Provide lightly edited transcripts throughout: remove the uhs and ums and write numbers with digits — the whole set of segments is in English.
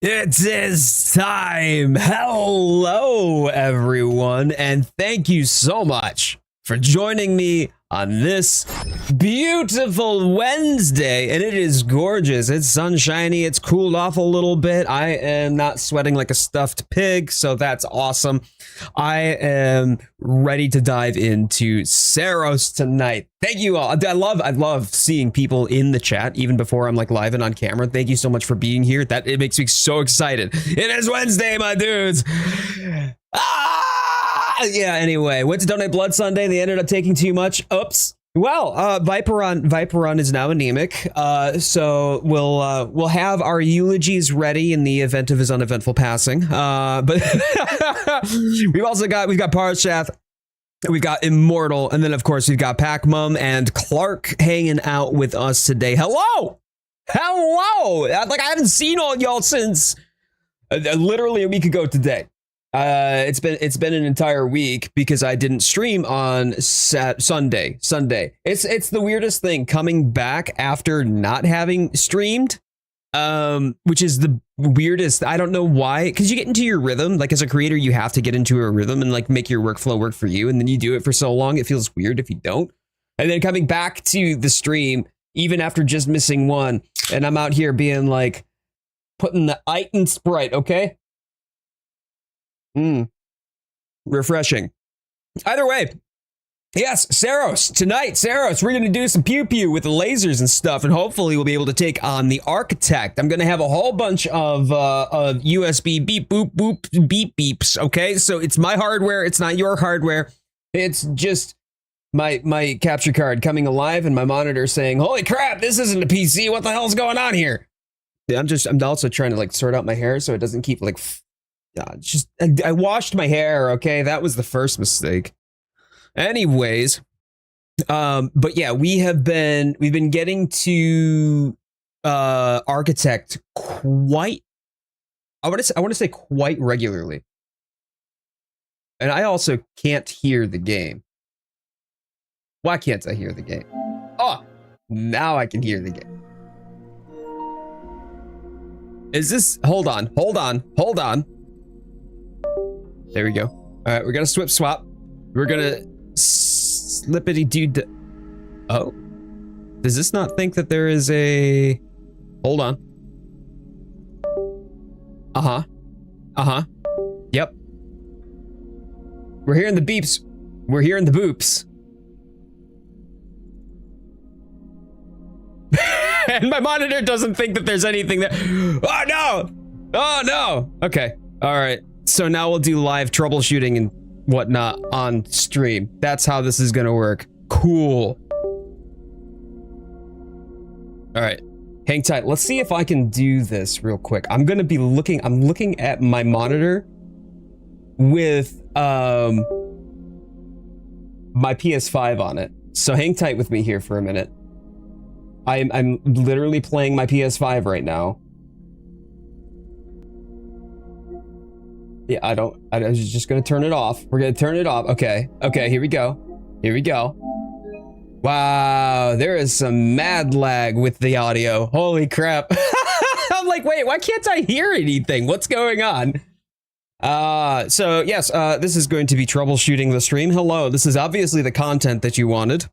It is time. Hello, everyone, and thank you so much for joining me on this beautiful Wednesday. And it is gorgeous. It's sunshiny. It's cooled off a little bit. I am not sweating like a stuffed pig, so that's awesome. I am ready to dive into Saros tonight. Thank you all. I love seeing people in the chat even before I'm like live and on camera. Thank you so much for being here. It makes me so excited. It is Wednesday, my dudes. Yeah, anyway, went to donate blood Sunday. They ended up taking too much. Oops. Well, Viperon is now anemic. So we'll have our eulogies ready in the event of his uneventful passing. But we've got Parshath, we've got Immortal, and then of course we've got Pac-Mum and Clark hanging out with us today. Hello! Like I haven't seen all y'all since literally a week ago today. It's been an entire week because I didn't stream on Sunday. It's the weirdest thing coming back after not having streamed, which is the weirdest. I don't know why, because you get into your rhythm. Like as a creator, you have to get into a rhythm and like make your workflow work for you. And then you do it for so long, it feels weird if you don't. And then coming back to the stream, even after just missing one, and I'm out here being like, putting the Iton Sprite, okay? Refreshing. Either way, yes, Saros. Tonight, Saros, we're going to do some pew-pew with the lasers and stuff, and hopefully we'll be able to take on the Architect. I'm going to have a whole bunch of USB beep, boop, boop, beep, beeps, okay? So it's my hardware. It's not your hardware. It's just my capture card coming alive and my monitor saying, holy crap, this isn't a PC. What the hell's going on here? I'm also trying to like sort out my hair so it doesn't keep like... I washed my hair, okay? That was the first mistake. Anyways, but yeah, we've been getting to Architect quite, I want to say quite regularly. And I also can't hear the game. Why can't I hear the game? Oh, now I can hear the game. Is this, hold on. There we go. All right, we're gonna swap. We're gonna slippity do. Oh, does this not think that there is a? Hold on. Yep. We're hearing the beeps. We're hearing the boops. And my monitor doesn't think that there's anything there. Oh no! Oh no! Okay. All right. So now we'll do live troubleshooting and whatnot on stream. That's how this is gonna work. Cool. All right, hang tight. Let's see if I can do this real quick. I'm looking at my monitor with my PS5 on it. So hang tight with me here for a minute. I'm literally playing my PS5 right now. Yeah, I was just gonna turn it off. We're gonna turn it off. Okay, here we go. Wow, there is some mad lag with the audio. Holy crap. I'm like, wait, why can't I hear anything? What's going on? So yes, this is going to be troubleshooting the stream. Hello, this is obviously the content that you wanted.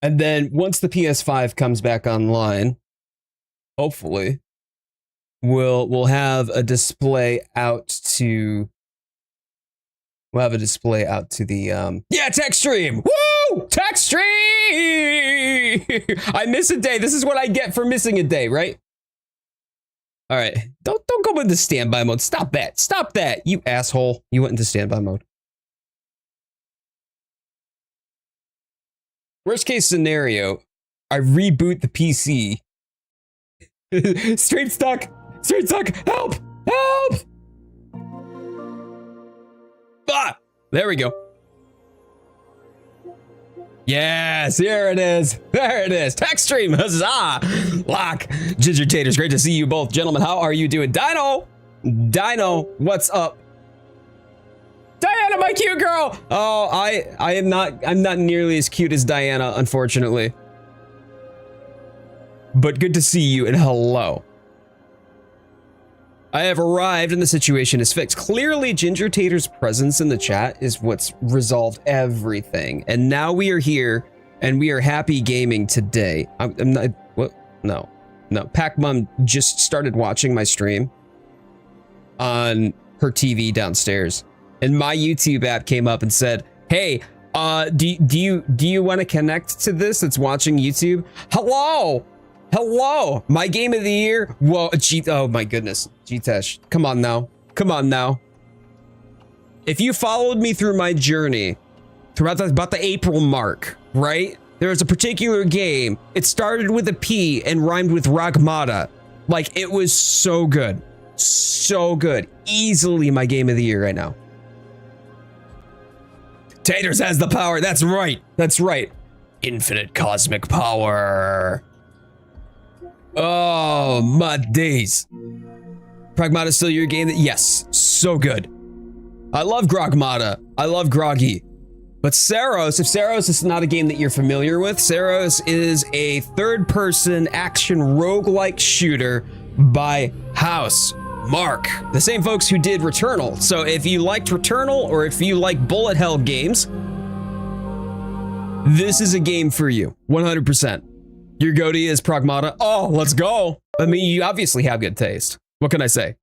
And then once the PS5 comes back online, hopefully, we'll have a display out to the yeah, tech stream. Woo! Tech stream. I miss a day. This is what I get for missing a day, right? All right. Don't go into standby mode. Stop that, you asshole. You went into standby mode. Worst case scenario, I reboot the PC. Stream stuck. Help! Ah! There we go. Yes, here it is. There it is. Tech stream, huzzah! Lock, Ginger Taters, great to see you both, gentlemen. How are you doing? Dino, what's up? Diana, my cute girl. Oh, I'm not nearly as cute as Diana, unfortunately. But good to see you and hello. I have arrived and the situation is fixed. Clearly, Ginger Tater's presence in the chat is what's resolved everything. And now we are here and we are happy gaming today. I'm not, what? No. Pac-Mum just started watching my stream on her TV downstairs. And my YouTube app came up and said, hey, do you want to connect to this that's watching YouTube? Hello, my game of the year. Whoa, oh my goodness, Jitesh, come on now. If you followed me through my journey, throughout about the April mark, right? There was a particular game. It started with a P and rhymed with Ragmata. Like, it was so good, easily my game of the year right now. Taters has the power. That's right. Infinite cosmic power. Oh, my days. Pragmata is still your game? Yes, so good. I love Grogmata. I love Groggy. But Saros, if Saros is not a game that you're familiar with, Saros is a third-person action roguelike shooter by House Mark, the same folks who did Returnal. So if you liked Returnal or if you like bullet hell games, this is a game for you, 100%. Your goatee is Pragmata. Oh, let's go. I mean, you obviously have good taste. What can I say?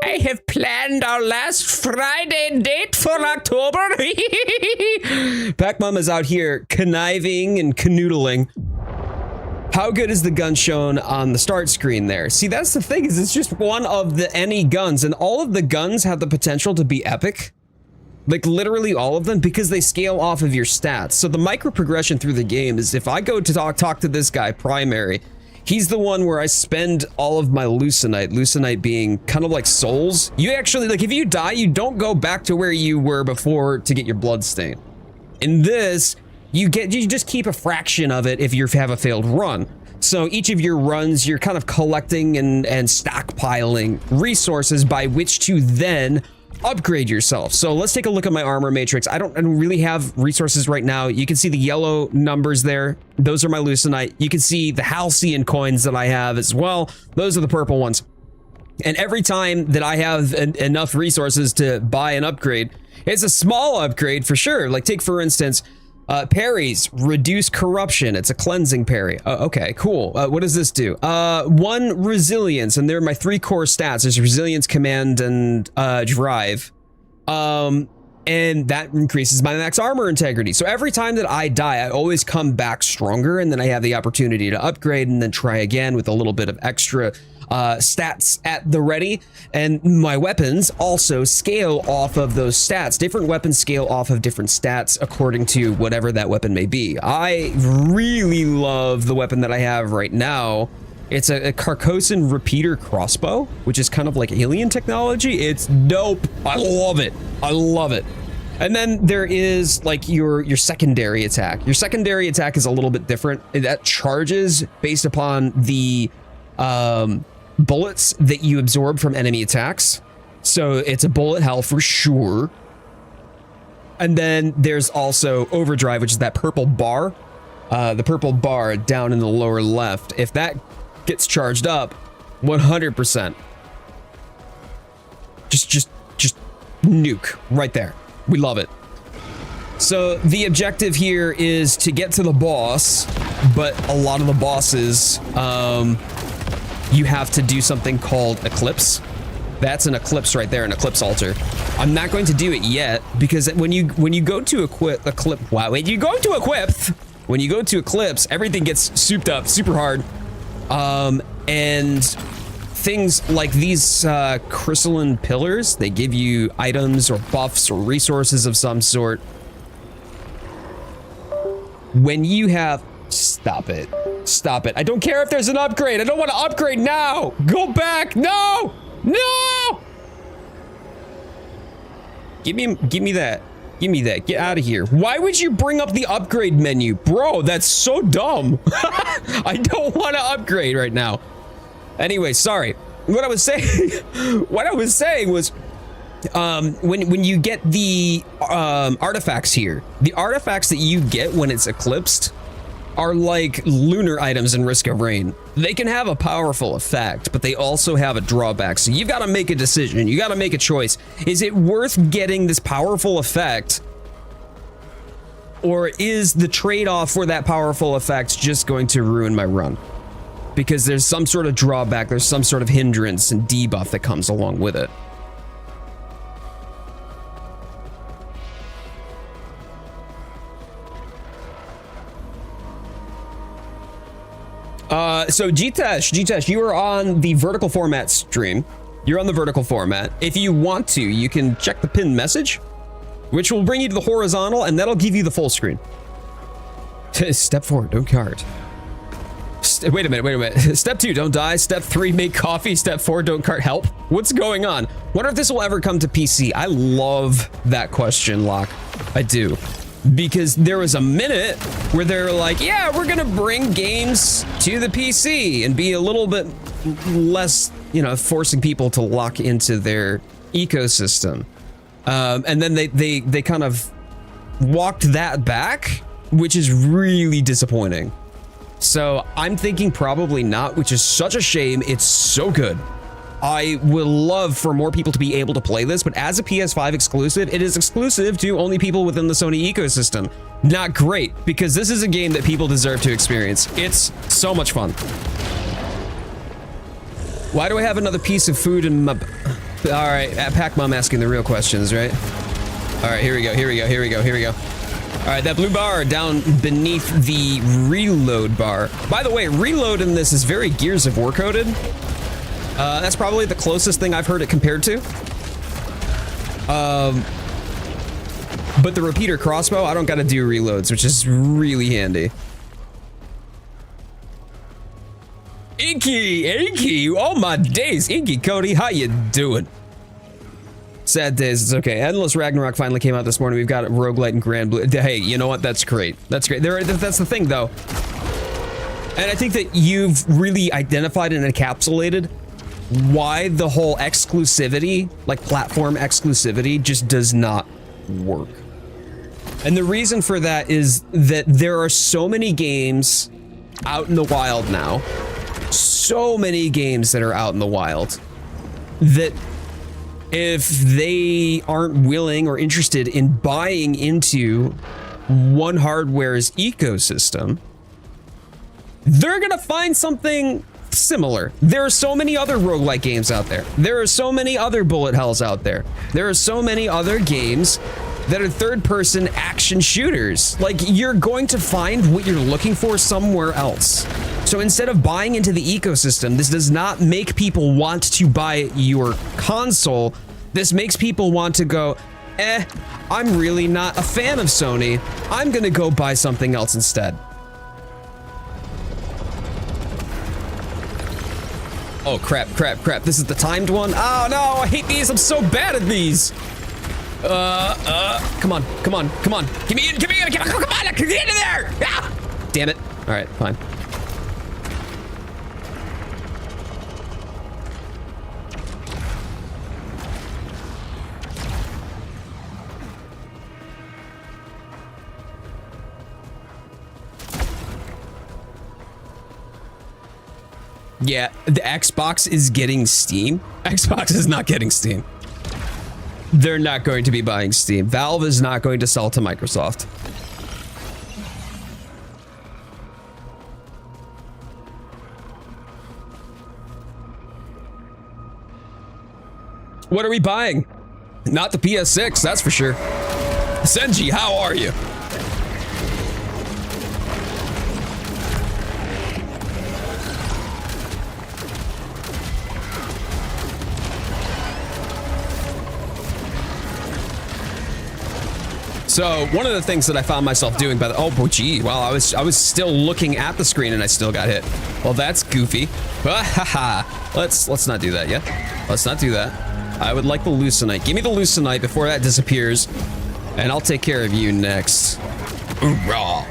I have planned our last Friday date for October. Pac-Mum is out here conniving and canoodling. How good is the gun shown on the start screen there? See, that's the thing, is it's just one of the any guns, and all of the guns have the potential to be epic. Like, literally all of them, because they scale off of your stats. So the micro progression through the game is, if I go to talk to this guy, Primary, he's the one where I spend all of my Lucenite being kind of like souls. You actually, like, if you die, you don't go back to where you were before to get your blood stain. In this, you just keep a fraction of it if you have a failed run. So each of your runs, you're kind of collecting and stockpiling resources by which to then upgrade yourself. So let's take a look at my armor matrix. I don't really have resources right now. You can see the yellow numbers there. Those are my Lucenite. You can see the Halcyon coins that I have as well. Those are the purple ones. And every time that I have enough resources to buy an upgrade, it's a small upgrade for sure. Like, take for instance, parries, reduce corruption. It's a cleansing parry. Okay, cool. What does this do? 1 resilience, and they're my 3 core stats. There's resilience, command, and drive. And that increases my max armor integrity. So every time that I die, I always come back stronger, and then I have the opportunity to upgrade and then try again with a little bit of extra stats at the ready. And my weapons also scale off of those stats. Different weapons scale off of different stats according to whatever that weapon may be. I really love the weapon that I have right now. It's a Carcosa repeater crossbow, which is kind of like alien technology. It's dope. I love it. And then there is like your secondary attack. Your secondary attack is a little bit different. That charges based upon the bullets that you absorb from enemy attacks. So it's a bullet hell for sure. And then there's also overdrive, which is that purple bar. The purple bar down in the lower left. If that gets charged up, 100%. Just nuke right there. We love it. So the objective here is to get to the boss, but a lot of the bosses, you have to do something called Eclipse. That's an Eclipse right there, an Eclipse altar. I'm not going to do it yet because when you go to when you go to Eclipse, everything gets souped up super hard. And things like these crystalline pillars, they give you items or buffs or resources of some sort. When you have... Stop it. I don't care if there's an upgrade. I don't want to upgrade now. Go back. No. Give me that. Get out of here. Why would you bring up the upgrade menu? Bro, that's so dumb. I don't want to upgrade right now. Anyway, sorry. What I was saying was when you get the artifacts here, the artifacts that you get when it's eclipsed are like lunar items in Risk of Rain. They can have a powerful effect, but they also have a drawback. So you've got to make a decision. You got to make a choice. Is it worth getting this powerful effect? Or is the trade-off for that powerful effect just going to ruin my run? Because there's some sort of drawback, there's some sort of hindrance and debuff that comes along with it. So G-Tesh, you are on the vertical format stream. You're on the vertical format. If you want to, you can check the pinned message, which will bring you to the horizontal, and that'll give you the full screen. Step 4, don't cart. Wait a minute. Step 2, don't die. Step 3, make coffee. Step 4, don't cart. Help. What's going on? Wonder if this will ever come to PC. I love that question, Locke. I do. Because there was a minute where they were like, yeah, we're gonna bring games to the PC and be a little bit less, you know, forcing people to lock into their ecosystem. And then they kind of walked that back, which is really disappointing. So I'm thinking probably not, which is such a shame. It's so good. I would love for more people to be able to play this, but as a PS5 exclusive, it is exclusive to only people within the Sony ecosystem. Not great, because this is a game that people deserve to experience. It's so much fun. Why do I have another piece of food in my... All right, Pac Mom asking the real questions, right? All right, here we go. All right, that blue bar down beneath the reload bar. By the way, reload in this is very Gears of War coded. That's probably the closest thing I've heard it compared to. But the repeater crossbow, I don't gotta do reloads, which is really handy. Inky, oh my days, Inky Cody, how you doing? Sad days, it's okay. Endless Ragnarok finally came out this morning. We've got Roguelite and Grand Blue. Hey, you know what? That's great. That's great. That's the thing, though. And I think that you've really identified and encapsulated why the whole exclusivity, like platform exclusivity, just does not work. And the reason for that is that there are so many games out in the wild now, so many games that are out in the wild, that if they aren't willing or interested in buying into One Hardware's ecosystem, they're gonna find something similar. There are so many other roguelike games out there. There are so many other bullet hells out there. There are so many other games that are third-person action shooters. Like, you're going to find what you're looking for somewhere else. So instead of buying into the ecosystem, this does not make people want to buy your console. This makes people want to go, I'm really not a fan of Sony. I'm gonna go buy something else instead. Oh, crap. This is the timed one. Oh, no, I hate these. I'm so bad at these. Come on. Get me in, come on, get in there. Ah! Damn it. All right, fine. Yeah, the Xbox is getting Steam. Xbox is not getting Steam. They're not going to be buying Steam. Valve is not going to sell to Microsoft. What are we buying? Not the PS6, that's for sure. Senji, how are you? So one of the things that I found myself doing by the gee, wow, I was still looking at the screen and I still got hit. Well, that's goofy. Let's not do that yet. Let's not do that. I would like the Lucenite. Give me the Lucenite before that disappears, and I'll take care of you next. Hoorah.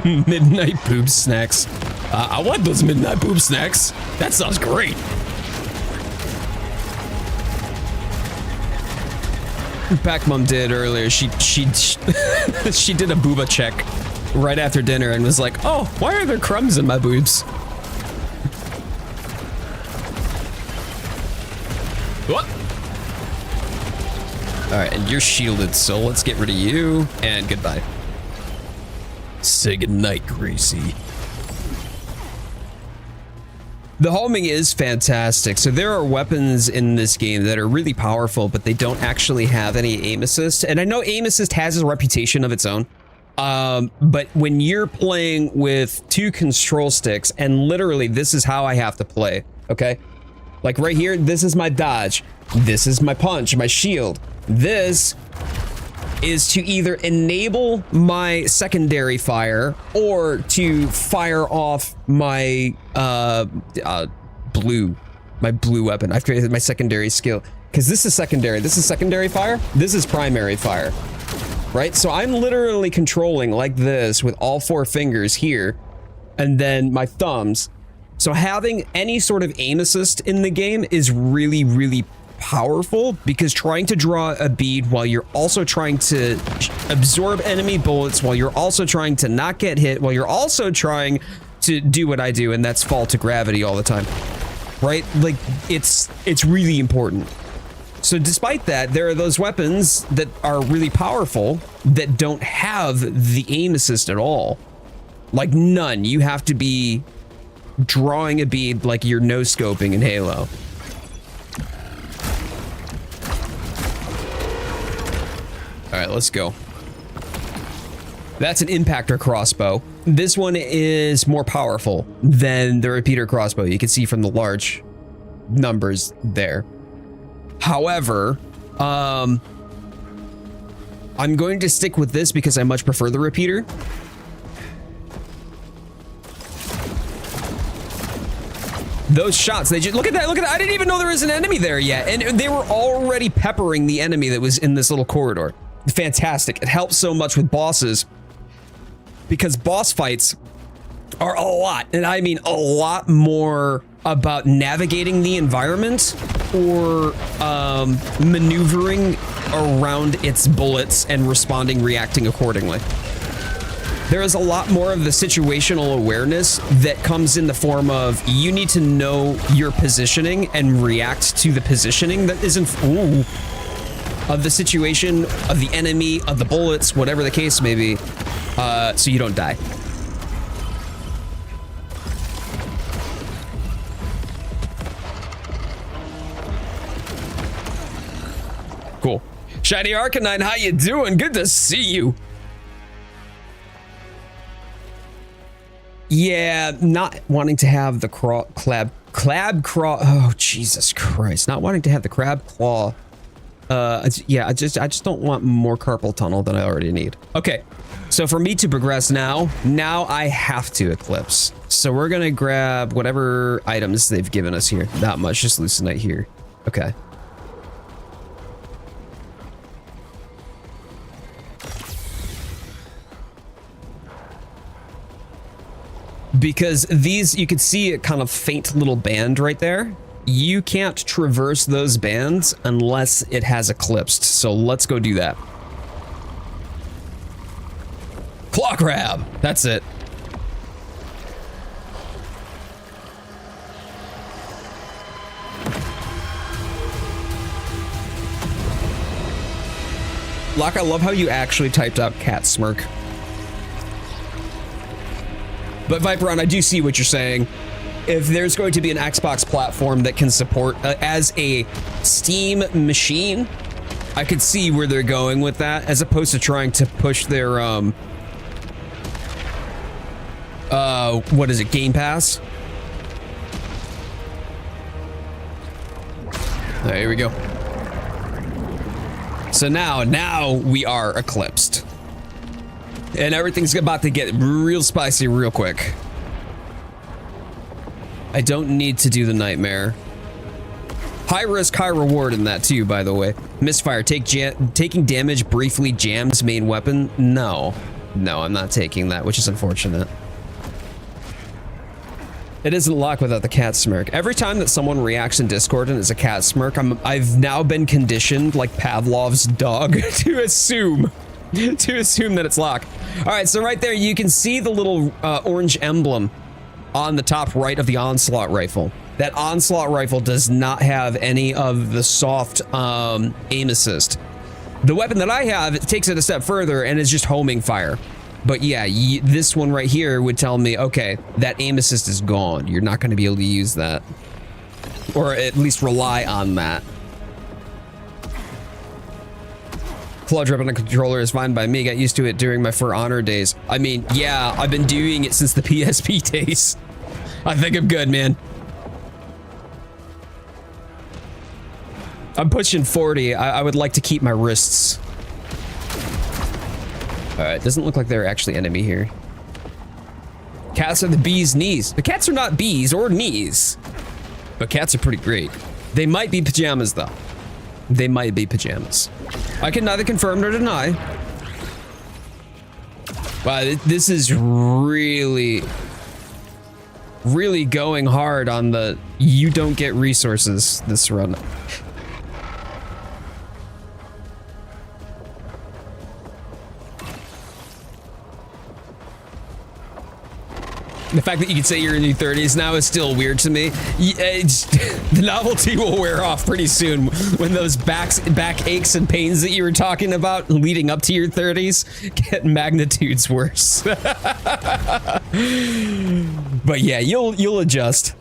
Midnight boob snacks. I want those midnight boob snacks. That sounds great. Pac Mom did earlier. She she did a booba check right after dinner and was like, "Oh, why are there crumbs in my boobs?" What? All right, and you're shielded, so let's get rid of you and goodbye. Say goodnight, Gracie. The homing is fantastic. So there are weapons in this game that are really powerful, but they don't actually have any aim assist. And I know aim assist has a reputation of its own. But when you're playing with 2 control sticks, and literally this is how I have to play, okay? Like right here, this is my dodge. This is my punch, my shield. This is to either enable my secondary fire or to fire off my blue weapon. I've created my secondary skill because this is secondary. This is secondary fire. This is primary fire, right? So I'm literally controlling like this with all 4 fingers here and then my thumbs. So having any sort of aim assist in the game is really, really powerful because trying to draw a bead while you're also trying to absorb enemy bullets, while you're also trying to not get hit, while you're also trying to do what I do, and that's fall to gravity all the time, right? Like it's really important. So despite that, there are those weapons that are really powerful that don't have the aim assist at all. Like none. You have to be drawing a bead like you're no-scoping in Halo. All right, let's go. That's an impactor crossbow. This one is more powerful than the repeater crossbow. You can see from the large numbers there. However, I'm going to stick with this because I much prefer the repeater. Those shots, they just look at that. I didn't even know there was an enemy there yet, and they were already peppering the enemy that was in this little corridor. Fantastic. It helps so much with bosses because boss fights are a lot, and I mean a lot more about navigating the environment or maneuvering around its bullets and reacting accordingly. There is a lot more of the situational awareness that comes in the form of you need to know your positioning and react to the positioning that isn't of the situation, of the enemy, of the bullets, whatever the case may be, so you don't die. Cool. Shiny Arcanine, how you doing? Good to see you. Yeah, not wanting to have the crab claw. Oh, Jesus Christ. Not wanting to have the crab claw. Yeah, I just don't want more carpal tunnel than I already need. Okay, so for me to progress now I have to Eclipse. So we're gonna grab whatever items they've given us here. Not much, just Lucenite here. Okay. Because these, you can see a kind of faint little band right there. You can't traverse those bands unless it has eclipsed. So let's go do that. Claw crab. That's it. Locke, I love how you actually typed out cat smirk. But Viperon, I do see what you're saying. If there's going to be an Xbox platform that can support as a Steam machine, I could see where they're going with that, as opposed to trying to push their what is it, Game Pass? There, here we go. So now we are eclipsed. And everything's about to get real spicy real quick. I don't need to do the nightmare. High risk, high reward in that too, by the way. Misfire, taking damage briefly jams main weapon? No. No, I'm not taking that, which is unfortunate. It isn't locked without the cat smirk. Every time that someone reacts in Discord and it's a cat smirk, I've now been conditioned like Pavlov's dog to assume that it's locked. All right, so right there, you can see the little orange emblem on the top right of the onslaught rifle. That onslaught rifle does not have any of the soft aim assist. The weapon that I have, it takes it a step further and is just homing fire. But yeah, this one right here would tell me, okay, that aim assist is gone. You're not going to be able to use that. Or at least rely on that. Claw drip on a controller is fine by me. Got used to it during my For Honor days. I mean, yeah, I've been doing it since the PSP days. I think I'm good, man. I'm pushing 40. I would like to keep my wrists. All right, doesn't look like they're actually enemy here. Cats are the bee's knees. The cats are not bees or knees, but cats are pretty great. They might be pajamas though. They might be pajamas. I can neither confirm nor deny. Wow, this is really going hard on the you don't get resources this run. The fact that you can say you're in your 30s now is still weird to me. The novelty will wear off pretty soon when those back aches and pains that you were talking about leading up to your 30s get magnitudes worse. But yeah, you'll adjust.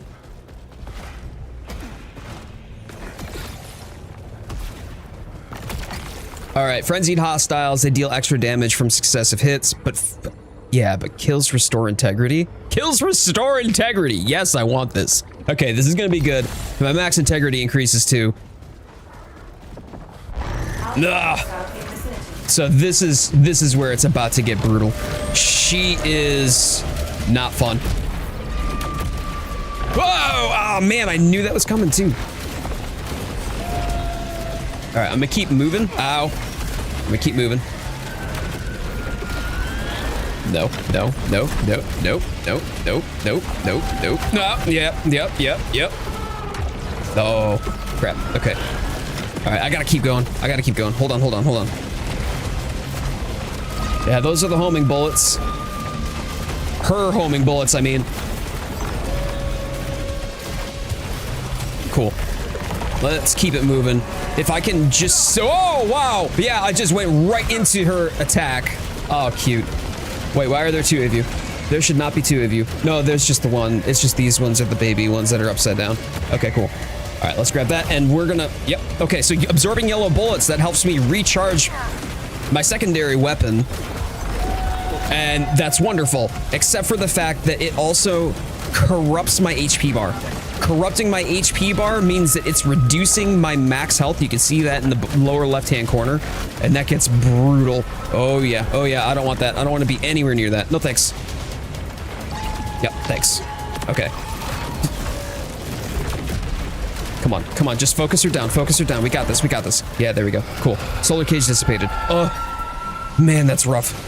All right, frenzied hostiles, they deal extra damage from successive hits, but yeah, but kills restore integrity. Kills restore integrity. Yes, I want this. Okay, this is gonna be good. My max integrity increases too. Ugh. So this is where it's about to get brutal. She is not fun. Whoa! Oh man, I knew that was coming too. All right, I'm gonna keep moving. Ow. I'm gonna keep moving. No. No. Yep. Oh, crap. Okay. All right, I gotta keep going. Hold on. Yeah, those are the homing bullets. Her homing bullets, I mean. Cool. Let's keep it moving. If I can just... Oh, wow! Yeah, I just went right into her attack. Oh, cute. Wait, why are there two of you? There should not be two of you. No, there's just the one. It's just these ones are the baby ones that are upside down. Okay, cool. All right, let's grab that, and we're gonna... Yep. Okay, so absorbing yellow bullets, that helps me recharge my secondary weapon. And that's wonderful, except for the fact that it also corrupts my HP bar. Corrupting my HP bar means that it's reducing my max health. You can see that in the lower left-hand corner, and that gets brutal. Oh yeah, I don't want that. I don't want to be anywhere near that. No thanks. Yep, thanks. Okay. Come on, just focus her down, We got this. Yeah, there we go. Cool. Solar cage dissipated. Oh, man, that's rough.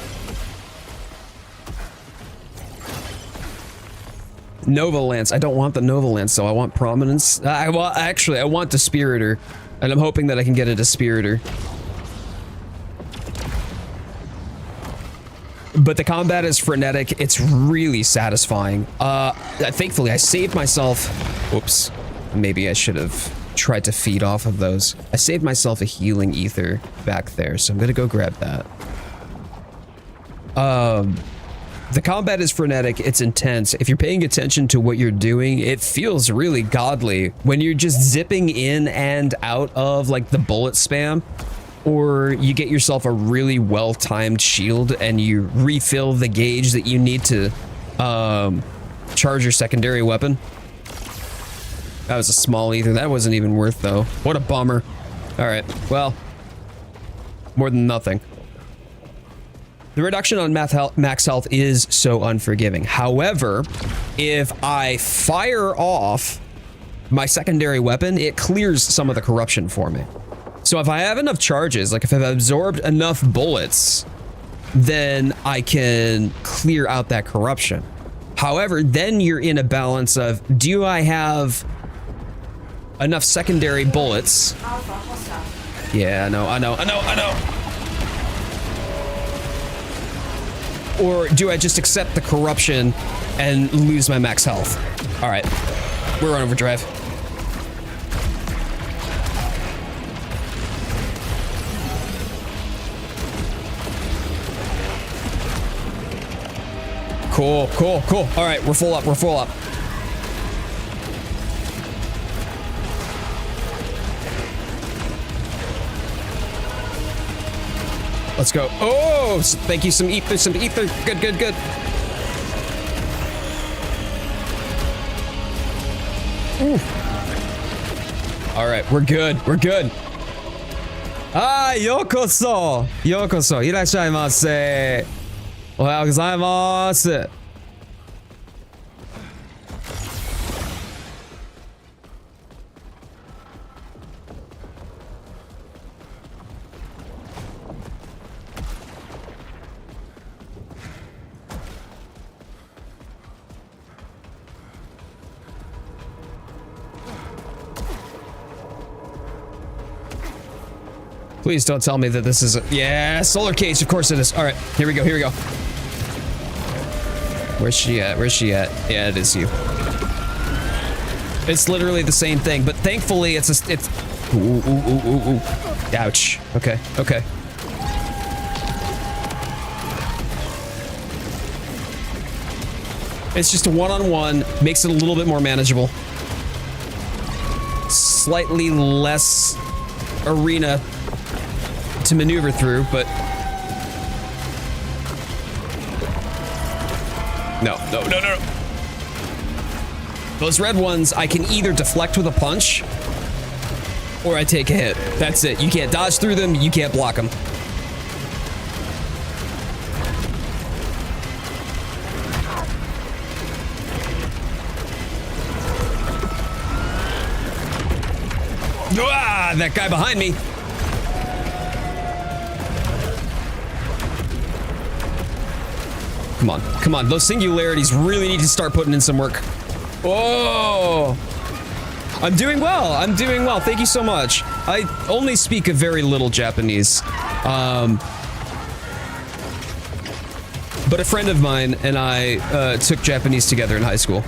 Nova Lance. I don't want the Nova Lance, so I want Prominence. Actually, I want Dispiritor, and I'm hoping that I can get a Dispiritor. But the combat is frenetic. It's really satisfying. Thankfully, I saved myself. Oops. Maybe I should have tried to feed off of those. I saved myself a healing ether back there, so I'm gonna go grab that. The combat is frenetic, it's intense. If you're paying attention to what you're doing, it feels really godly when you're just zipping in and out of like the bullet spam, or you get yourself a really well-timed shield and you refill the gauge that you need to charge your secondary weapon. That was a small ether. That wasn't even worth though. What a bummer. All right, well, more than nothing. The reduction on max health is so unforgiving. However, if I fire off my secondary weapon, it clears some of the corruption for me. So if I have enough charges, like if I've absorbed enough bullets, then I can clear out that corruption. However, then you're in a balance of, do I have enough secondary bullets? Yeah, I know. Or do I just accept the corruption and lose my max health? All right, we're on overdrive. Cool. All right, we're full up. Let's go. Oh, thank you. Some ether. Good. Ooh. All right, we're good. Ah, yokoso. いらっしゃいませ。おはようございます。Please don't tell me that this is a... Yeah, solar cage, of course it is. All right, here we go. Where's she at? Yeah, it is you. It's literally the same thing, but thankfully it's... Ooh. Ouch. Okay. It's just a one-on-one, makes it a little bit more manageable. Slightly less arena to maneuver through, but no. Those red ones, I can either deflect with a punch or I take a hit. That's it. You can't dodge through them, you can't block them. Ah, that guy behind me. Come on. Those singularities really need to start putting in some work. Whoa. I'm doing well. Thank you so much. I only speak a very little Japanese. But a friend of mine and I took Japanese together in high school.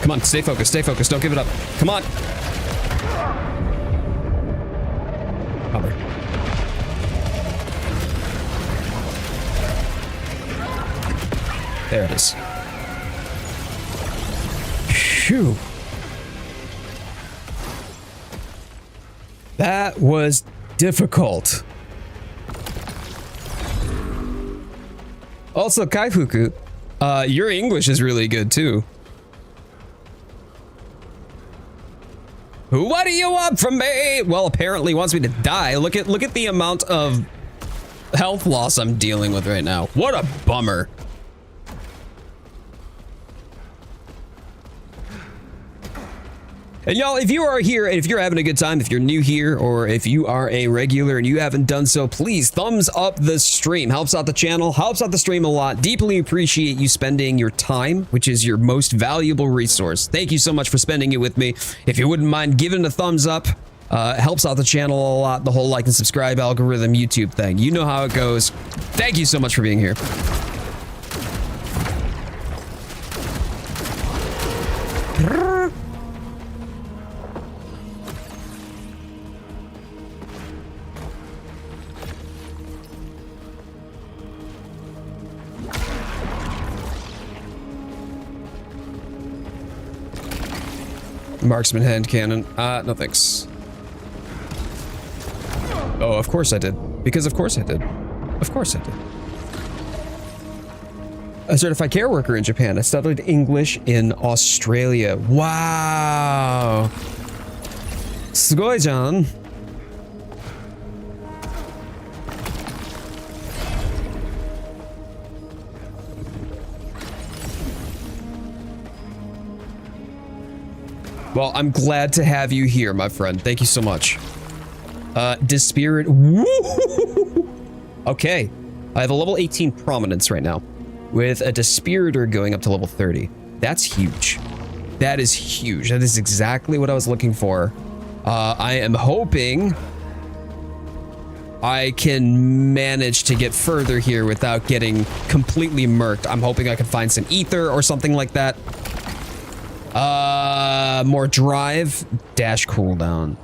Come on, stay focused, don't give it up. Come on. Cover. There it is. Phew. That was difficult. Also, Kaifuku, your English is really good too. What do you want from me? Well, apparently wants me to die. Look at the amount of health loss I'm dealing with right now. What a bummer. And y'all, if you are here, and if you're having a good time, if you're new here, or if you are a regular and you haven't done so, please thumbs up the stream. Helps out the channel, helps out the stream a lot. Deeply appreciate you spending your time, which is your most valuable resource. Thank you so much for spending it with me. If you wouldn't mind giving a thumbs up, helps out the channel a lot. The whole like and subscribe algorithm YouTube thing. You know how it goes. Thank you so much for being here. Marksman hand cannon. No thanks. Oh, of course I did. Because of course I did. Of course I did. A certified care worker in Japan. I studied English in Australia. Wow. Sugoi-jan. Well, I'm glad to have you here, my friend. Thank you so much. Dispirit. Okay. I have a level 18 prominence right now with a Dispiritor going up to level 30. That's huge. That is huge. That is exactly what I was looking for. I am hoping I can manage to get further here without getting completely murked. I'm hoping I can find some ether or something like that. More drive, dash cooldown.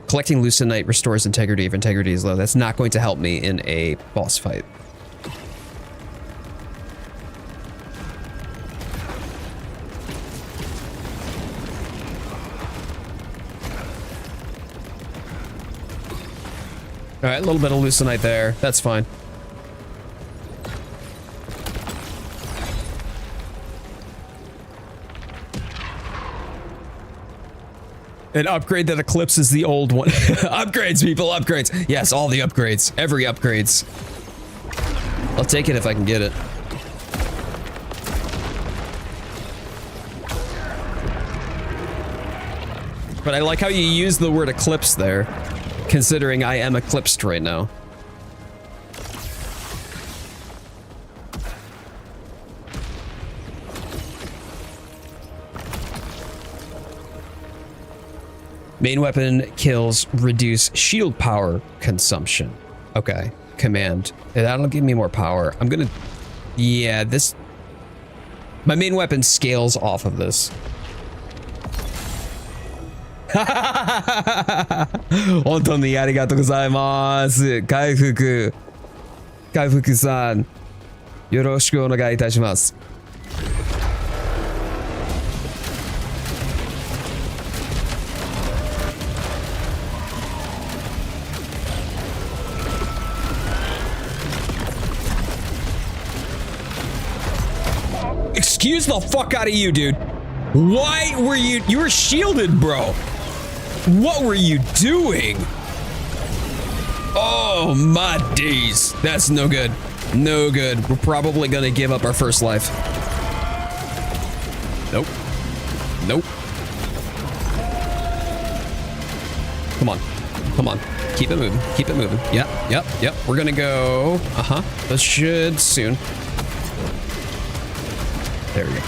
Collecting Lucenite restores integrity if integrity is low. That's not going to help me in a boss fight. All right, a little bit of Lucenite there. That's fine. An upgrade that eclipses the old one. Upgrades, people, upgrades. Yes, all the upgrades. Every upgrades. I'll take it if I can get it. But I like how you use the word eclipse there, considering I am eclipsed right now. Main weapon kills reduce shield power consumption. Okay, command. That'll give me more power. I'm gonna, yeah, this, my main weapon scales off of this. Hontou arigatou gozaimasu. Kaifuku-san. Yoroshiku onegai itashimasu. Excuse the fuck out of you, dude. Why were you were shielded, bro? What were you doing? Oh my days. That's no good. No good. We're probably gonna give up our first life. Nope. Nope. Come on. Come on. Keep it moving. Keep it moving. Yep. Yep. Yep. We're gonna go. This should soon. There we go.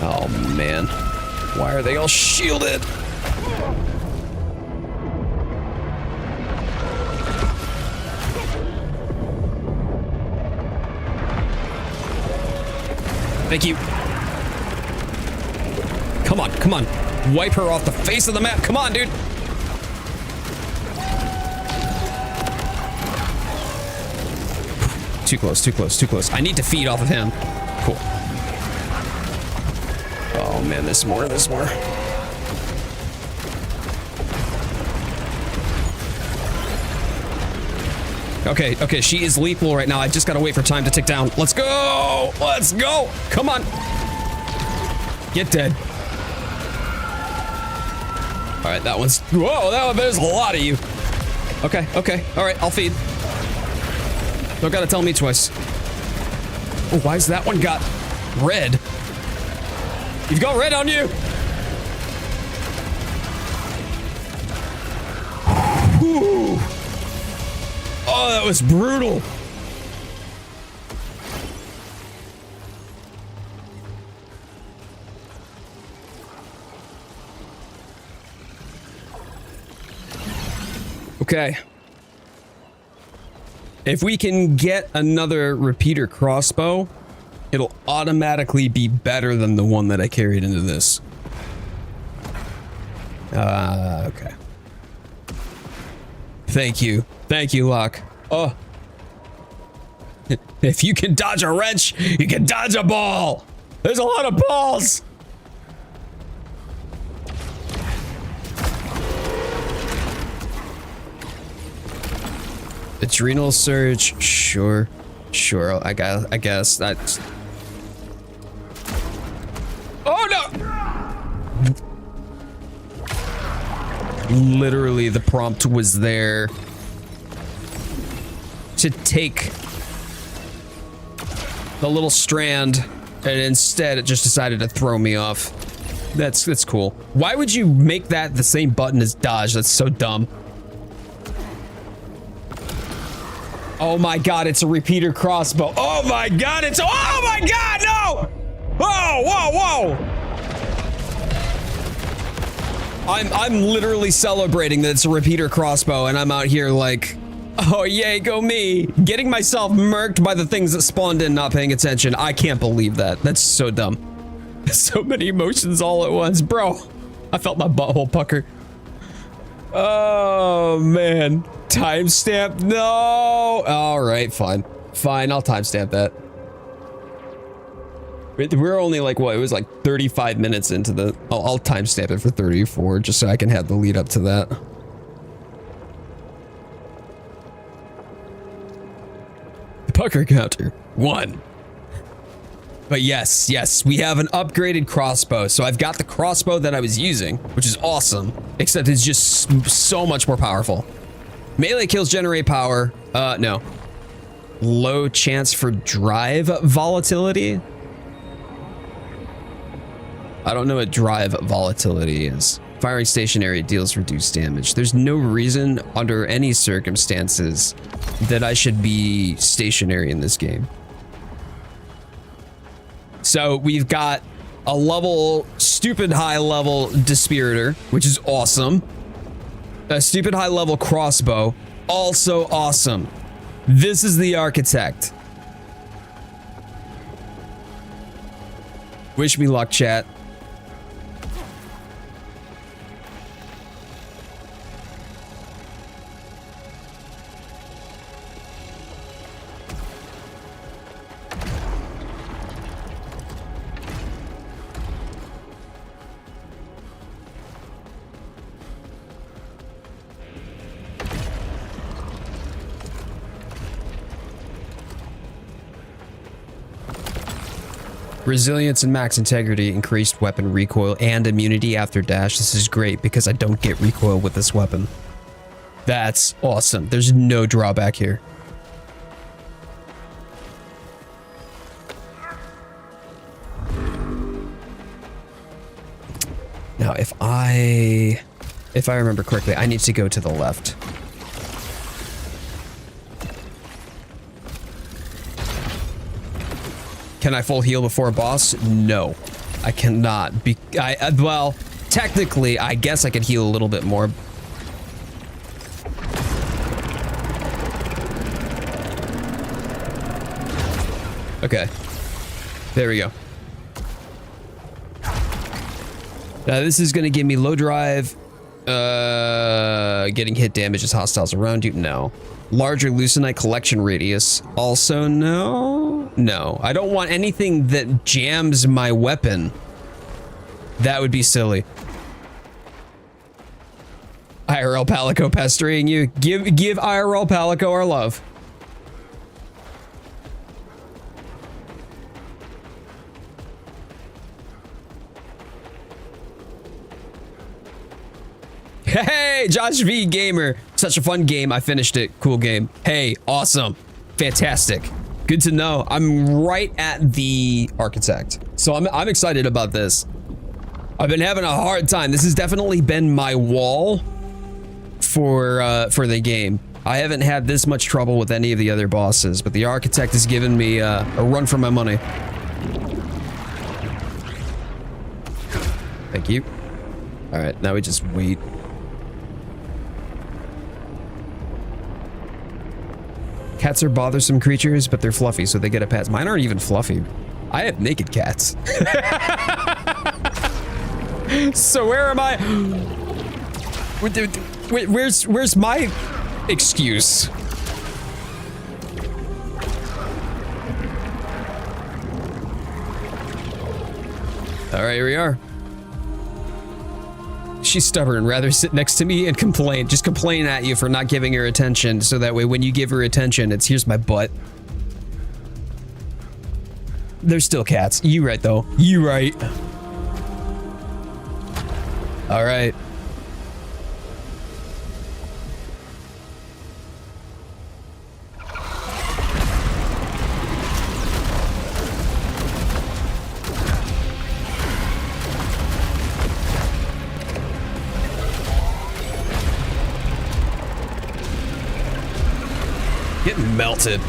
Oh, man. Why are they all shielded? Thank you. Come on, come on. Wipe her off the face of the map. Come on, dude. Too close, too close, too close. I need to feed off of him. Cool. Oh man, there's more, there's more. Okay, okay, she is lethal right now. I just gotta wait for time to tick down. Let's go! Let's go! Come on! Get dead. Alright, that one's... Whoa, there's a lot of you. Okay, okay, alright, I'll feed. Don't gotta tell me twice. Oh, why is that one got red? You've got red on you! Whew. Oh, that was brutal. Okay. If we can get another repeater crossbow, it'll automatically be better than the one that I carried into this. Okay. Thank you. Thank you, Locke. Oh. If you can dodge a wrench, you can dodge a ball. There's a lot of balls. Adrenal surge, sure. Sure, I guess that's... Oh no! Literally, the prompt was there to take the little strand And instead, it just decided to throw me off. That's cool. Why would you make that the same button as dodge? That's so dumb. Oh my god, it's a repeater crossbow. Oh my god, oh my god, no! Whoa, whoa, whoa! I'm literally celebrating that it's a repeater crossbow, and I'm out here like, oh yay, go me! Getting myself murked by the things that spawned in, not paying attention. I can't believe that. That's so dumb. So many emotions all at once, bro. I felt my butthole pucker. Oh man. Timestamp? No! Alright, fine. Fine, I'll timestamp that. We're only like, what? It was like 35 minutes into the... I'll timestamp it for 34, just so I can have the lead up to that. Pucker counter, 1. But yes, we have an upgraded crossbow. So I've got the crossbow that I was using, which is awesome, except it's just so much more powerful. Melee kills generate power. No. Low chance for drive volatility. I don't know what drive volatility is. Firing stationary deals reduced damage. There's no reason under any circumstances that I should be stationary in this game. So we've got a level, stupid high level Dispiritor, which is awesome. A stupid high level crossbow, also awesome. This is the architect. Wish me luck, chat. Resilience and max integrity, increased weapon recoil and immunity after dash. This is great because I don't get recoil with this weapon. That's awesome. There's no drawback here. Now, if I remember correctly, I need to go to the left. Can I full heal before a boss? No, I cannot. Well, technically, I guess I could heal a little bit more. Okay, there we go. Now this is gonna give me low drive. Getting hit damages hostiles around you. No. Larger Lucenite collection radius. Also no. No, I don't want anything that jams my weapon. That would be silly. IRL Palico pestering you. Give IRL Palico our love. Hey, Josh V Gamer. Such a fun game. I finished it. Cool game. Hey, awesome. Fantastic. Good to know. I'm right at the architect. So I'm excited about this. I've been having a hard time. This has definitely been my wall for the game. I haven't had this much trouble with any of the other bosses, but the architect has given me a run for my money. Thank you. All right, now we just wait. Cats are bothersome creatures, but they're fluffy, so they get a pat. Mine aren't even fluffy. I have naked cats. So where am I? Where's my excuse? All right, here we are. She's stubborn. Rather sit next to me and complain. Just complain at you for not giving her attention, so that way when you give her attention, it's here's my butt. They're still cats. You right, though. You right. All right. Getting melted.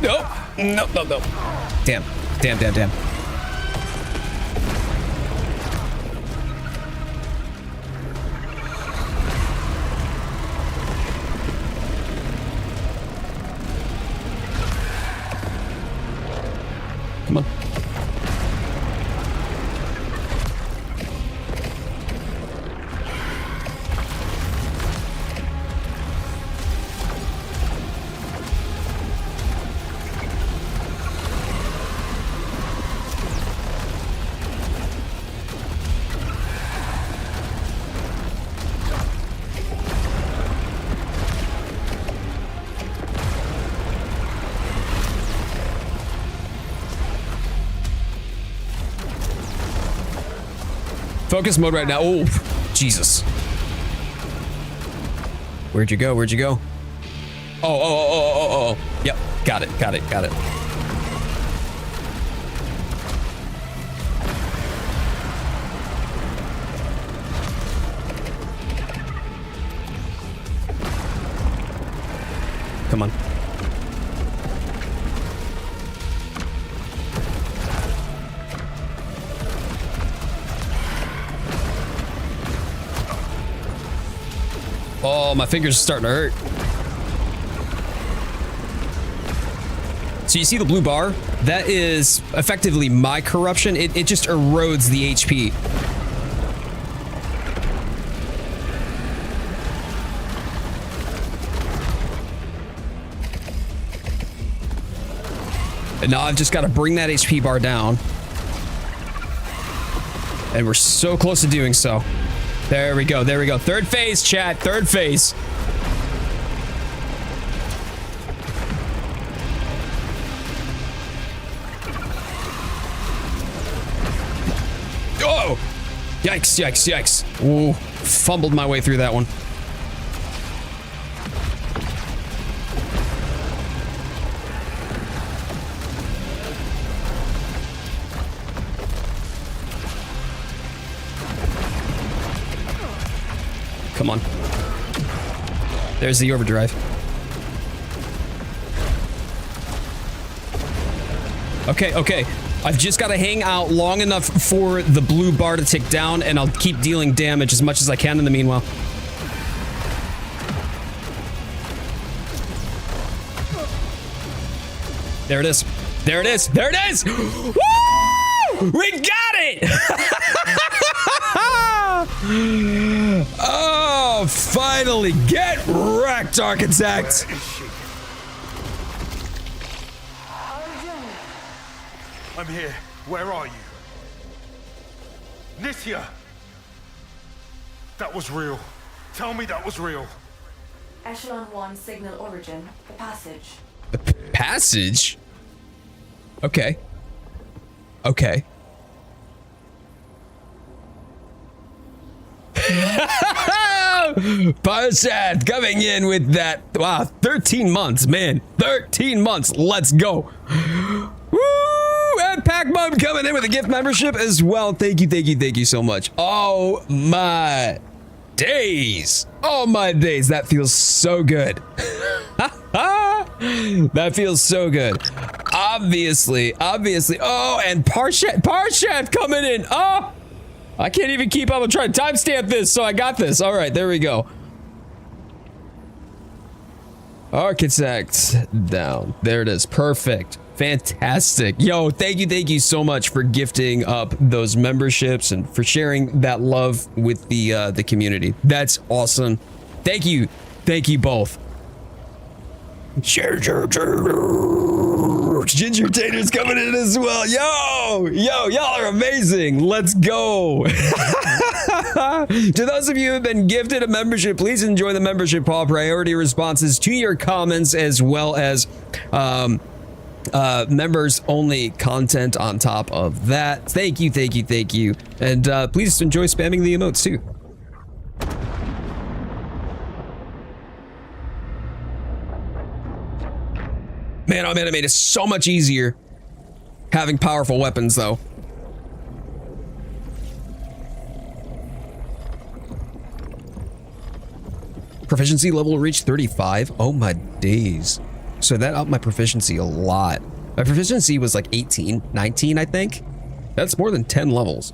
Nope. Nope, nope, nope. Damn. Damn, damn, damn. Come on. Focus mode right now. Oh, Jesus. Where'd you go? Where'd you go? Oh. Yep. Got it. Got it. Got it. Come on. Oh, my fingers are starting to hurt. So you see the blue bar? That is effectively my corruption. It just erodes the HP. And now I've just got to bring that HP bar down. And we're so close to doing so. There we go. There we go. Third phase, chat. Third phase. Oh! Yikes, yikes, yikes. Ooh, fumbled my way through that one. Come on. There's the overdrive. Okay, okay. I've just got to hang out long enough for the blue bar to tick down, and I'll keep dealing damage as much as I can in the meanwhile. There it is. There it is. There it is! Woo! We got it! Oh, finally! Get wrecked, Architect! I'm here. Where are you? Nithya! That was real. Tell me that was real. Echelon 1 signal origin, the passage. The passage? Okay. Okay. Parshat coming in with that. Wow, 13 months, man. 13 months. Let's go. Woo! And Pac-Bum coming in with a gift membership as well. Thank you, thank you, thank you so much. Oh my days. Oh my days. That feels so good. That feels so good. Obviously. Oh, and Parshat coming in. Oh, I can't even keep up. I'm trying to timestamp this, so I got this. All right, there we go. Architect down. There it is. Perfect. Fantastic. Yo, thank you so much for gifting up those memberships and for sharing that love with the community. That's awesome. Thank you both. Ginger Tater's coming in as well. Yo, y'all are amazing. Let's go. To those of you who have been gifted a membership, please enjoy the membership Paul priority responses to your comments, as well as members only content on top of that. Thank you. And please enjoy spamming the emotes too. Man, oh man, it made it so much easier having powerful weapons, though. Proficiency level reached 35. Oh my days. So that upped my proficiency a lot. My proficiency was like 18, 19, I think. That's more than 10 levels.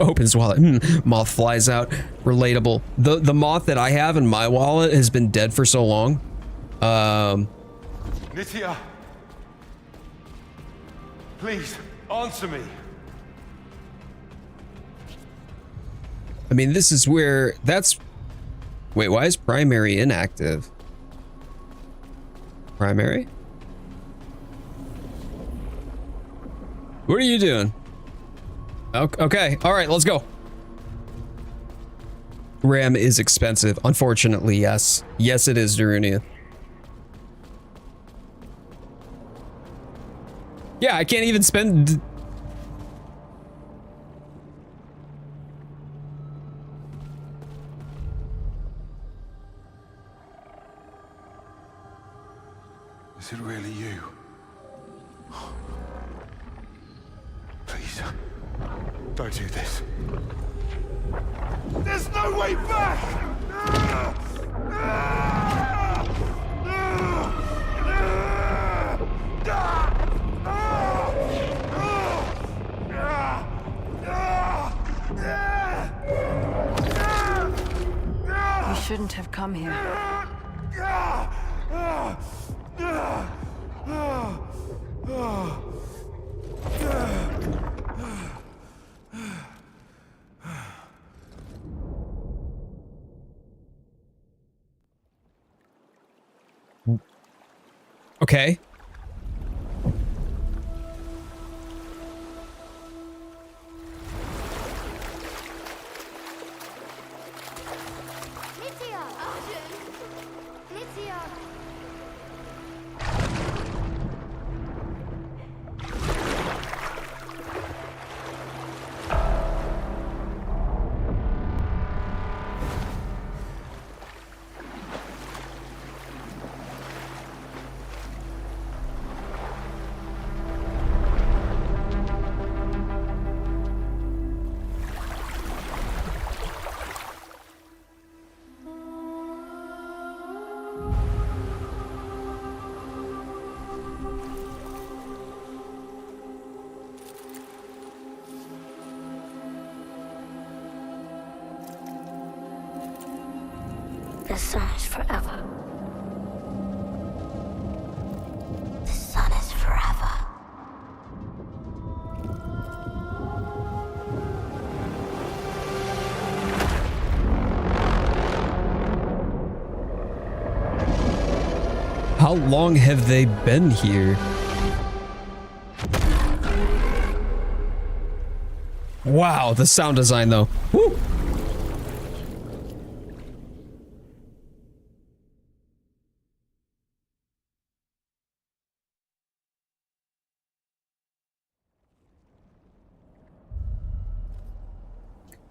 Opens wallet. Moth flies out. Relatable. The moth that I have in my wallet has been dead for so long. Nithya. Please, answer me. I mean, this is where that's... Wait, why is primary inactive? Primary? What are you doing? Okay, all right, let's go. RAM is expensive. Unfortunately, yes. Yes, it is, Darunia. Yeah, I can't even spend... Is it really you? Please, don't do this. There's no way back! You shouldn't have come here. Okay. Nithya! Nithya! The sun is forever. The sun is forever. How long have they been here? Wow, the sound design though. Woo!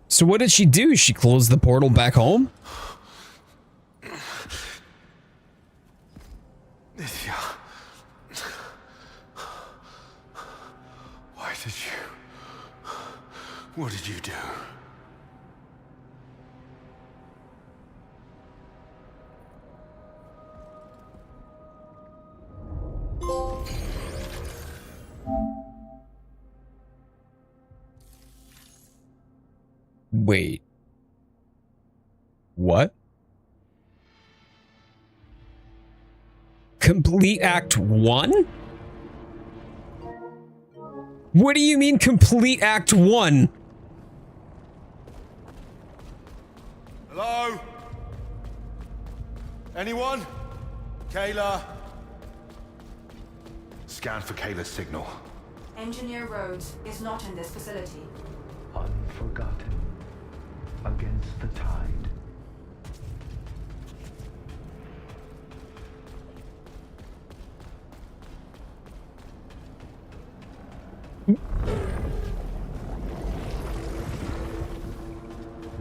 So what did she do? She closed the portal back home? Nithya. Why did you... What did you do? Wait. What? Complete Act 1? What do you mean complete Act 1? Hello? Anyone? Kayla? Scan for Kayla's signal. Engineer Rhodes is not in this facility. Unforgotten. Against the tide.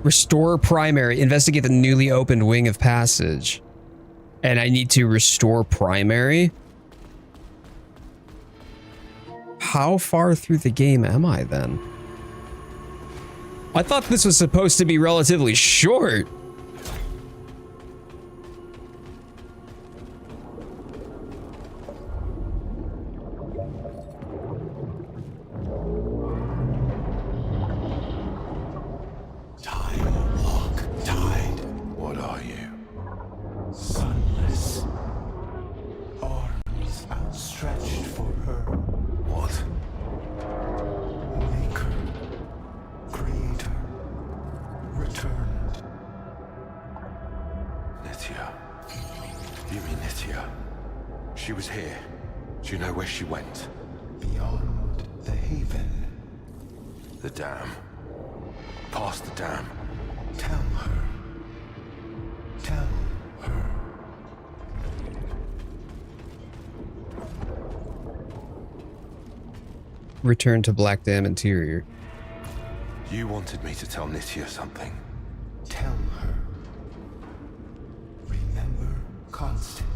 Restore primary. Investigate the newly opened wing of passage. And I need to restore primary. How far through the game am I then? I thought this was supposed to be relatively short. Time walk, tide. What are you? Sunless. Arms outstretched for her. What? Maker. Creator. Returned. Nithya. You mean Nithya? She was here. Do you know where she went? Beyond the haven. The dam. Past the dam. Tell her. Tell her. Return to Black Dam Interior. You wanted me to tell Nithya something. Tell her. Remember constant.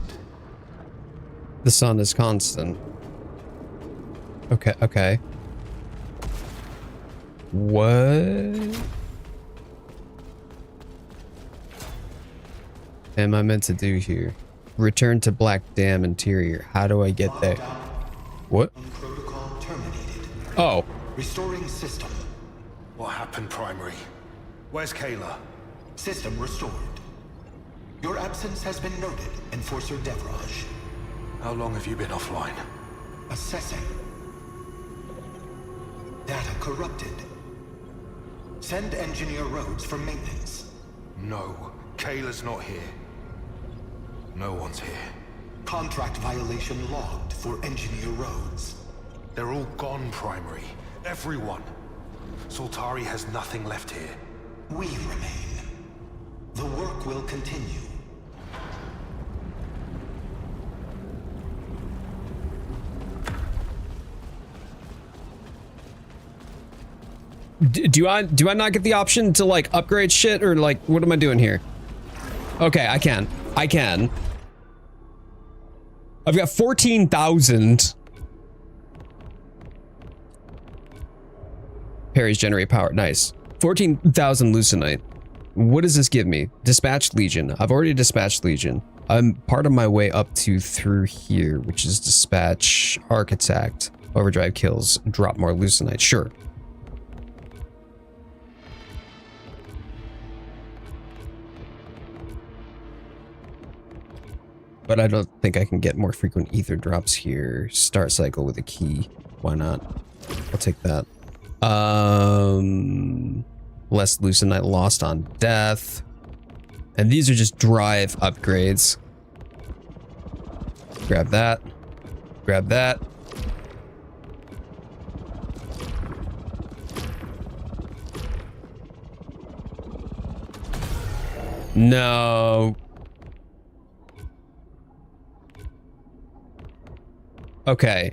The sun is constant. Okay, okay. What am I meant to do here? Return to Black Dam Interior. How do I get there? What? Protocol terminated. Oh. Restoring system. What happened, Primary? Where's Kayla? System restored. Your absence has been noted, Enforcer Devraj. How long have you been offline? Assessing. Data corrupted. Send Engineer Rhodes for maintenance. No, Kayla's not here. No one's here. Contract violation logged for Engineer Rhodes. They're all gone, Primary. Everyone. Soltari has nothing left here. We remain. The work will continue. Do I not get the option to like upgrade shit, or like what am I doing here? Okay, I can. I've got 14,000. Parries generate power. Nice. 14,000 Lucenite. What does this give me? Dispatched Legion. I've already dispatched Legion. I'm part of my way up to through here, which is dispatch Architect. Overdrive kills. Drop more Lucenite. Sure. But I don't think I can get more frequent ether drops here. Start cycle with a key. Why not? I'll take that. Less Lucenite lost on death. And these are just drive upgrades. Grab that. Grab that. No. Okay.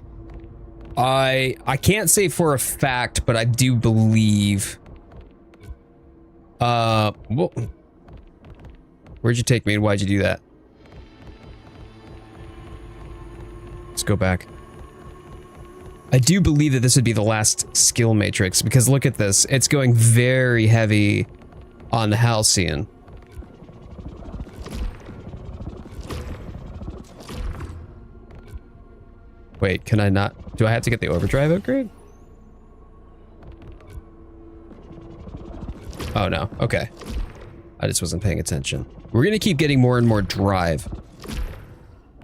I can't say for a fact, but I do believe. Whoa. Where'd you take me and why'd you do that? Let's go back. I do believe that this would be the last skill matrix, because look at this. It's going very heavy on the Halcyon. Wait, can I not? Do I have to get the overdrive upgrade? Oh no, okay. I just wasn't paying attention. We're gonna keep getting more and more drive.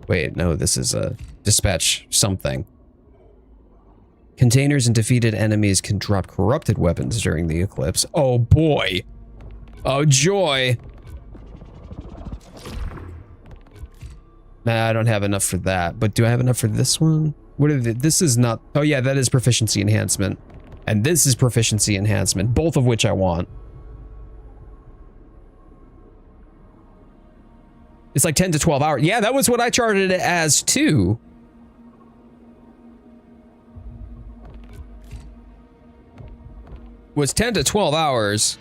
Wait, no, this is a dispatch something. Containers and defeated enemies can drop corrupted weapons during the eclipse. Oh boy. Oh joy. Nah, I don't have enough for that, but do I have enough for this one? What are this is not, oh yeah, that is proficiency enhancement. And this is proficiency enhancement, both of which I want. It's like 10 to 12 hours. Yeah, that was what I charted it as too. Was 10 to 12 hours.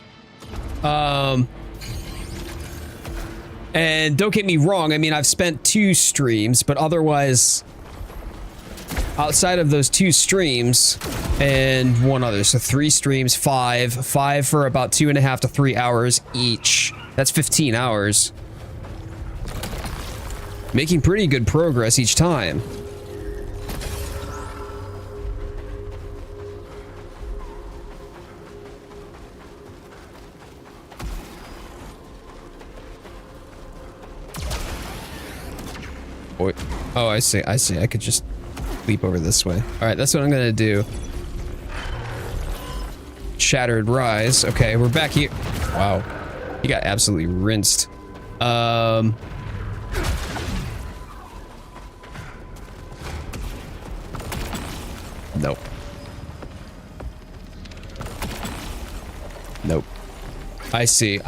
And don't get me wrong, I mean, I've spent 2 streams, but otherwise, outside of those 2 streams and one other, so 3 streams, 5 for about 2.5 to 3 hours each. That's 15 hours. Making pretty good progress each time. Oh, I see. I could just leap over this way. All right, that's what I'm gonna do. Shattered Rise. Okay, we're back here. Wow, he got absolutely rinsed. Nope. Nope. I see.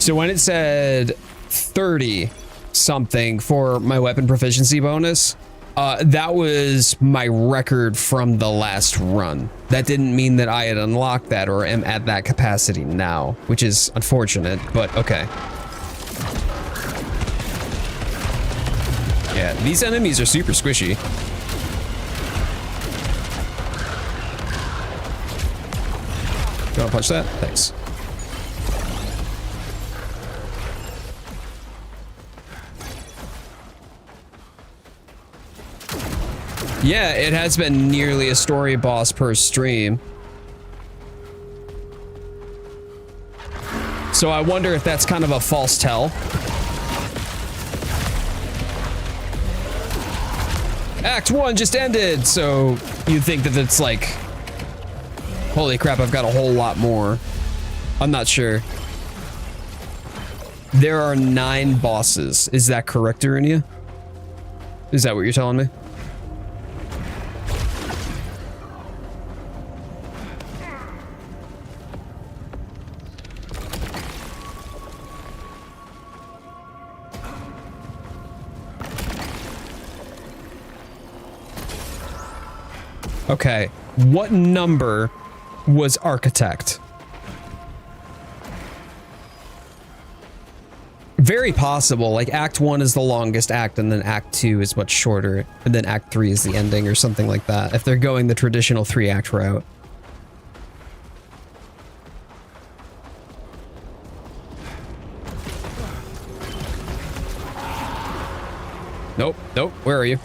So when it said 30 something for my weapon proficiency bonus, that was my record from the last run. That didn't mean that I had unlocked that or am at that capacity now, which is unfortunate, but okay. Yeah, these enemies are super squishy. You wanna punch that? Thanks. Yeah, it has been nearly a story boss per stream. So I wonder if that's kind of a false tell. Act 1 just ended, so you think that it's like, holy crap, I've got a whole lot more. I'm not sure. There are 9 bosses. Is that correct, Irunia? Is that what you're telling me? Okay, what number was Architect? Very possible, like Act 1 is the longest act and then Act 2 is much shorter and then Act 3 is the ending or something like that, if they're going the traditional 3-act route. Nope, nope, where are you?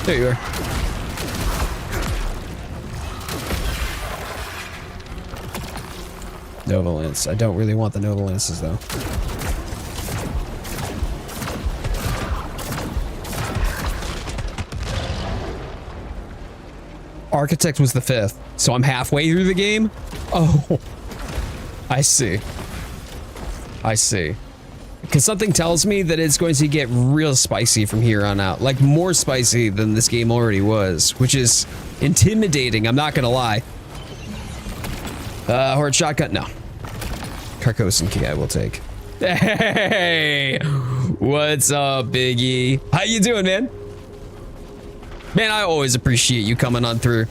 There you are. Nova Lance. I don't really want the Nova Lances though. Architect was the 5th, so I'm halfway through the game? Oh, I see. I see. Because something tells me that it's going to get real spicy from here on out. Like, more spicy than this game already was, which is intimidating, I'm not gonna lie. Horde shotgun, no. Carcosa key I will take. Hey, what's up, Biggie? How you doing, man? Man, I always appreciate you coming on through.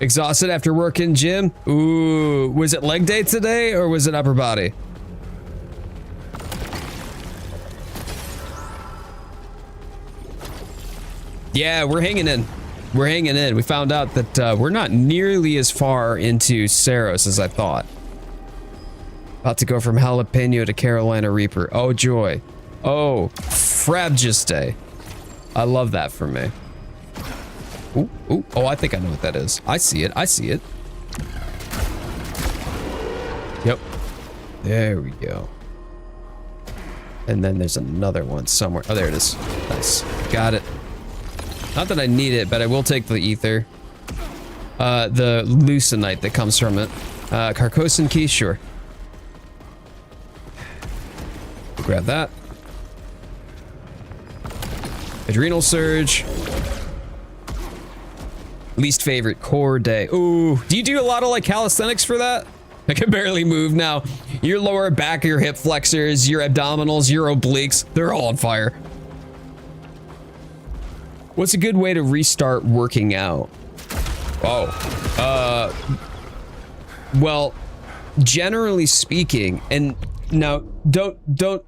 Exhausted after work in gym? Ooh, was it leg day today or was it upper body? Yeah, we're hanging in. We're hanging in. We found out that we're not nearly as far into Saros as I thought. About to go from Jalapeno to Carolina Reaper. Oh, joy. Oh, Frabjus. I love that for me. Ooh, ooh, oh, I think I know what that is. I see it. I see it. Yep. There we go. And then there's another one somewhere. Oh, there it is. Nice. Got it. Not that I need it, but I will take the ether. The leucinite that comes from it. Carcosa key, sure. Grab that. Adrenal surge. Least favorite, core day. Ooh, do you do a lot of like calisthenics for that? I can barely move now. Your lower back, your hip flexors, your abdominals, your obliques, they're all on fire. What's a good way to restart working out? Oh, well, generally speaking, and now don't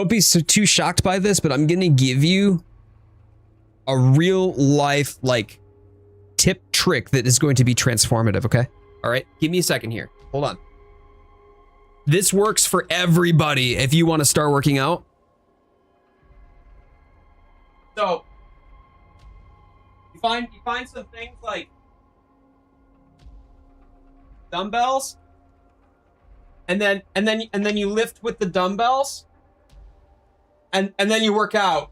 be so too shocked by this, but I'm gonna give you a real life like tip trick that is going to be transformative. Okay, all right, give me a second here, hold on. This works for everybody if you want to start working out. So you find some things like dumbbells, and then you lift with the dumbbells, and then you work out.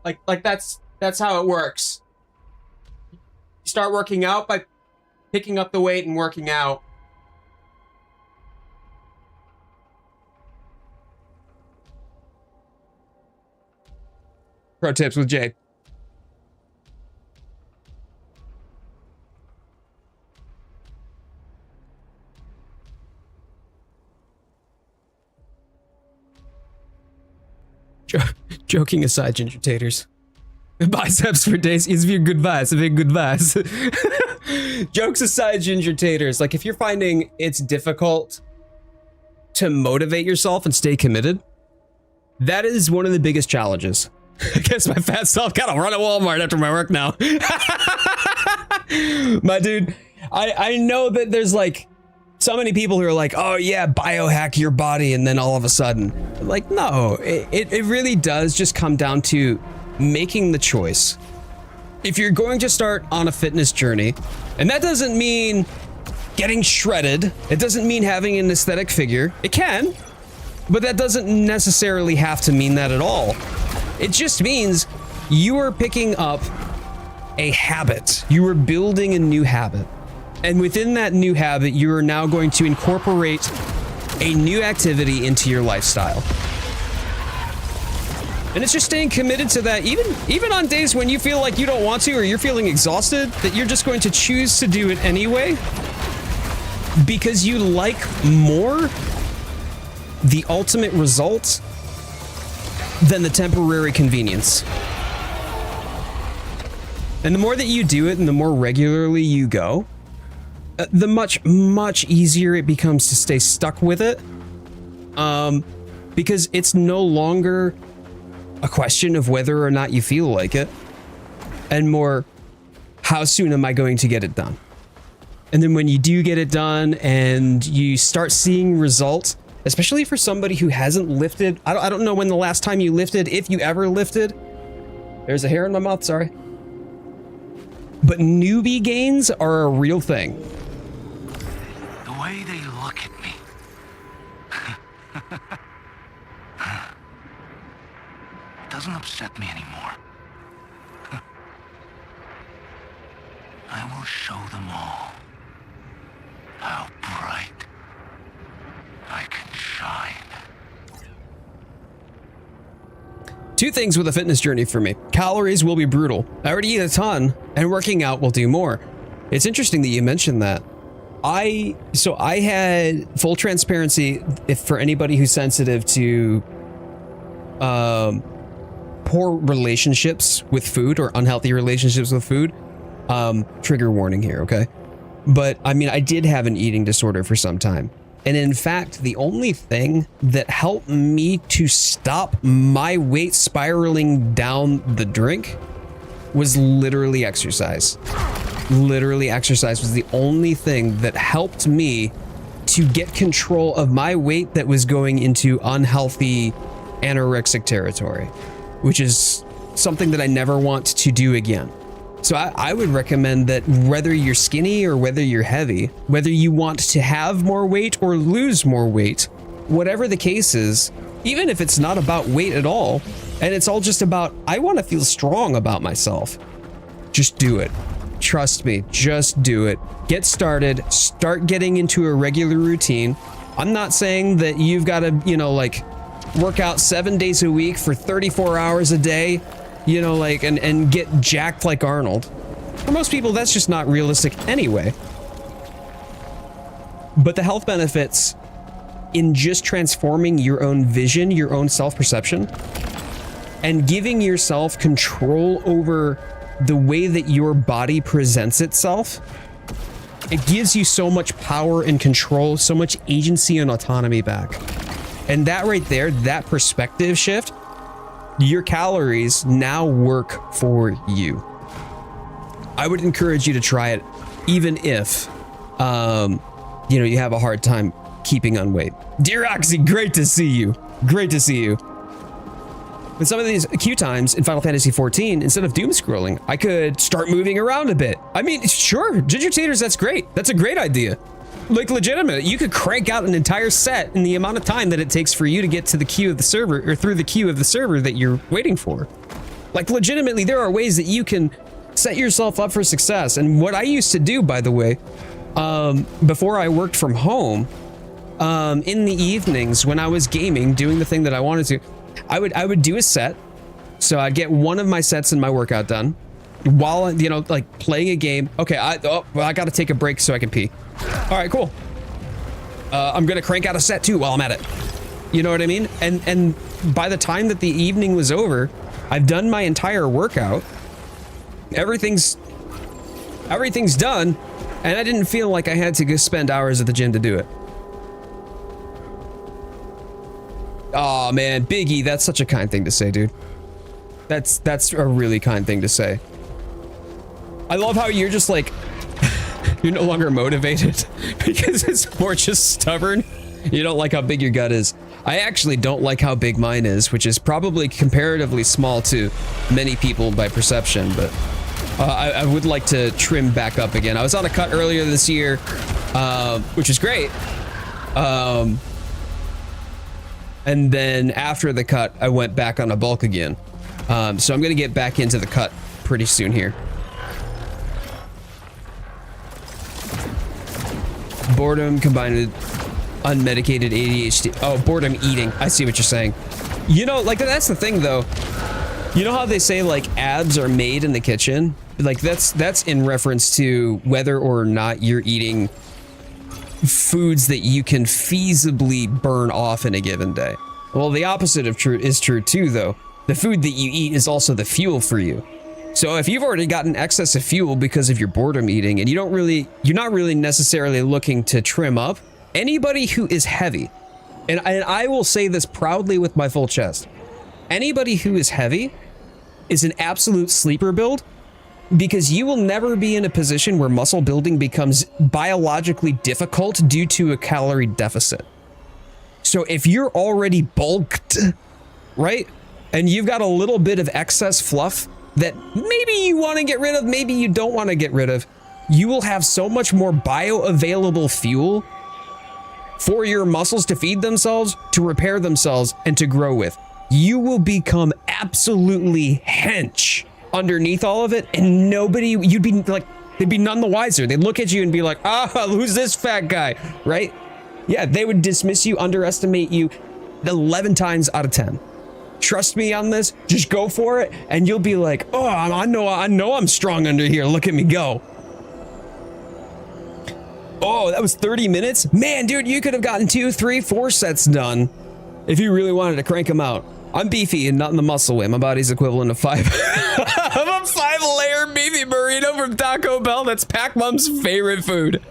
Like that's how it works. You start working out by picking up the weight and working out. Pro tips with Jay. Joking aside, ginger taters. Biceps for days is a good vice, a big good vice. Jokes aside, ginger taters. Like, if you're finding it's difficult to motivate yourself and stay committed, that is one of the biggest challenges. I guess my fat self gotta run at Walmart after my work now. My dude, I know that there's like so many people who are like, oh yeah, biohack your body, and then all of a sudden, like, no, it really does just come down to making the choice. If you're going to start on a fitness journey, and that doesn't mean getting shredded, it doesn't mean having an aesthetic figure, it can, but that doesn't necessarily have to mean that at all. It just means you are picking up a habit. You are building a new habit. And within that new habit, you are now going to incorporate a new activity into your lifestyle. And it's just staying committed to that, even on days when you feel like you don't want to, or you're feeling exhausted, that you're just going to choose to do it anyway, because you like more the ultimate result than the temporary convenience. And the more that you do it and the more regularly you go, the much easier it becomes to stay stuck with it. Because it's no longer a question of whether or not you feel like it, and more, how soon am I going to get it done? And then when you do get it done and you start seeing results, especially for somebody who hasn't lifted, I don't know when the last time you lifted, if you ever lifted. There's a hair in my mouth, sorry. But newbie gains are a real thing. The way they look at me. It doesn't upset me anymore. I will show them all how bright I can shine. Two things with a fitness journey for me. Calories will be brutal. I already eat a ton, and working out will do more. It's interesting that you mentioned that. I had, full transparency, if for anybody who's sensitive to poor relationships with food or unhealthy relationships with food, trigger warning here, okay? But I mean, I did have an eating disorder for some time. And in fact, the only thing that helped me to stop my weight spiraling down the drink was literally exercise. Literally exercise was the only thing that helped me to get control of my weight that was going into unhealthy anorexic territory, which is something that I never want to do again. So I would recommend that whether you're skinny or whether you're heavy, whether you want to have more weight or lose more weight, whatever the case is, even if it's not about weight at all, and it's all just about, I want to feel strong about myself, just do it. Trust me, just do it. Get started, start getting into a regular routine. I'm not saying that you've got to, like work out 7 days a week for 34 hours a day, you know, like, and get jacked like Arnold. For most people, that's just not realistic anyway. But the health benefits in just transforming your own vision, your own self-perception, and giving yourself control over the way that your body presents itself, it gives you so much power and control, so much agency and autonomy back. And that right there, that perspective shift, your calories now work for you. I would encourage you to try it, even if, you know, you have a hard time keeping on weight. Dear Oxy, great to see you. Great to see you. With some of these queue times in Final Fantasy XIV, instead of doom scrolling, I could start moving around a bit. I mean, sure, Ginger Taters, that's great. That's a great idea. Like, legitimate, you could crank out an entire set in the amount of time that it takes for you to get to the queue of the server, or through the queue of the server that you're waiting for. Like, legitimately, there are ways that you can set yourself up for success. And what I used to do, by the way, before I worked from home, in the evenings when I was gaming, doing the thing that I wanted to, I would do a set. So I'd get one of my sets in my workout done while, you know, like playing a game. Okay, I got to take a break so I can pee. All right, cool. I'm going to crank out a set too while I'm at it. You know what I mean? And by the time that the evening was over, I've done my entire workout. Everything's done. And I didn't feel like I had to go spend hours at the gym to do it. Oh man, Biggie, that's such a kind thing to say, dude. That's a really kind thing to say. I love how you're just like, you're no longer motivated because it's more just stubborn. You don't like how big your gut is. I actually don't like how big mine is, which is probably comparatively small to many people by perception, but I would like to trim back up again. I was on a cut earlier this year, which is great. And then after the cut, I went back on a bulk again. So I'm gonna get back into the cut pretty soon here. Boredom combined with unmedicated ADHD. Oh, boredom eating. I see what you're saying. You know, like, that's the thing though. You know how they say like abs are made in the kitchen? Like that's in reference to whether or not you're eating foods that you can feasibly burn off in a given day. Well, the opposite of true is true too, though. The food that you eat is also the fuel for you. So if you've already gotten excess of fuel because of your boredom eating, and you're not really necessarily looking to trim up, anybody who is heavy, and I will say this proudly with my full chest, anybody who is heavy is an absolute sleeper build, because you will never be in a position where muscle building becomes biologically difficult due to a calorie deficit. So if you're already bulked, right, and you've got a little bit of excess fluff that maybe you want to get rid of, maybe you don't want to get rid of, you will have so much more bioavailable fuel for your muscles to feed themselves, to repair themselves, and to grow with. You will become absolutely hench underneath all of it, and you'd be like, they'd be none the wiser. They'd look at you and be like, who's this fat guy, right? Yeah, they would dismiss you, underestimate you 11 times out of 10. Trust me on this, just go for it, and you'll be like, oh, I know I'm strong under here, look at me go. Oh, that was 30 minutes? Man, dude, you could have gotten 2, 3, 4 sets done if you really wanted to crank them out. I'm beefy and not in the muscle way. My body's equivalent of 5. I'm a 5-layer beefy burrito from Taco Bell. That's Pac-Mom's favorite food.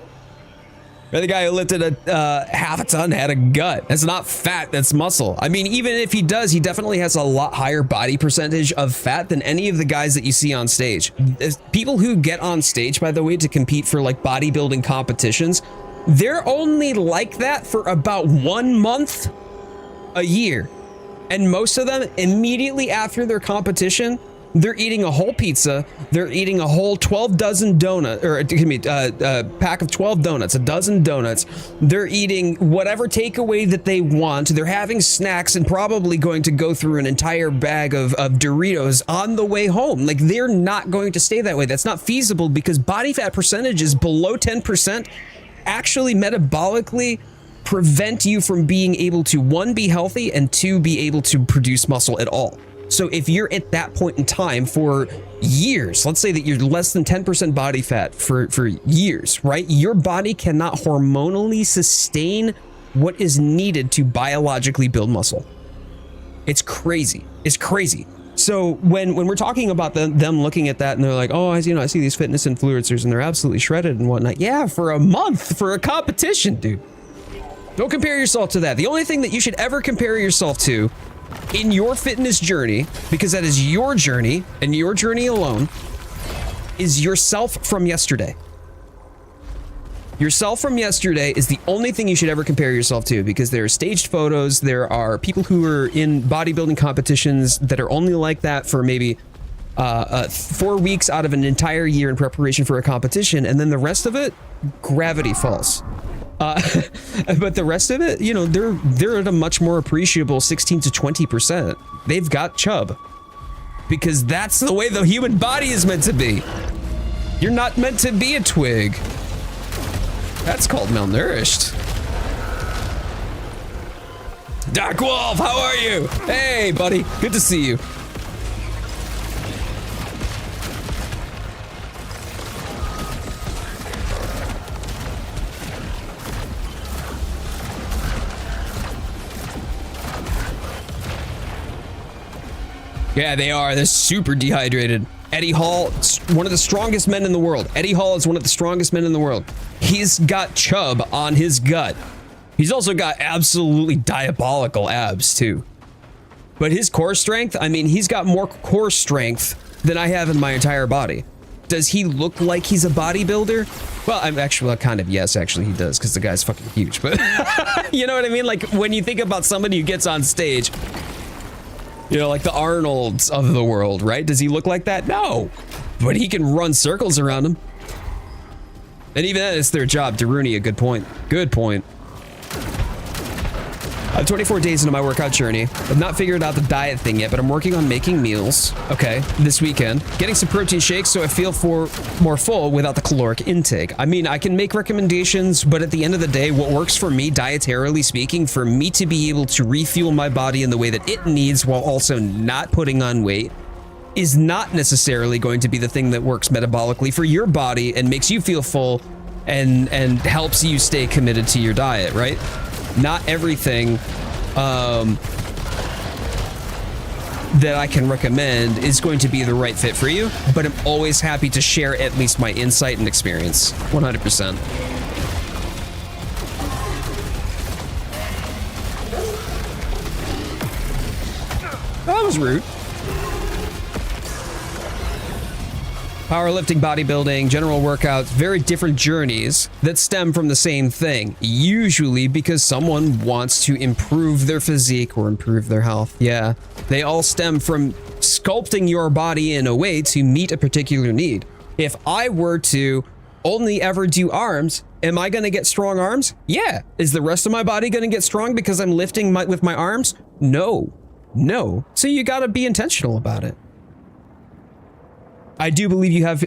Or the guy who lifted a half a ton had a gut. That's not fat, that's muscle. I mean, even if he does, he definitely has a lot higher body percentage of fat than any of the guys that you see on stage. People who get on stage, by the way, to compete for like bodybuilding competitions, they're only like that for about 1 month a year. And most of them, immediately after their competition, they're eating a whole pizza, they're eating a whole 12 dozen donut, or excuse me, pack of 12 donuts, a dozen donuts. They're eating whatever takeaway that they want. They're having snacks and probably going to go through an entire bag of Doritos on the way home. Like, they're not going to stay that way. That's not feasible because body fat percentages below 10% actually metabolically prevent you from being able to, one, be healthy, and two, be able to produce muscle at all. So if you're at that point in time for years, let's say that you're less than 10% body fat for years, right? Your body cannot hormonally sustain what is needed to biologically build muscle. It's crazy. It's crazy. So when we're talking about them looking at that and they're like, oh, I see these fitness influencers and they're absolutely shredded and whatnot. Yeah, for a month, for a competition, dude. Don't compare yourself to that. The only thing that you should ever compare yourself to in your fitness journey, because that is your journey and your journey alone, is yourself from yesterday. Yourself from yesterday is the only thing you should ever compare yourself to, because there are staged photos. There are people who are in bodybuilding competitions that are only like that for maybe 4 weeks out of an entire year in preparation for a competition. And then the rest of it, gravity falls. But the rest of it, you know, they're at a much more appreciable 16 to 20%. They've got chub, because that's the way the human body is meant to be. You're not meant to be a twig. That's called malnourished. Dark Wolf, how are you? Hey, buddy, good to see you. Yeah, they are. They're super dehydrated. Eddie Hall, one of the strongest men in the world. Eddie Hall is one of the strongest men in the world. He's got chub on his gut. He's also got absolutely diabolical abs too. But his core strength, I mean, he's got more core strength than I have in my entire body. Does he look like he's a bodybuilder? Well, I'm actually, kind of, yes, actually he does, because the guy's fucking huge. But you know what I mean? Like, when you think about somebody who gets on stage, you know, like the Arnolds of the world, right? Does he look like that? No. But he can run circles around him. And even that is their job. Daruni, a good point. Good point. I'm 24 days into my workout journey. I've not figured out the diet thing yet, but I'm working on making meals. Okay, this weekend. Getting some protein shakes so I feel more full without the caloric intake. I mean, I can make recommendations, but at the end of the day, what works for me, dietarily speaking, for me to be able to refuel my body in the way that it needs while also not putting on weight, is not necessarily going to be the thing that works metabolically for your body and makes you feel full and helps you stay committed to your diet, right? Not everything that I can recommend is going to be the right fit for you, but I'm always happy to share at least my insight and experience. 100%. That was rude. Powerlifting, bodybuilding, general workouts, very different journeys that stem from the same thing, usually because someone wants to improve their physique or improve their health. Yeah, they all stem from sculpting your body in a way to meet a particular need. If I were to only ever do arms, am I going to get strong arms? Yeah. Is the rest of my body going to get strong because I'm lifting with my arms? No. No. So you got to be intentional about it. I do believe you have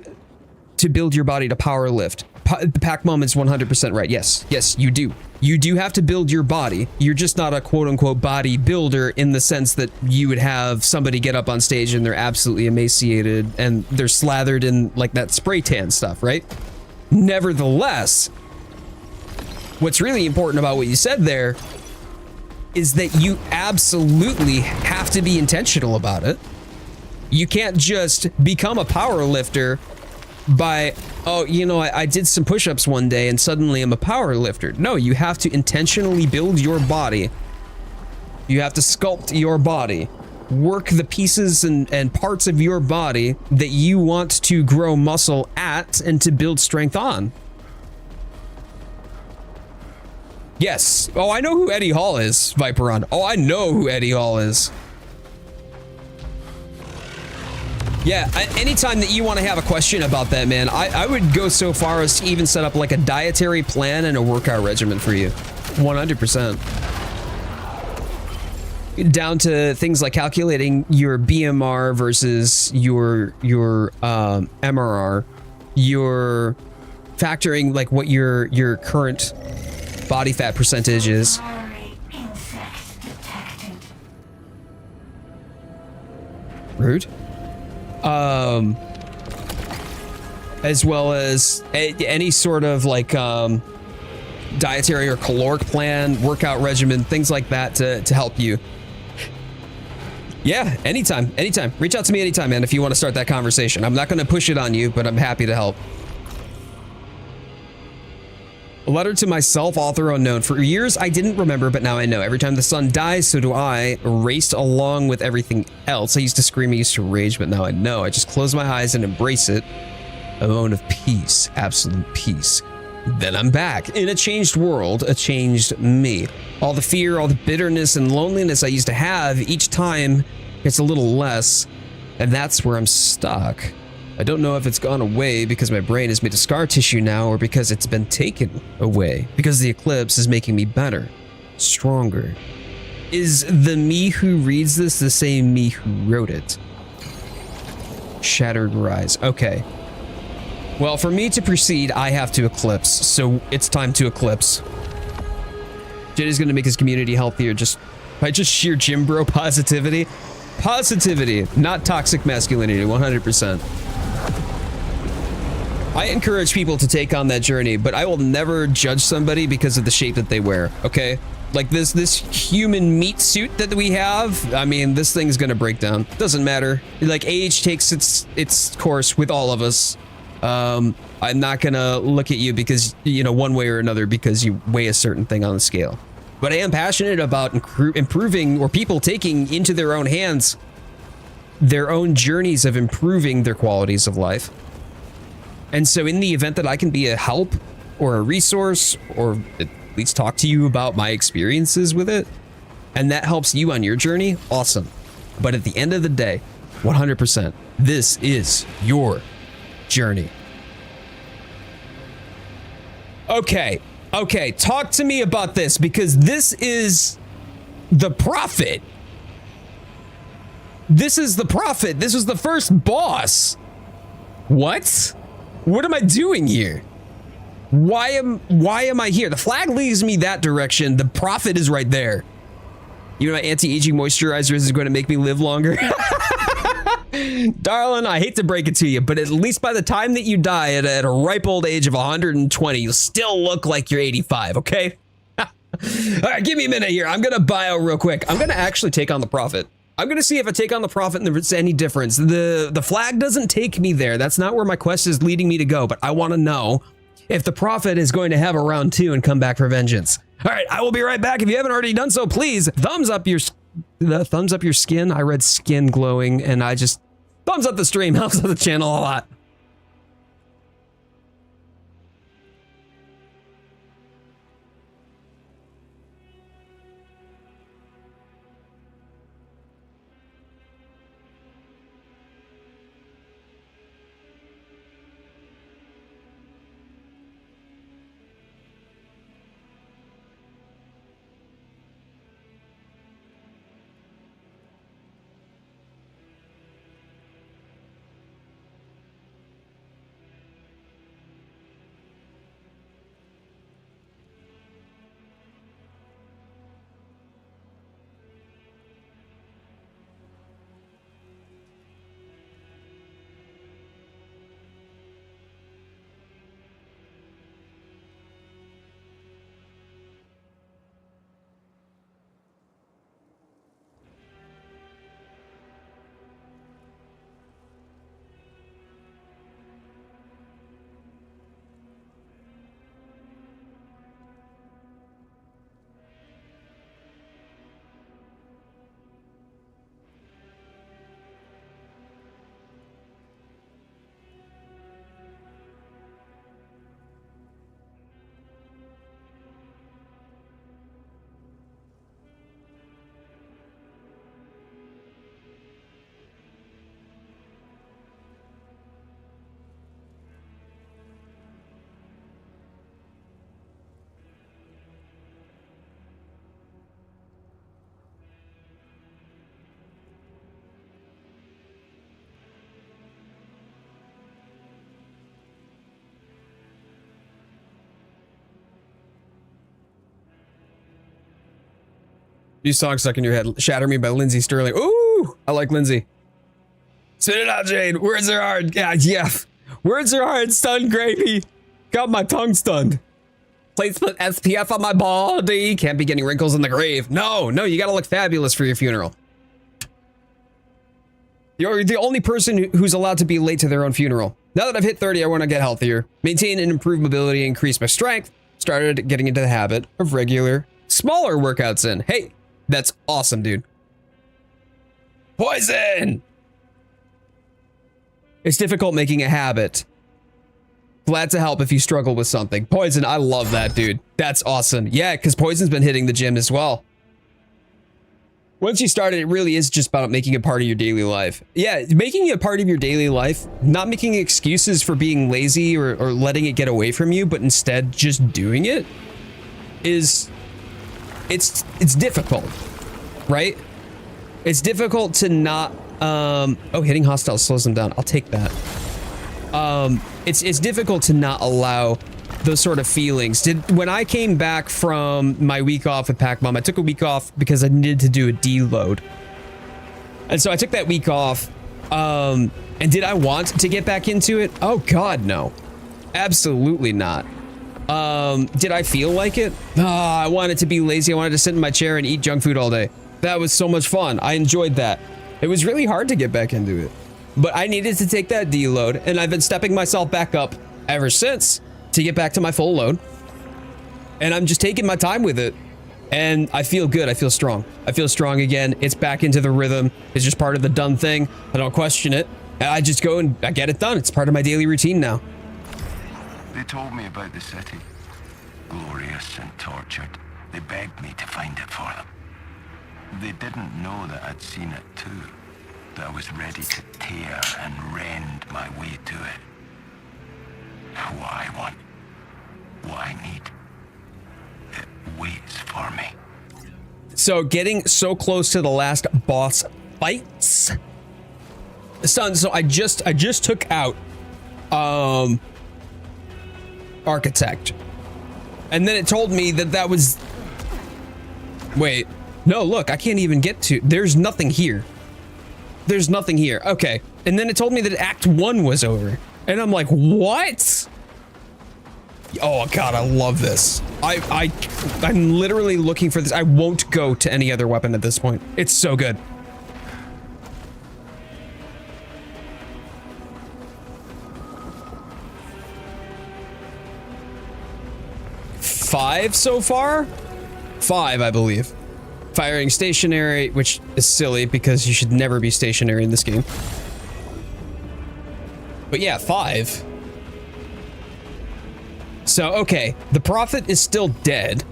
to build your body to power lift. The Pac Moment's 100% right. Yes, you do. You do have to build your body. You're just not a quote-unquote bodybuilder in the sense that you would have somebody get up on stage and they're absolutely emaciated and they're slathered in like that spray tan stuff, right? Nevertheless, what's really important about what you said there is that you absolutely have to be intentional about it. You can't just become a power lifter by, oh, you know, I did some push-ups one day and suddenly I'm a power lifter. No, you have to intentionally build your body. You have to sculpt your body. Work the pieces and parts of your body that you want to grow muscle at and to build strength on. Yes. Oh, I know who Eddie Hall is, Viperon. Oh, I know who Eddie Hall is. Yeah, anytime that you want to have a question about that, man, I would go so far as to even set up like a dietary plan and a workout regimen for you. 100%. Down to things like calculating your BMR versus your MRR, your factoring like what your current body fat percentage is. Insect detected. Rude. As well as any sort of like dietary or caloric plan, workout regimen, things like that to help you. Yeah, anytime. Reach out to me anytime, man, if you want to start that conversation. I'm not going to push it on you, but I'm happy to help. A letter to myself, author unknown. For years, I didn't remember, but now I know. Every time the sun dies, so do I. Raced along with everything else. I used to scream, I used to rage, but now I know. I just close my eyes and embrace it. A moment of peace, absolute peace. Then I'm back in a changed world, a changed me. All the fear, all the bitterness and loneliness I used to have each time gets a little less, and that's where I'm stuck. I don't know if it's gone away because my brain is made of scar tissue now or because it's been taken away, because the eclipse is making me better, stronger. Is the me who reads this the same me who wrote it? Shattered rise. Okay. Well, for me to proceed, I have to eclipse, so it's time to eclipse. Jay's gonna make his community healthier just by just sheer gym bro positivity. Positivity, not toxic masculinity, 100%. I encourage people to take on that journey, but I will never judge somebody because of the shape that they wear, okay? Like this human meat suit that we have, I mean, this thing's gonna break down. Doesn't matter. Like, age takes its course with all of us. I'm not gonna look at you because, you know, one way or another because you weigh a certain thing on the scale. But I am passionate about improving, or people taking into their own hands their own journeys of improving their qualities of life. And so in the event that I can be a help or a resource, or at least talk to you about my experiences with it, and that helps you on your journey, awesome. But at the end of the day, 100%, this is your journey. Okay, talk to me about this, because this is the prophet. This is the prophet. This was the first boss. What? What am I doing here? Why am I here? The flag leads me that direction. The prophet is right there. You know, my anti-aging moisturizer is going to make me live longer. Darling, I hate to break it to you, but at least by the time that you die at a ripe old age of 120, you'll still look like you're 85, okay? All right, give me a minute here. I'm going to bio real quick. I'm going to actually take on the prophet. I'm going to see if I take on the prophet and there's any difference. The flag doesn't take me there. That's not where my quest is leading me to go, but I want to know if the prophet is going to have a round 2 and come back for vengeance. All right, I will be right back. If you haven't already done so, please thumbs up your skin. I read skin glowing, and I just thumbs up the stream. Helps out the channel a lot. These songs stuck in your head. Shatter Me by Lindsay Sterling. Ooh, I like Lindsay. Spit it out, Jade. Words are hard. Yeah. Words are hard. Stunned gravy. Got my tongue stunned. Plate split SPF on my body. Can't be getting wrinkles in the grave. No, you gotta look fabulous for your funeral. You're the only person who's allowed to be late to their own funeral. Now that I've hit 30, I want to get healthier, maintain and improve mobility, increase my strength. Started getting into the habit of regular, smaller workouts in. Hey, that's awesome, dude. Poison! It's difficult making a habit. Glad to help if you struggle with something. Poison, I love that, dude. That's awesome. Yeah, because Poison's been hitting the gym as well. Once you start it really is just about making it part of your daily life. Yeah, making it a part of your daily life, not making excuses for being lazy or letting it get away from you, but instead just doing it is, it's difficult, right? It's difficult to not, oh, hitting hostiles slows them down. I'll take that. It's difficult to not allow those sort of feelings. When I came back from my week off with Pac Mom, I took a week off because I needed to do a deload. And so I took that week off. And did I want to get back into it? Oh God, no. Absolutely not. Did I feel like it? I wanted to be lazy. I wanted to sit in my chair and eat junk food all day. That was so much fun. I enjoyed that. It was really hard to get back into it. But I needed to take that deload, and I've been stepping myself back up ever since to get back to my full load. And I'm just taking my time with it. And I feel good. I feel strong. I feel strong again. It's back into the rhythm. It's just part of the done thing. I don't question it. I just go and I get it done. It's part of my daily routine now. They told me about the city. Glorious and tortured. They begged me to find it for them. They didn't know that I'd seen it too. That I was ready to tear and rend my way to it. What I want, what I need, it waits for me. So getting so close to the last boss fights. Son, so I just took out Architect. And then it told me that was, wait, no, look, I can't even get to, there's nothing here. There's nothing here. Okay. And then it told me that Act 1 was over. And I'm like, what? Oh God, I love this. I'm literally looking for this. I won't go to any other weapon at this point. It's so good. Five so far? 5, I believe. Firing stationary, which is silly because you should never be stationary in this game. But yeah, 5. So, okay, the Prophet is still dead.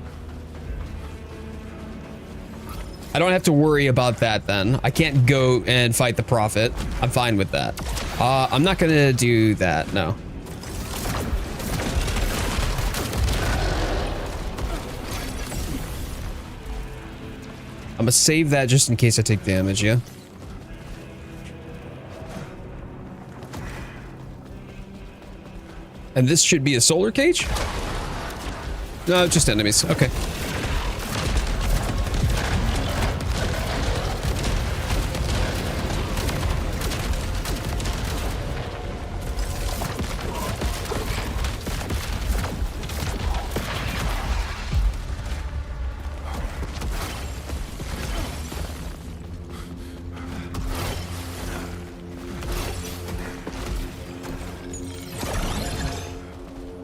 I don't have to worry about that then. I can't go and fight the Prophet. I'm fine with that. I'm not gonna do that, no. I'm gonna save that just in case I take damage, yeah? And this should be a solar cage? No, just enemies. Okay.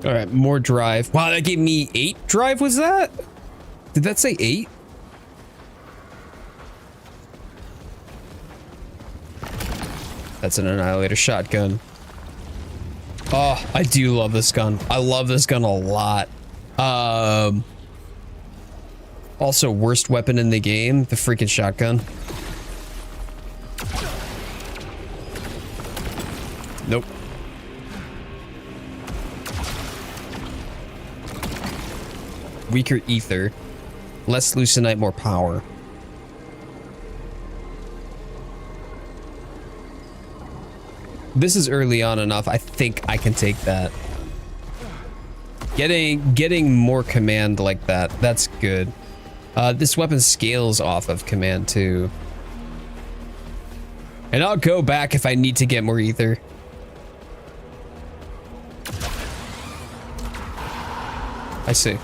All right, more drive. Wow, that gave me 8 drive, was that? Did that say 8? That's an Annihilator shotgun. Oh, I do love this gun. I love this gun a lot. Also, worst weapon in the game, the freaking shotgun. Nope. Weaker ether. Less lucenite, more power. This is early on enough. I think I can take that. Getting more command like that. That's good. This weapon scales off of command 2. And I'll go back if I need to get more ether. I see.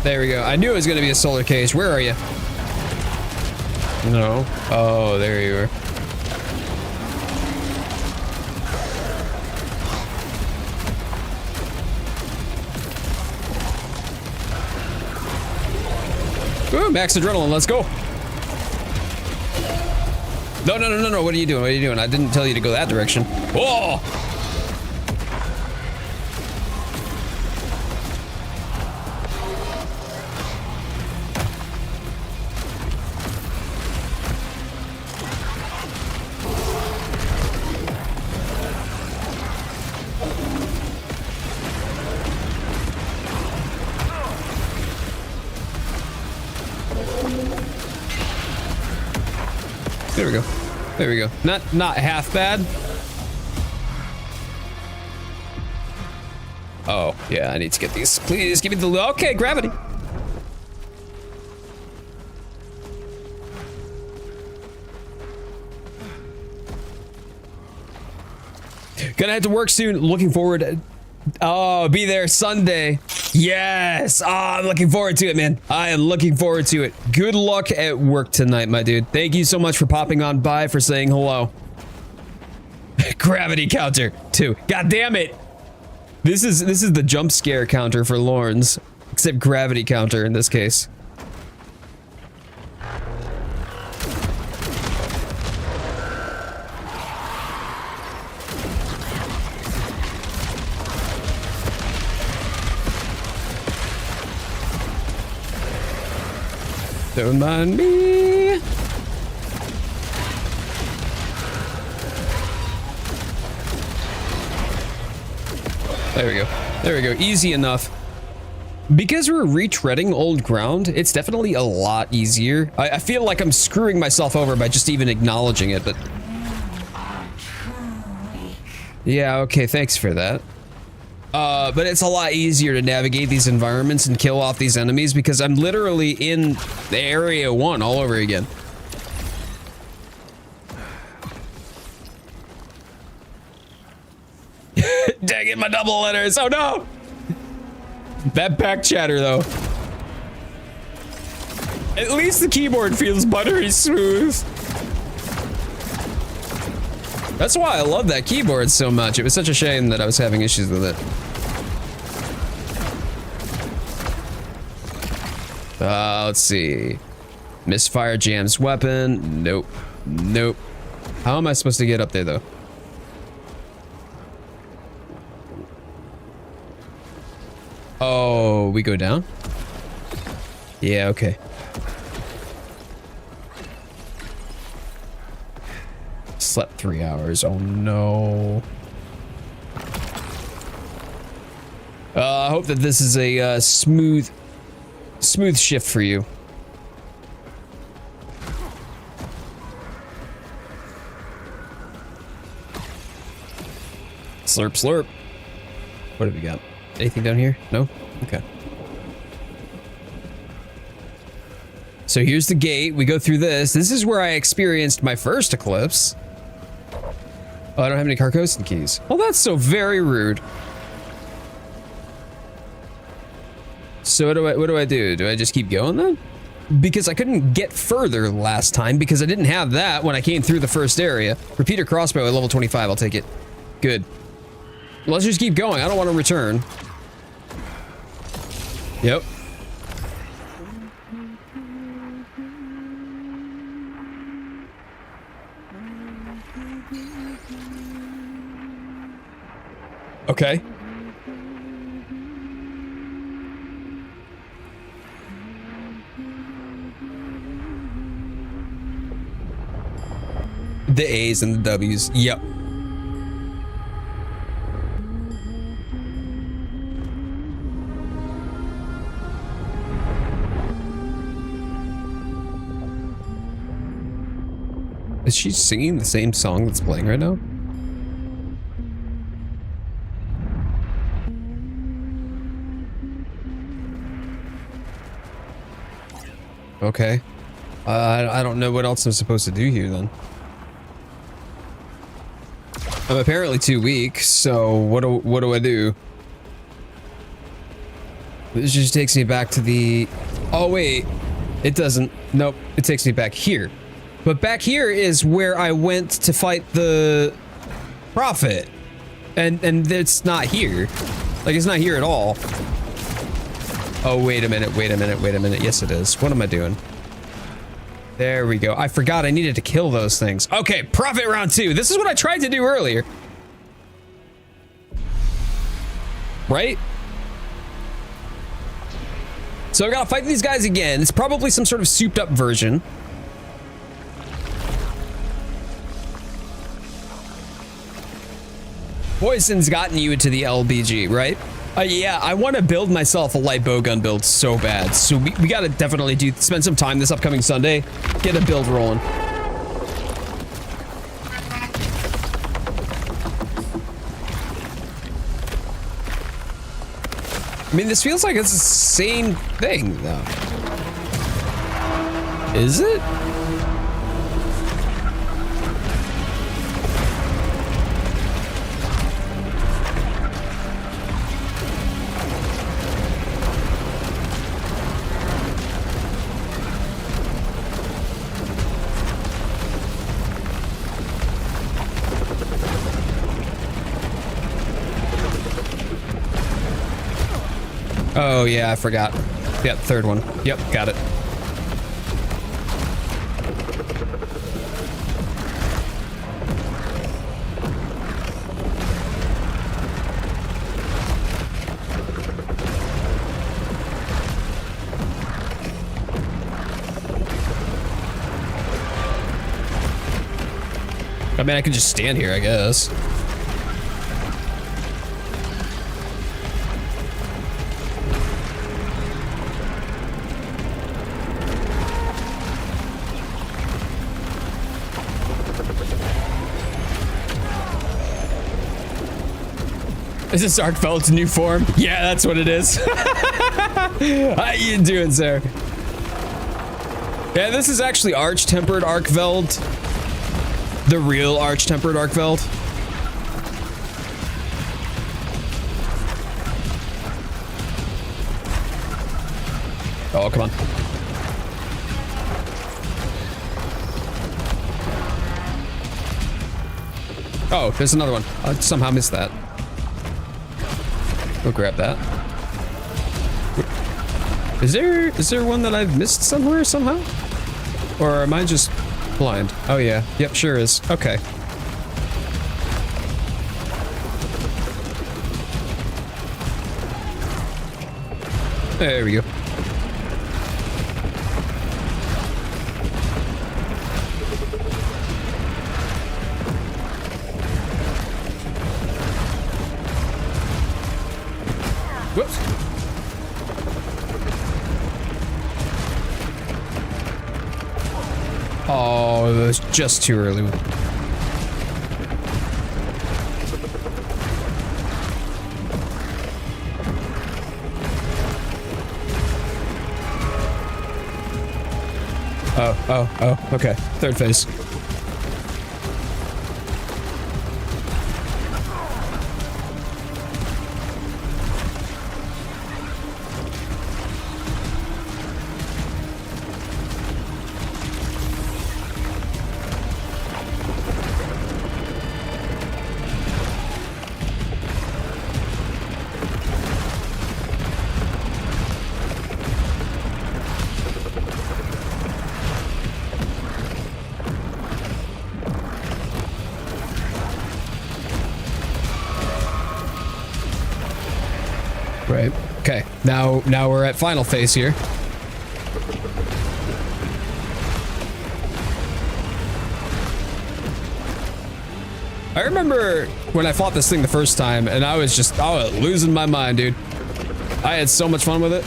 There we go. I knew it was going to be a solar cage. Where are you? No. Oh, there you are. Ooh, max adrenaline. Let's go. No. What are you doing? What are you doing? I didn't tell you to go that direction. Whoa! There we go. There we go. Not half bad. Oh, yeah, I need to get these. Please give me the... Okay, gravity. Gonna head to work soon. Looking forward. Oh, be there Sunday. Yes. Oh, I'm looking forward to it, man. I am looking forward to it. Good luck at work tonight, my dude. Thank you so much for popping on by, for saying hello. Gravity counter 2. God damn it. This is the jump scare counter for Lorne's, except gravity counter in this case. Don't mind me. There we go. There we go. Easy enough. Because we're retreading old ground, it's definitely a lot easier. I feel like I'm screwing myself over by just even acknowledging it, but... Yeah, okay, thanks for that. But it's a lot easier to navigate these environments and kill off these enemies because I'm literally in the area 1 all over again. Dang it, my double letters. Oh no! That back chatter though. At least the keyboard feels buttery smooth. That's why I love that keyboard so much. It was such a shame that I was having issues with it. Let's see. Misfire jams weapon. Nope. Nope. How am I supposed to get up there though? Oh, we go down? Yeah, okay. Slept 3 hours. Oh no. I hope that this is a smooth shift for you. Slurp, slurp. What have we got? Anything down here? No? Okay. So here's the gate. We go through this. This is where I experienced my first eclipse. Oh, I don't have any Carcosa keys. Well, that's so very rude. So what do I do? Do I just keep going then? Because I couldn't get further last time because I didn't have that when I came through the first area. Repeater crossbow at level 25, I'll take it. Good. Let's just keep going. I don't want to return. Yep. Okay. The A's and the W's. Yep. Is she singing the same song that's playing right now? Okay. I don't know what else I'm supposed to do here then. I'm apparently too weak, so what do I do? This just takes me back to the... Oh wait, it doesn't. Nope, it takes me back here. But back here is where I went to fight the prophet. And it's not here. Like, it's not here at all. Oh, wait a minute, wait a minute, wait a minute. Yes, it is. What am I doing? There we go. I forgot I needed to kill those things. Okay, prophet round 2. This is what I tried to do earlier. Right? So I gotta fight these guys again. It's probably some sort of souped up version. Poison's gotten you into the LBG, right? Yeah, I want to build myself a light bowgun build so bad. So we gotta definitely spend some time this upcoming Sunday. Get a build rolling. I mean, this feels like it's the same thing, though. Is it? Oh, yeah, I forgot. Yep, third one. Yep, got it. I mean, I can just stand here, I guess. Is this Arkveld's new form? Yeah, that's what it is. How you doing, sir? Yeah, this is actually Arch-Tempered Arkveld. The real Arch-Tempered Arkveld. Oh, come on. Oh, there's another one. I somehow missed that. We'll grab that. Is there one that I've missed somewhere somehow? Or am I just blind? Oh yeah. Yep, sure is. Okay. There we go. Whoops. Oh, it was just too early. Oh, okay. Third phase. Right. Okay. Now we're at final phase here. I remember when I fought this thing the first time, and I was losing my mind, dude. I had so much fun with it.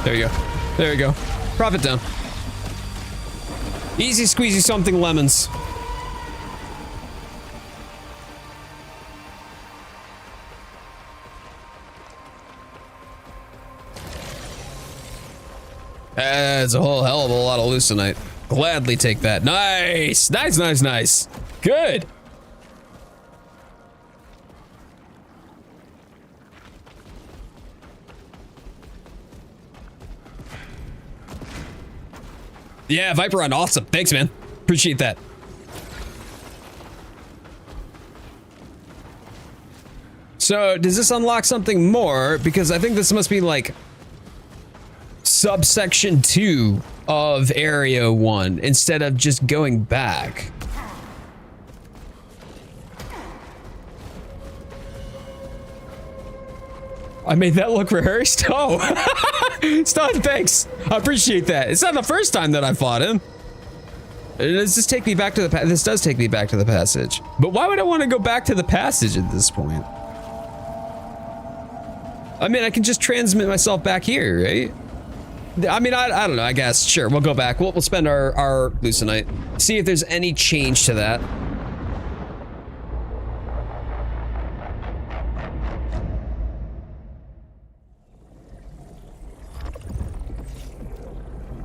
There you go. There we go. Profit down. Easy squeezy something lemons. That's a whole hell of a lot of leucinite. Gladly take that. Nice. Nice, nice, nice. Good. Yeah, Viperon, awesome. Thanks, man. Appreciate that. So, does this unlock something more? Because I think this must be like subsection 2 of area 1 instead of just going back. I made that look rehearsed. Oh, Stun, thanks. I appreciate that. It's not the first time that I fought him. Does this take me back to the this does take me back to the passage. But why would I want to go back to the passage at this point? I mean, I can just transmit myself back here, right? I mean, I don't know, I guess. Sure, we'll go back. We'll spend our leucinite. See if there's any change to that.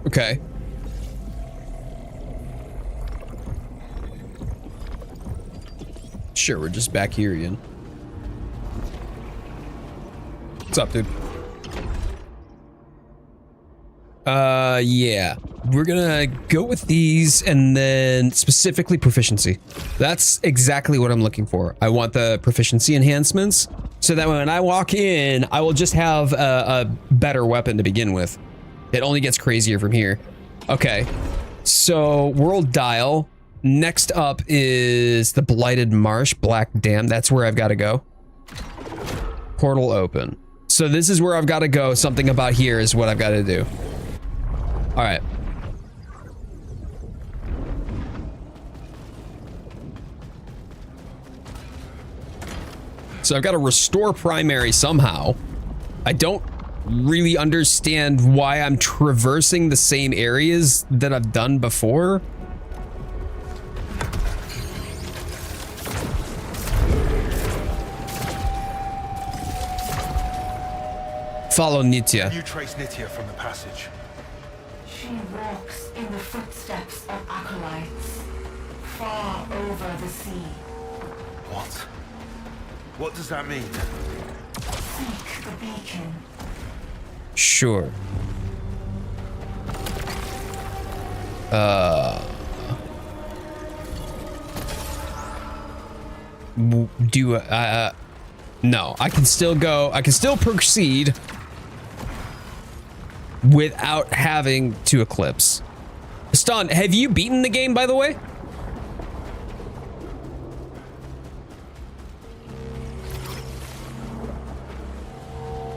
Okay. Sure, we're just back here again. What's up, dude? Yeah. We're gonna go with these and then specifically proficiency. That's exactly what I'm looking for. I want the proficiency enhancements so that when I walk in, I will just have a better weapon to begin with. It only gets crazier from here. Okay. So, World Dial. Next up is the Blighted Marsh, Black Dam. That's where I've got to go. Portal open. So this is where I've got to go. Something about here is what I've got to do. All right. So I've got to restore primary somehow. I don't really understand why I'm traversing the same areas that I've done before. Follow Nitya. You trace Nitya from the passage. She walks in the footsteps of acolytes, far over the sea. What? What does that mean? Seek the beacon. Sure. No, I can still go. I can still proceed without having to eclipse. Stun, have you beaten the game, by the way?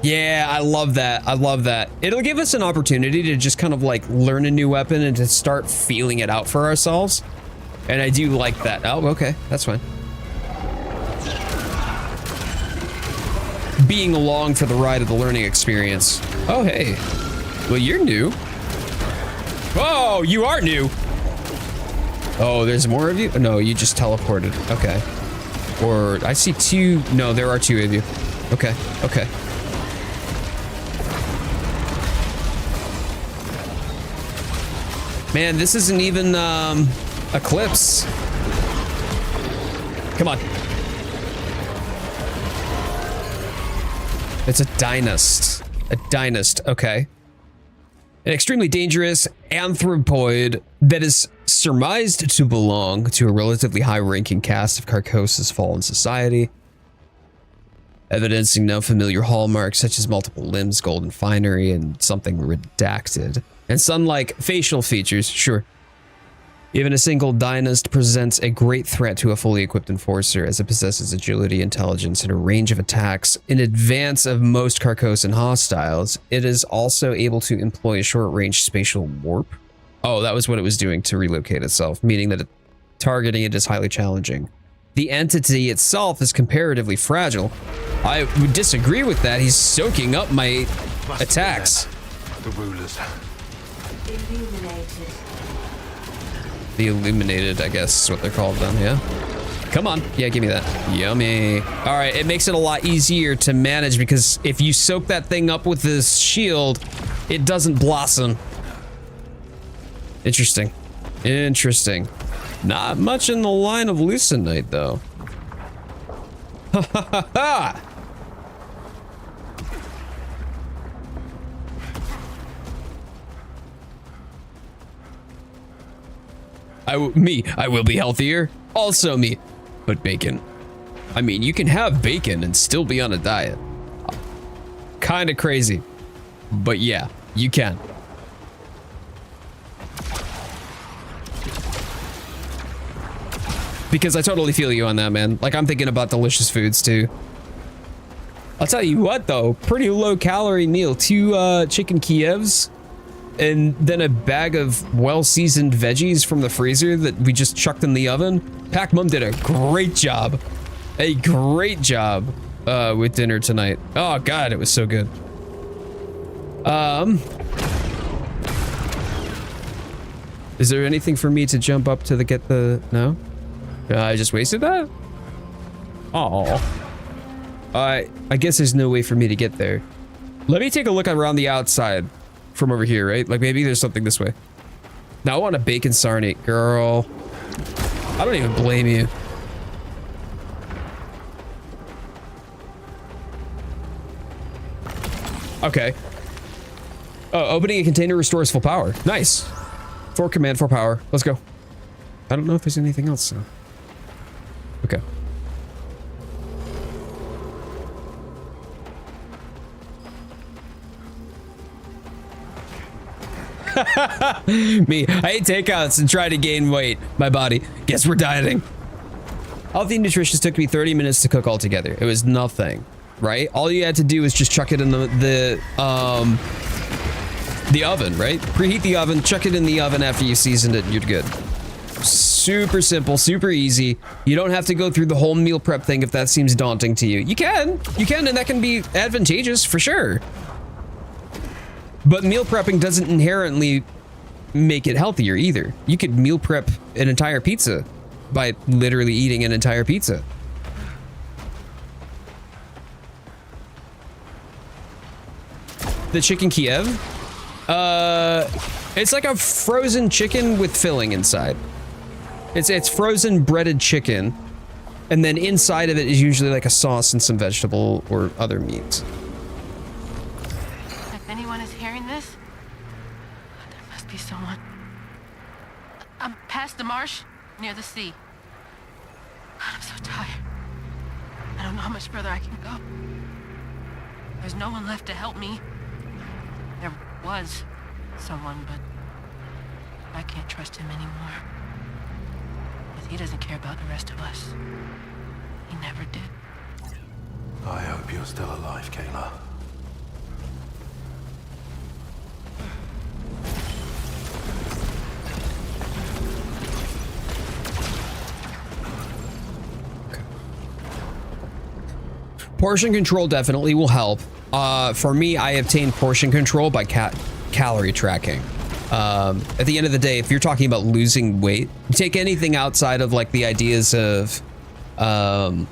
Yeah, I love that. I love that. It'll give us an opportunity to just kind of like learn a new weapon and to start feeling it out for ourselves. And I do like that. Oh, okay. That's fine. Being along for the ride of the learning experience. Oh, hey. Well, you're new. Oh, you are new. Oh, there's more of you? No, you just teleported. Okay. Or I see two. No, there are two of you. Okay. Okay. Man, this isn't even Eclipse. Come on. It's a Dynast. A Dynast, okay. An extremely dangerous anthropoid that is surmised to belong to a relatively high-ranking caste of Carcosa's fallen society, evidencing no familiar hallmarks such as multiple limbs, golden finery, and something redacted. And some like facial features, sure. Even a single Dynast presents a great threat to a fully equipped enforcer as it possesses agility, intelligence, and a range of attacks in advance of most Carcosan hostiles. It is also able to employ a short-range spatial warp. Oh, that was what it was doing to relocate itself, meaning that targeting it is highly challenging. The entity itself is comparatively fragile. I would disagree with that. He's soaking up my attacks. The rulers. Illuminated. The illuminated, I guess is what they're called then, yeah? Come on. Yeah, give me that. Yummy. All right, it makes it a lot easier to manage because if you soak that thing up with this shield, it doesn't blossom. Interesting. Interesting. Not much in the line of Lucenite, though. Ha ha ha ha! I will be healthier. Also me. But bacon. I mean, you can have bacon and still be on a diet. Kinda crazy. But yeah, you can. Because I totally feel you on that, man. Like, I'm thinking about delicious foods, too. I'll tell you what, though. Pretty low-calorie meal. 2 chicken Kievs. And then a bag of well-seasoned veggies from the freezer that we just chucked in the oven. Pac Mum did a great job. A great job with dinner tonight. Oh, God, it was so good. Is there anything for me to jump up to get the... No? I just wasted that? Oh. I guess there's no way for me to get there. Let me take a look around the outside from over here, right? Like maybe there's something this way. Now I want a bacon sarnate, girl. I don't even blame you. Okay. Oh, opening a container restores full power. Nice. 4 command, 4 power. Let's go. I don't know if there's anything else, though. Okay. Me, I ate takeouts and try to gain weight. My body. Guess we're dieting. Healthy Nutritious took me 30 minutes to cook altogether. It was nothing, right? All you had to do was just chuck it in the oven, right? Preheat the oven, chuck it in the oven after you seasoned it, and you're good. Super simple, super easy. You don't have to go through the whole meal prep thing if that seems daunting to you. You can, and that can be advantageous for sure. But meal prepping doesn't inherently make it healthier either. You could meal prep an entire pizza by literally eating an entire pizza. The chicken Kiev? It's like a frozen chicken with filling inside. It's frozen breaded chicken, and then inside of it is usually like a sauce and some vegetable or other meats. If anyone is hearing this, there must be someone. I'm past the marsh, near the sea. I'm so tired. I don't know how much further I can go. There's no one left to help me. There was someone, but I can't trust him anymore. He doesn't care about the rest of us. He never did. I hope you're still alive, Kayla. Portion control definitely will help. For me, I obtained portion control by calorie tracking. At the end of the day, if you're talking about losing weight, take anything outside of like the ideas of like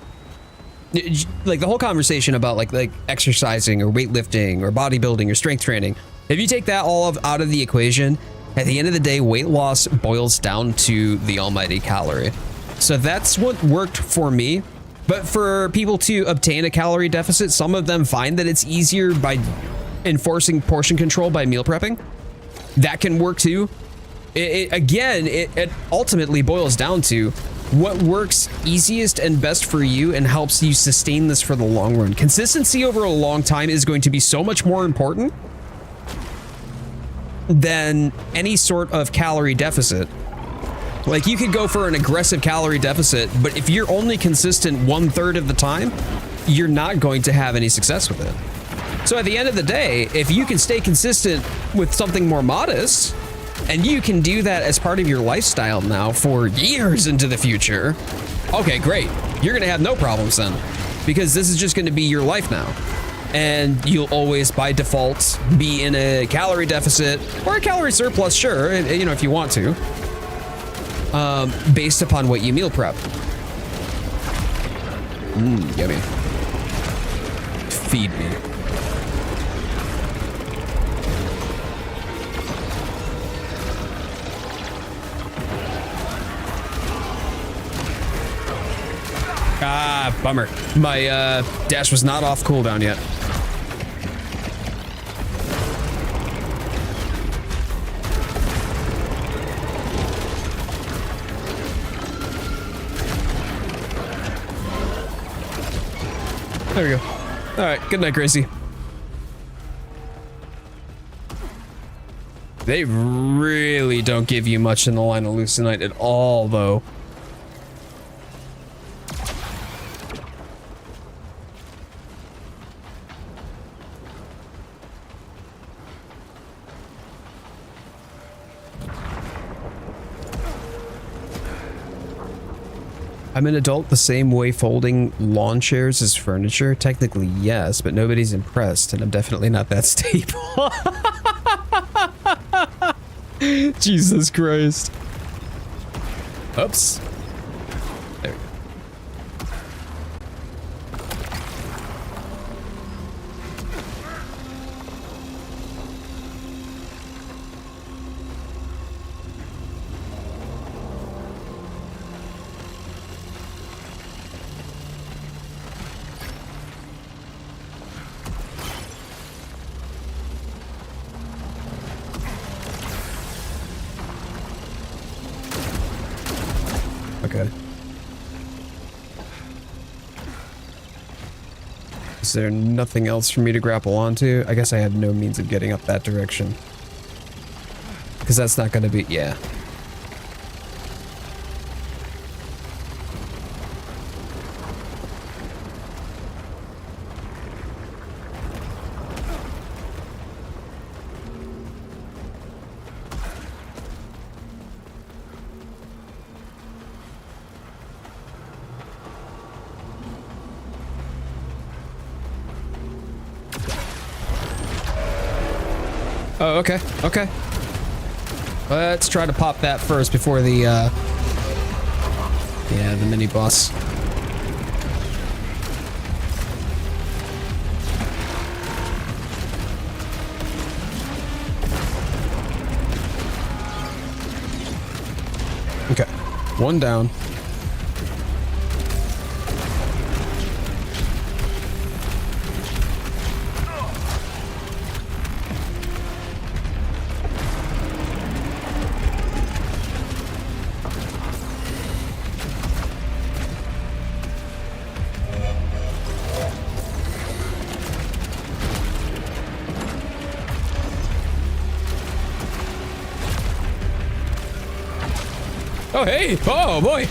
the whole conversation about like exercising or weightlifting or bodybuilding or strength training. If you take that all out of the equation, at the end of the day, weight loss boils down to the almighty calorie. So that's what worked for me. But for people to obtain a calorie deficit, some of them find that it's easier by enforcing portion control by meal prepping. That can work too. It ultimately boils down to what works easiest and best for you and helps you sustain this for the long run. Consistency over a long time is going to be so much more important than any sort of calorie deficit. Like, you could go for an aggressive calorie deficit, but if you're only consistent 1/3 of the time, you're not going to have any success with it. So at the end of the day, if you can stay consistent with something more modest, and you can do that as part of your lifestyle now for years into the future, okay, great. You're gonna have no problems then, because this is just gonna be your life now. and you'll always by default be in a calorie deficit or a calorie surplus, sure, you know, if you want to, based upon what you meal prep. Yummy. Feed me. Ah, bummer. My dash was not off cooldown yet. There we go. All right, good night, Gracie. They really don't give you much in the line of Lucenite at all, though. I'm an adult the same way folding lawn chairs is furniture? Technically, yes, but nobody's impressed, and I'm definitely not that stable. Jesus Christ. Oops. There we go. Okay. Is there nothing else for me to grapple onto? I guess I had no means of getting up that direction. Because that's not going to be... yeah. Oh, okay, okay. Let's try to pop that first before the, yeah, the mini boss. Okay, one down. Oh, hey! Oh, boy!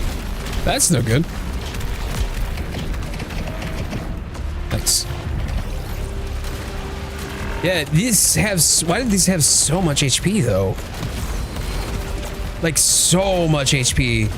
That's no good. Nice. Yeah, these have... why did these have so much HP, though? Like, so much HP.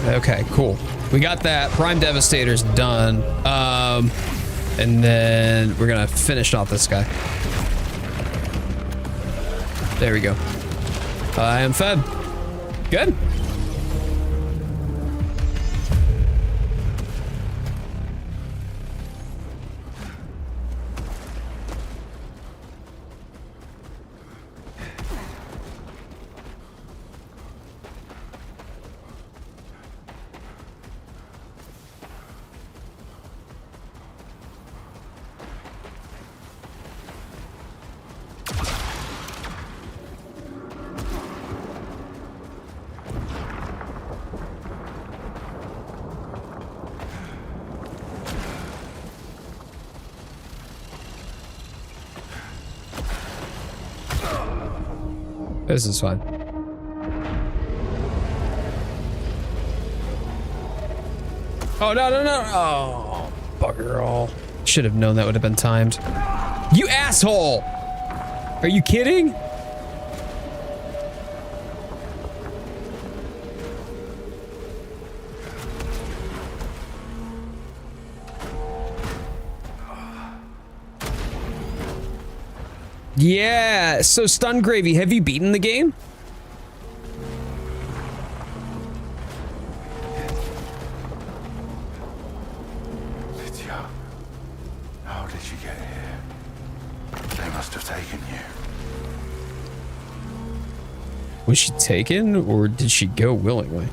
Okay, cool. We got that. Prime Devastator's done. And then we're gonna finish off this guy. There we go. I am fed. Good. This is fine. Oh, no, no, no. Oh, bugger all. Should have known that would have been timed. You asshole! Are you kidding? Yeah, so Stun Gravy, have you beaten the game? Lydia, how did you get here? They must have taken you. Was she taken, or did she go willingly?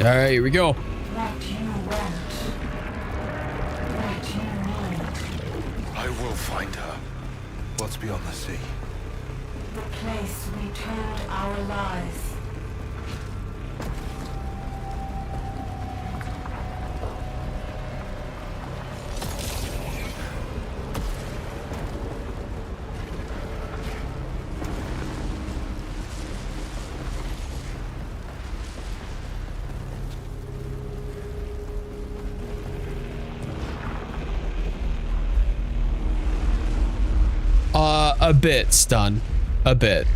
All right, here we go. What you want. What you need. I will find her. What's beyond the sea? The place we told our lies. A bit, Stun. A bit.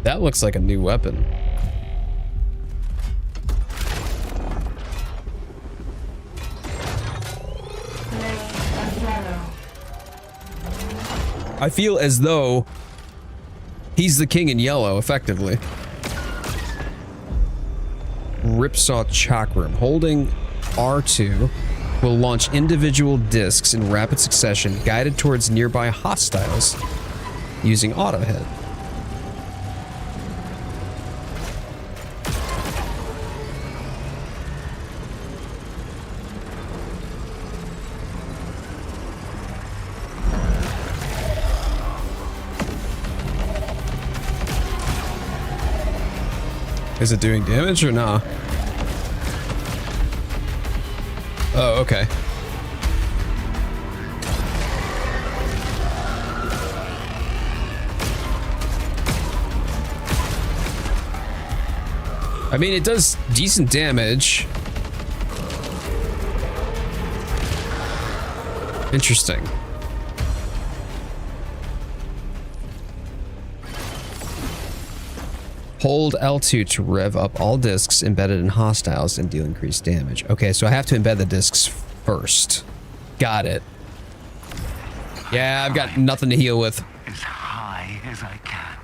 That looks like a new weapon. I feel as though he's the king in yellow, effectively. Ripsaw Chakram. Holding R2 will launch individual discs in rapid succession, guided towards nearby hostiles using auto head. Is it doing damage or nah? Oh, okay. I mean, it does decent damage. Interesting. Hold L2 to rev up all discs embedded in hostiles and deal increased damage. Okay, so I have to embed the discs first. Got it. Yeah, I've got nothing to heal with. As high as I can.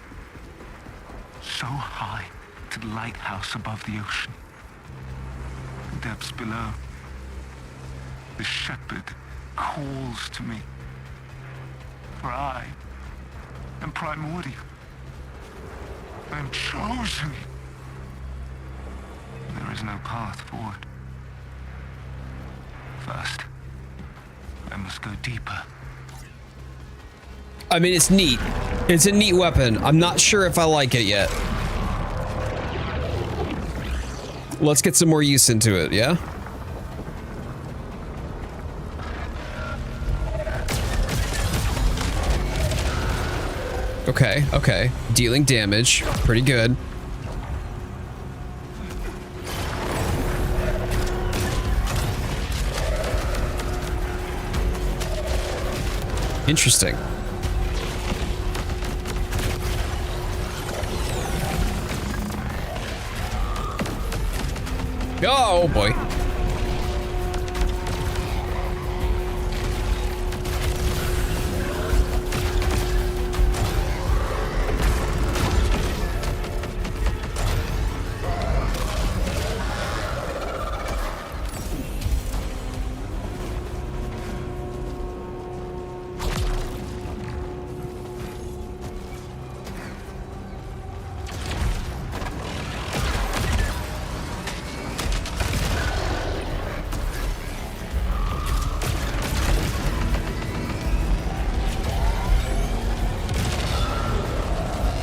So high to the lighthouse above the ocean. The depths below. The shepherd calls to me. For I am primordial. I am chosen. There is no path forward. First, I must go deeper. I mean, it's neat. It's a neat weapon. I'm not sure if I like it yet. Let's get some more use into it, yeah? Okay, okay. Dealing damage. Pretty good. Interesting. Oh boy.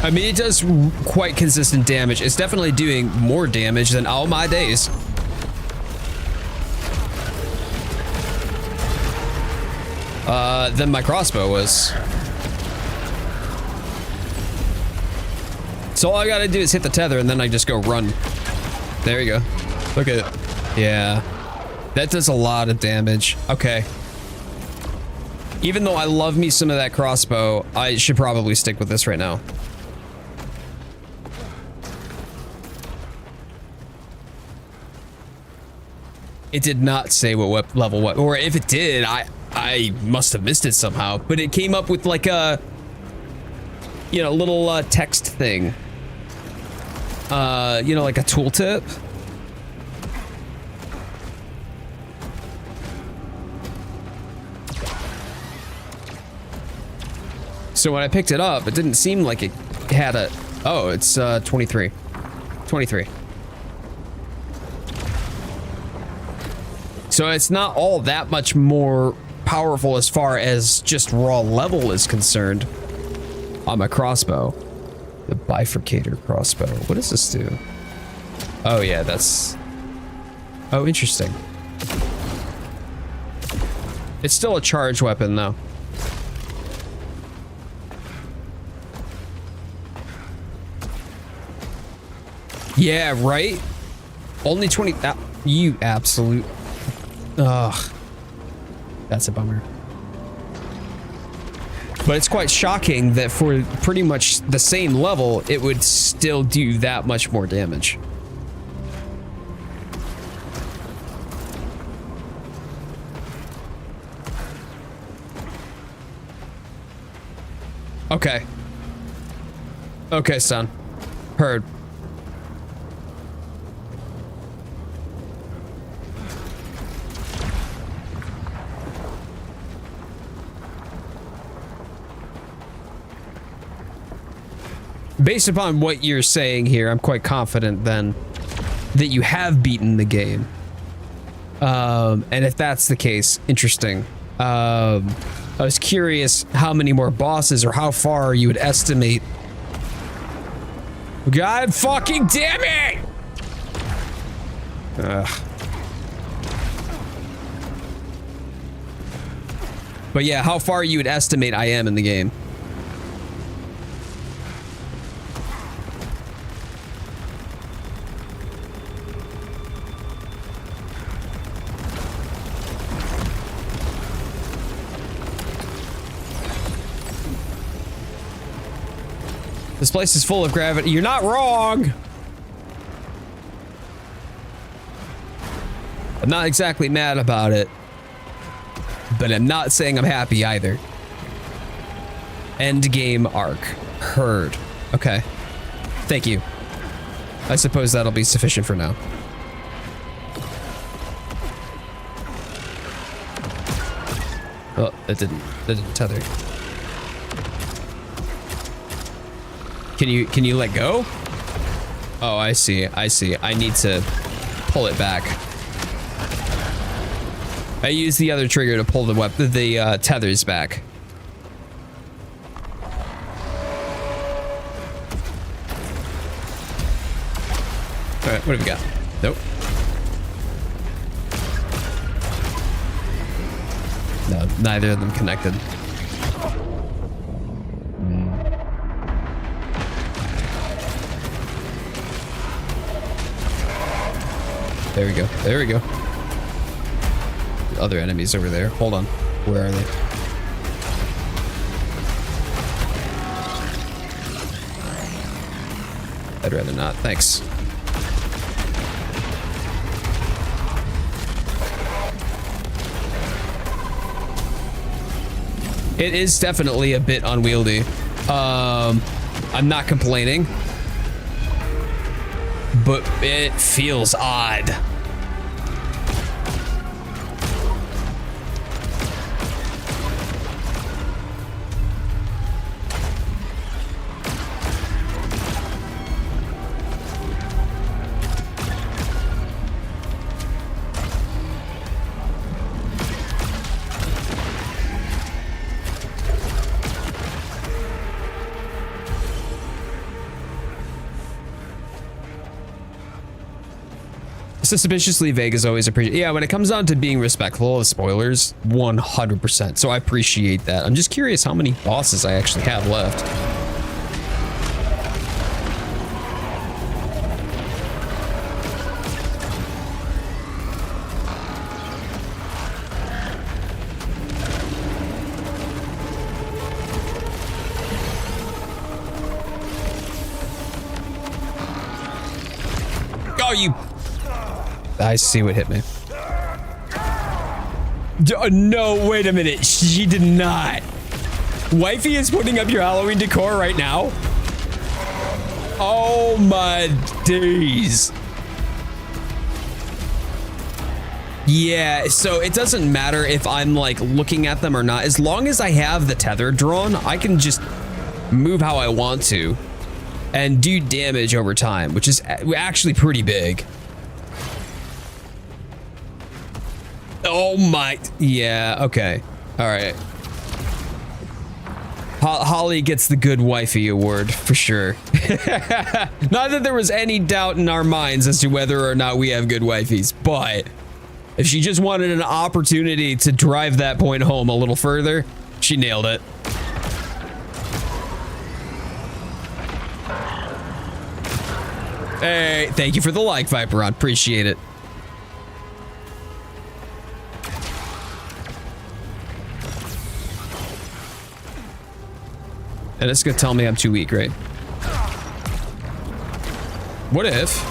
I mean, it does quite consistent damage. It's definitely doing more damage than all my days. Than my crossbow was. So all I gotta do is hit the tether and then I just go run. There you go. Look at it. Yeah. That does a lot of damage. Okay. Even though I love me some of that crossbow, I should probably stick with this right now. It did not say what level what, or if it did, I must have missed it somehow. But it came up with like a, you know, little text thing. You know, like a tooltip. So when I picked it up, it didn't seem like it had a, oh, it's 23. 23. So it's not all that much more powerful as far as just raw level is concerned on my crossbow. The bifurcator crossbow. What does this do? Oh yeah, that's... Oh, interesting. It's still a charged weapon though. Yeah, right? Only 20... you absolute... Ugh. That's a bummer. But it's quite shocking that for pretty much the same level, it would still do that much more damage. Okay. Okay, son. Heard. Based upon what you're saying here, I'm quite confident then that you have beaten the game. And if that's the case, interesting. I was curious how many more bosses or how far you would estimate. God fucking damn it! Ugh. But yeah, how far you would estimate I am in the game. This place is full of gravity. You're not wrong. I'm not exactly mad about it, but I'm not saying I'm happy either. End game arc. Heard. Okay. Thank you. I suppose that'll be sufficient for now. Oh, that didn't tether. Can you let go? Oh, I see. I see. I need to pull it back. I use the other trigger to pull the tethers back. All right, what have we got? Nope. No, neither of them connected. There we go. There we go. The other enemies over there. Hold on. Where are they? I'd rather not. Thanks. It is definitely a bit unwieldy. I'm not complaining, but it feels odd. Suspiciously vague is always appreciated. Yeah, when it comes down to being respectful of spoilers, 100%. So I appreciate that. I'm just curious how many bosses I actually have left. Oh, you... I see what hit me. No, wait a minute. She did not. Wifey is putting up your Halloween decor right now? Oh my days. Yeah, so it doesn't matter if I'm like looking at them or not. As long as I have the tether drawn, I can just move how I want to and do damage over time, which is actually pretty big. Oh my, yeah, okay. All right. Holly gets the good wifey award for sure. Not that there was any doubt in our minds as to whether or not we have good wifeys, but if she just wanted an opportunity to drive that point home a little further, she nailed it. Hey, thank you for the like, Viperon. Appreciate it. And it's gonna tell me I'm too weak, right? What if?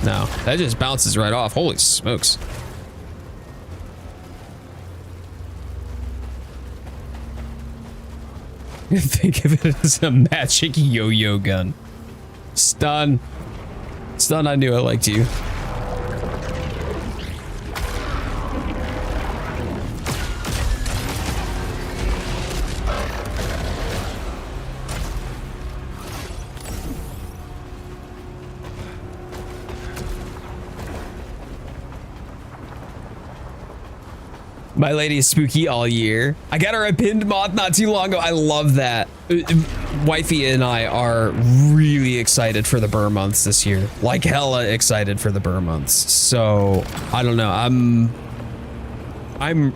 No, that just bounces right off. Holy smokes. Think of it as a magic yo-yo gun. Stun. Stun, I knew I liked you. My lady is spooky all year. I got her a pinned moth not too long ago. I love that. Wifey and I are really excited for the burr months this year. Like hella excited for the burr months. So I don't know. I'm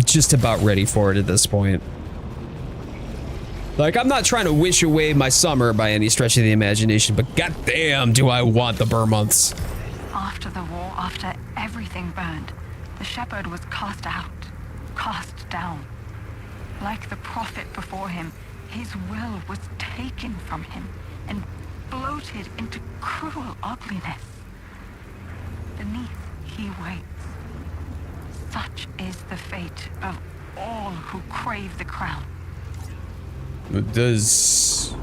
just about ready for it at this point. Like, I'm not trying to wish away my summer by any stretch of the imagination, but goddamn do I want the burr months. After the war, after everything burned, the shepherd was cast out, cast down. Like the prophet before him, his will was taken from him and bloated into cruel ugliness. Beneath he waits. Such is the fate of all who crave the crown. Does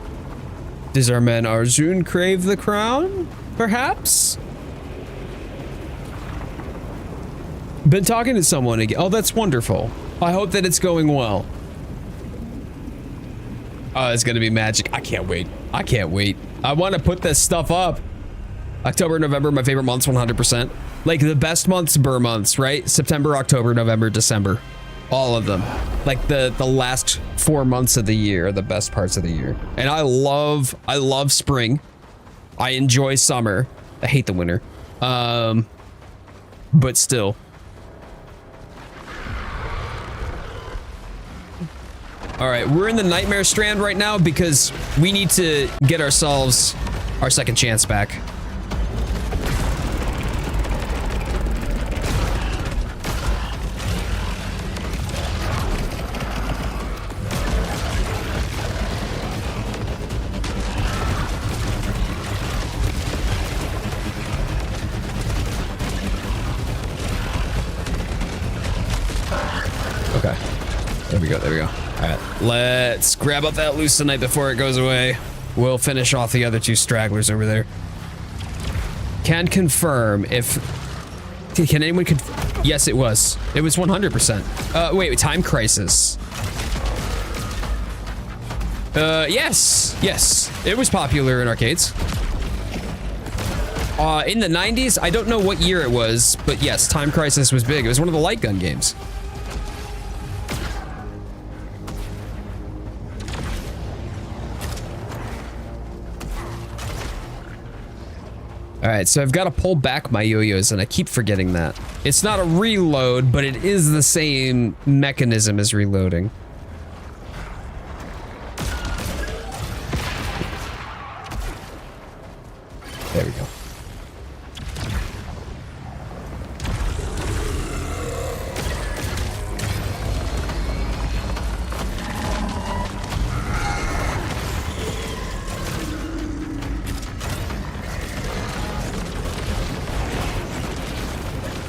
our man Arjun crave the crown? Perhaps? Been talking to someone again. Oh, that's wonderful. I hope that it's going well. Oh, it's gonna be magic. I can't wait. I can't wait. I want to put this stuff up. October, November, my favorite months, 100%. Like the best months, burr months, right? September, October, November, December. All of them. Like the last 4 months of the year are the best parts of the year. And I love spring. I enjoy summer. I hate the winter. But still. All right, we're in the Nightmare Strand right now because we need to get ourselves our second chance back. Okay, there we go, there we go. All right, let's grab up that Lucenite before it goes away. We'll finish off the other two stragglers over there. Can confirm if... Can anyone yes, it was. It was 100%. Wait, Time Crisis. Yes. Yes. It was popular in arcades. In the 90s, I don't know what year it was, but yes, Time Crisis was big. It was one of the light gun games. All right, so I've got to pull back my yo-yos, and I keep forgetting that. It's not a reload, but it is the same mechanism as reloading. There we go.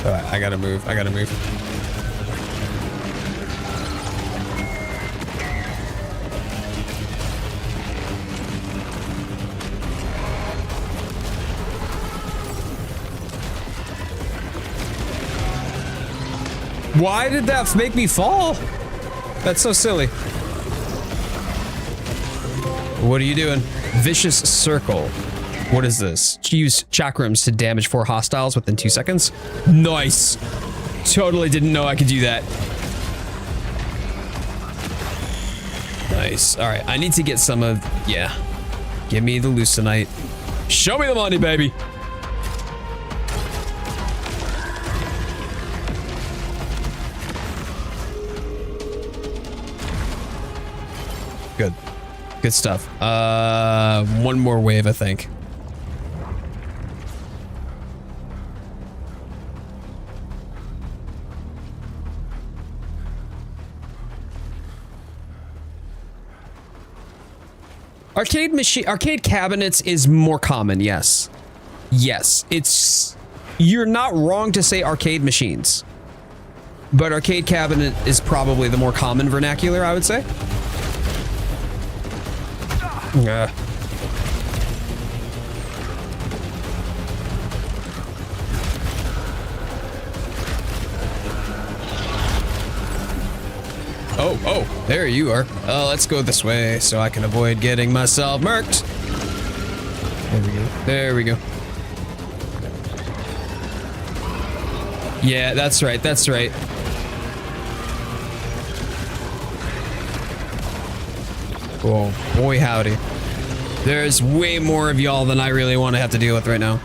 Alright, I gotta move. I gotta move. Why did that make me fall? That's so silly. What are you doing? Vicious circle. What is this? Use chakrams to damage 4 hostiles within 2 seconds. Nice. Totally didn't know I could do that. Nice. All right, I need to get some of, yeah. Give me the leucinite. Show me the money, baby. Good. Good stuff. One more wave, I think. Arcade cabinets is more common, yes. Yes, you're not wrong to say arcade machines. But arcade cabinet is probably the more common vernacular, I would say. Oh, there you are. Let's go this way so I can avoid getting myself murked. There we go. There we go. Yeah, that's right. That's right. Oh, boy howdy. There's way more of y'all than I really want to have to deal with right now.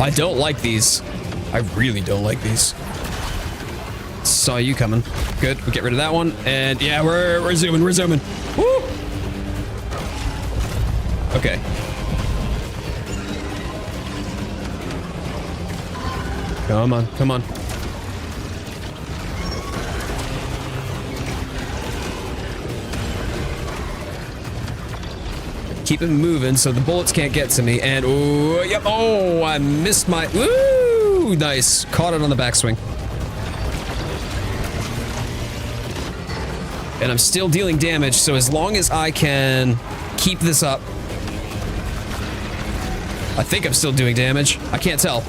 I don't like these. I really don't like these. Saw you coming. Good, we'll get rid of that one. And yeah, we're zooming, we're zooming. Woo! Okay. Come on, come on. Keep it moving so the bullets can't get to me. And oh, yep. Oh, I missed my. Woo! Nice. Caught it on the backswing. And I'm still dealing damage, so as long as I can keep this up. I think I'm still doing damage. I can't tell.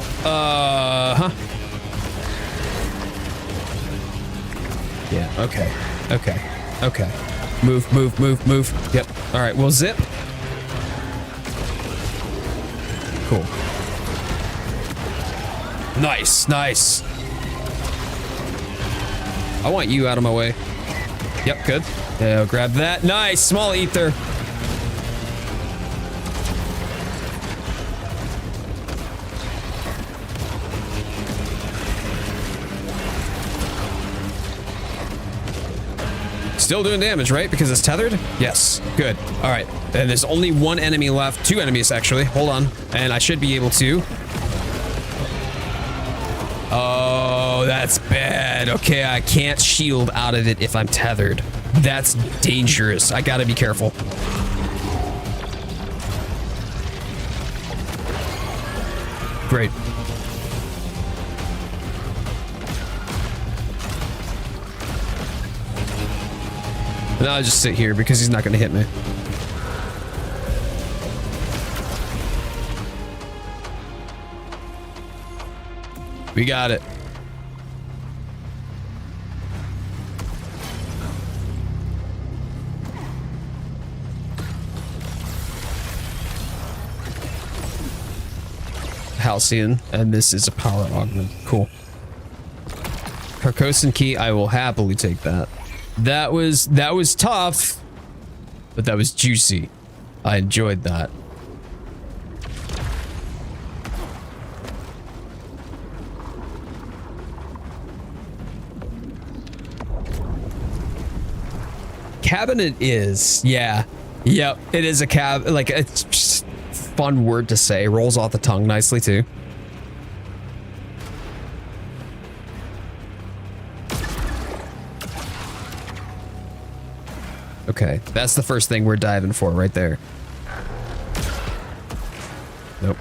Yeah, okay. Okay. Okay. Move, move, move, move. Yep. All right, we'll zip. Cool. Nice, nice. I want you out of my way. Yep, good. Yeah, I'll grab that. Nice, small ether. Still doing damage, right? Because it's tethered? Yes. Good. All right. And there's only one enemy left. 2 enemies, actually. Hold on. And I should be able to. Oh, that's bad. Okay, I can't shield out of it if I'm tethered. That's dangerous. I gotta be careful. Great. And I'll just sit here because he's not gonna hit me. We got it. Halcyon, and this is a power augment. Cool. Carcosa key, I will happily take that. That was tough, but that was juicy. I enjoyed that. cabinet is. Yeah. Yep. It is a cab. Like, it's just a fun word to say. Rolls off the tongue nicely, too. Okay. That's the first thing we're diving for right there. Nope.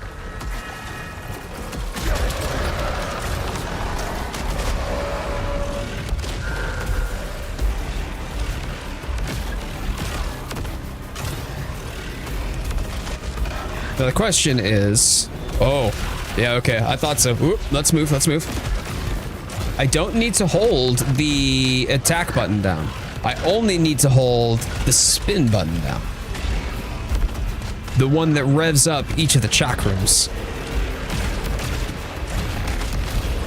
Now the question is, oh, yeah, okay, I thought so. Oop, let's move, let's move. I don't need to hold the attack button down. I only need to hold the spin button down. The one that revs up each of the chakrams.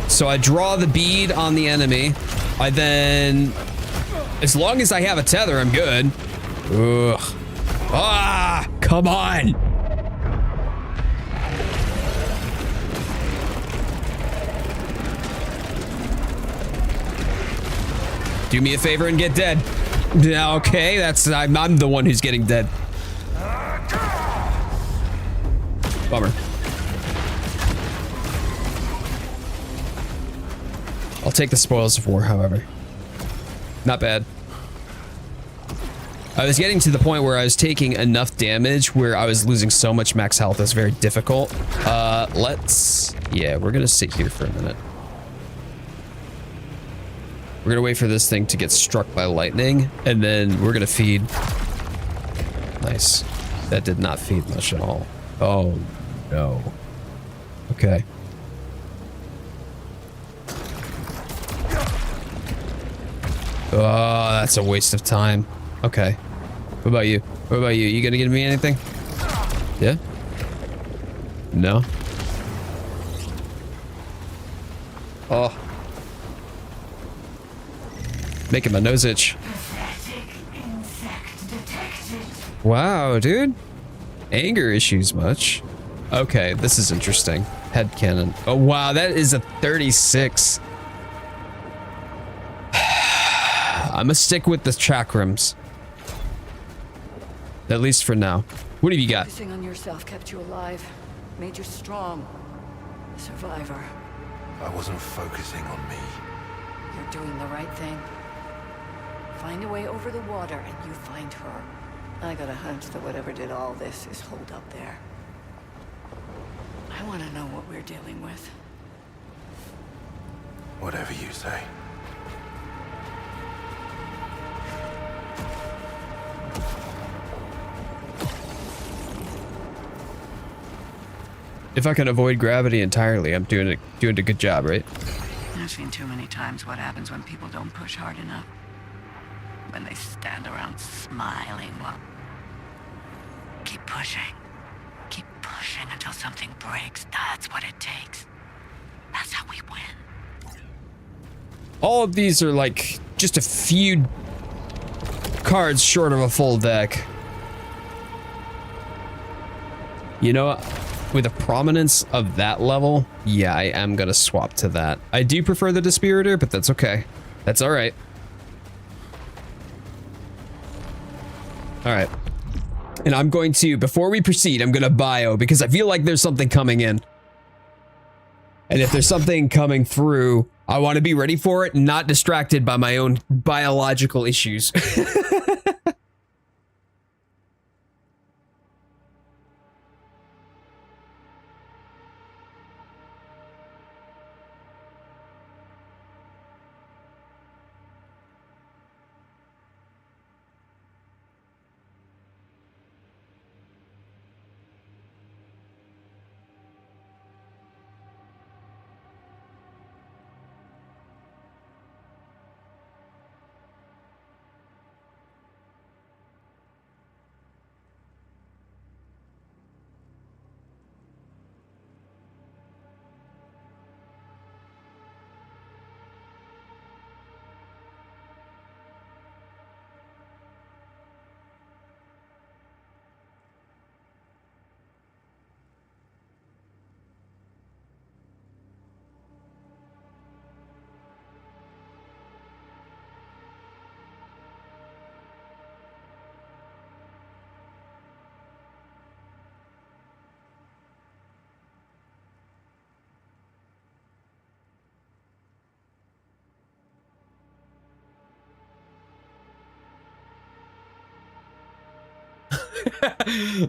So I draw the bead on the enemy. I then, as long as I have a tether, I'm good. Ugh. Ah, come on. Do me a favor and get dead. Okay, that's I'm the one who's getting dead. Bummer. I'll take the spoils of war, however. Not bad. I was getting to the point where I was taking enough damage where I was losing so much max health. It's very difficult. Yeah, we're gonna sit here for a minute. We're gonna wait for this thing to get struck by lightning, and then we're gonna feed. Nice. That did not feed much at all. Oh, no. Okay. Oh, that's a waste of time. Okay. What about you? What about you? You gonna give me anything? Yeah? No? Oh. Making my nose itch. Wow, dude. Anger issues much. Okay, this is interesting. Head cannon. Oh, wow, that is a 36. I'm gonna stick with the chakrams. At least for now. What have you got? Focusing on yourself kept you alive, made you strong. A survivor. I wasn't focusing on me. You're doing the right thing. Find a way over the water and you find her. I got a hunch that whatever did all this is holed up there. I want to know what we're dealing with. Whatever you say. If I can avoid gravity entirely, I'm doing a good job, right? I've seen too many times what happens when people don't push hard enough. When they stand around smiling while... Keep pushing. Keep pushing until something breaks. That's what it takes. That's how we win. All of these are like just a few cards short of a full deck. You know, with a prominence of that level, yeah, I am gonna swap to that. I do prefer the Dispiritor, but that's okay. That's all right. All right. And I'm going to, before we proceed, I'm gonna bio because I feel like there's something coming in. And if there's something coming through, I want to be ready for it, not distracted by my own biological issues.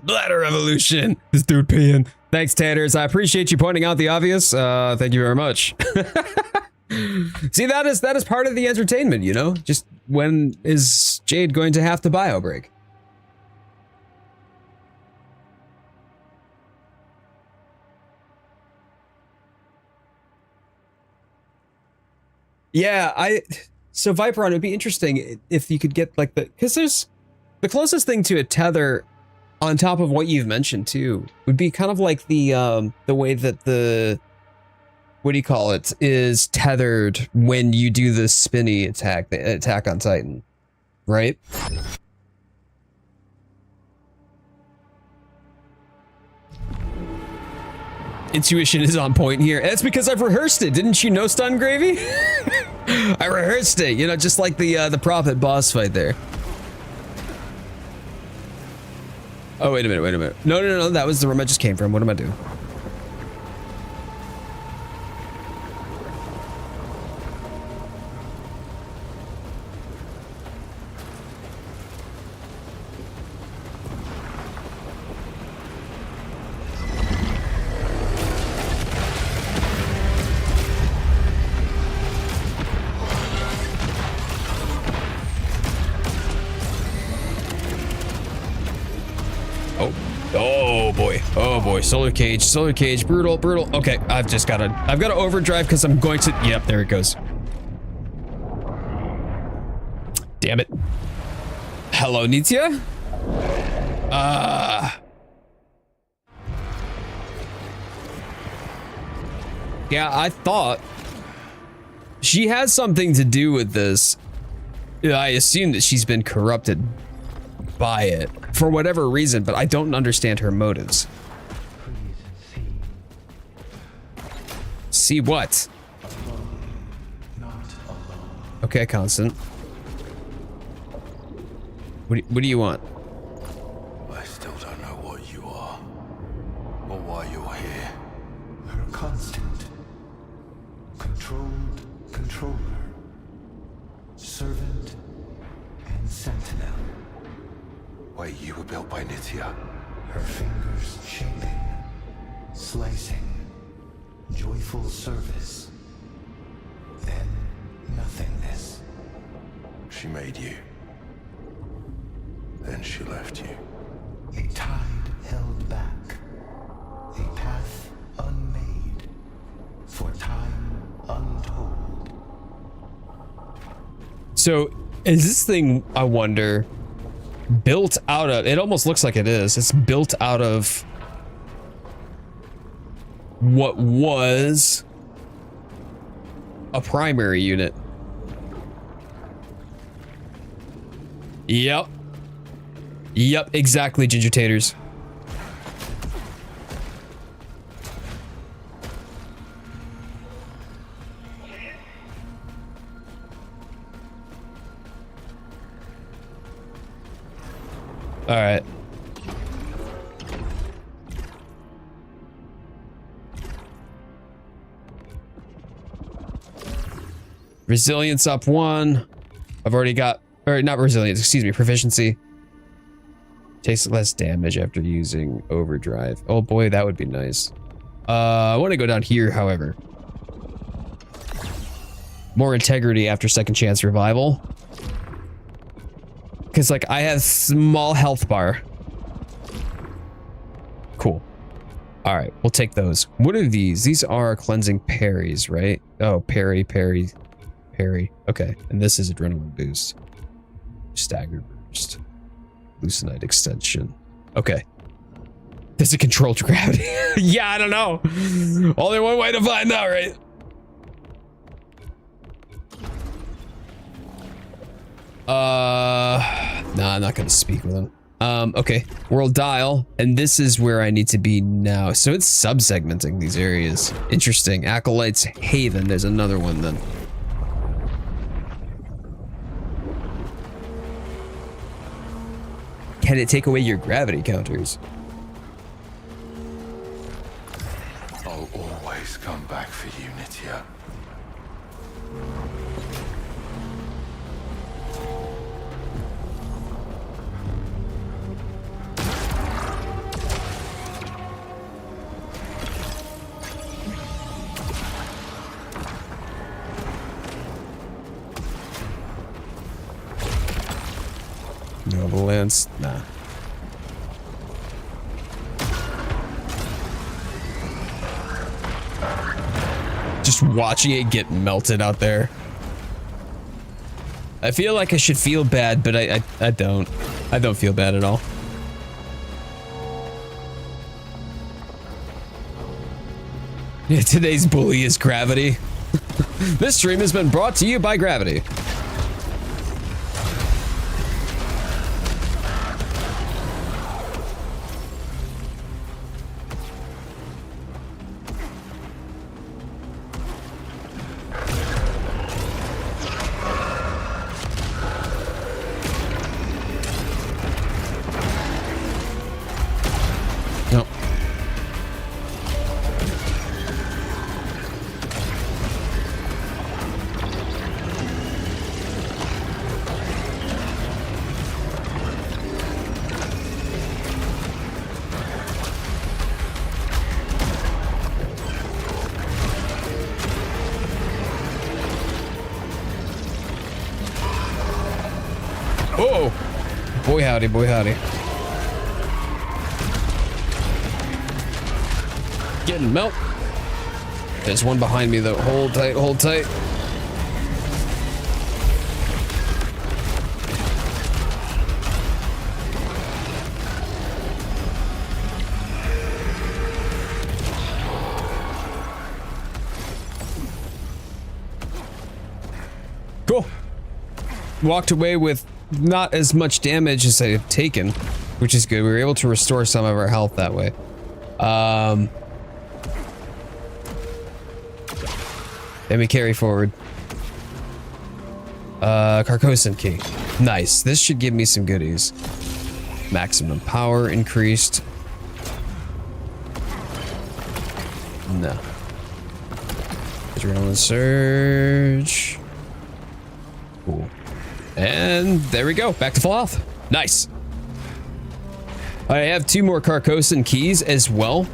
Bladder revolution. This dude peeing. Thanks, Taters. I appreciate you pointing out the obvious. Thank you very much. See, that is part of the entertainment, you know? Just when is Jade going to have to bio break? Yeah, so Viperon, it'd be interesting if you could get like because there's the closest thing to a tether on top of what you've mentioned too would be kind of like the way that the, what do you call it, is tethered when you do the spinny attack, the attack on Titan, right? Intuition is on point here. That's because I've rehearsed it. Didn't you know, Stun Gravy? I rehearsed it, you know, just like the Prophet boss fight there. Oh, wait a minute. No, that was the room I just came from. What am I doing? Oh boy, solar cage, brutal. Okay, I've got to overdrive because I'm going to, yep, there it goes. Damn it. Hello, Nitya? Yeah, I thought she has something to do with this. I assume that she's been corrupted by it for whatever reason, but I don't understand her motives. See what? Okay, Constant. What do you want? I still don't know what you are, or why you're here. Her constant, controlled controller, servant, and sentinel. Wait, you were built by Nitya? Her fingers shaping, slicing, joyful service, then nothingness. She made you. Then she left you. A tide held back, a path unmade, for time untold. So, is this thing, I wonder, built out of, it almost looks like it is, it's built out of what was a primary unit. Yep, exactly, Ginger Taters. All right. Resilience up 1. I've already got, or not resilience, excuse me, proficiency. Takes less damage after using overdrive. Oh boy, that would be nice. I want to go down here, however. More integrity after second chance revival. Because, like, I have small health bar. Cool. All right, we'll take those. What are these? These are cleansing parries, right? Oh, parry. Okay, and this is adrenaline boost. Stagger burst. Leucinite extension. Okay. Does it control gravity? Yeah, I don't know. Only one way to find out, right? Nah, I'm not gonna speak with him. Okay, world dial, and this is where I need to be now. So it's sub-segmenting these areas. Interesting. Acolyte's Haven, there's another one then. Can it take away your gravity counters? I'll always come back for you, Nitya. Lance. Nah. Just watching it get melted out there. I feel like I should feel bad, but I don't. I don't feel bad at all. Yeah, today's bully is Gravity. This stream has been brought to you by Gravity. Boy howdy, boy howdy. Getting melt. There's one behind me though. Hold tight, hold tight. Cool. Walked away with not as much damage as I have taken, which is good. We were able to restore some of our health that way. Let me carry forward. Carcosa key. Nice. This should give me some goodies. Maximum power increased. No. Adrenaline surge. Cool. And there we go, back to full health. Nice. I have 2 more Carcosa keys as well,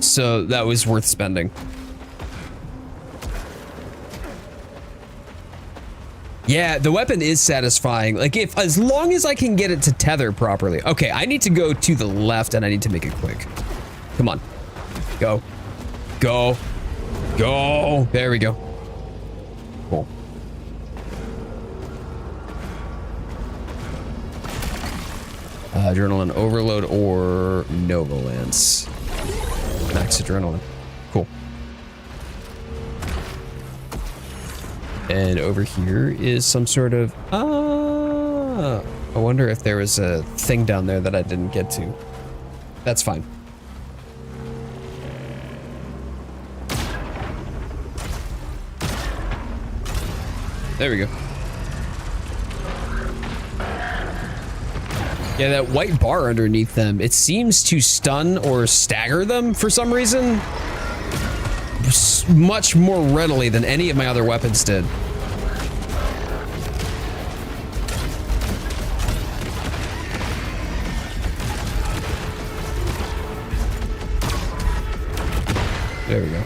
so that was worth spending. Yeah, the weapon is satisfying. Like, as long as I can get it to tether properly. Okay, I need to go to the left and I need to make it quick. Come on. Go. Go. Go. There we go. Cool. Adrenaline overload or Nova Lance. Max adrenaline. Cool. And over here is some sort of... I wonder if there was a thing down there that I didn't get to. That's fine. There we go. Yeah, that white bar underneath them, it seems to stun or stagger them for some reason. Much more readily than any of my other weapons did. There we go.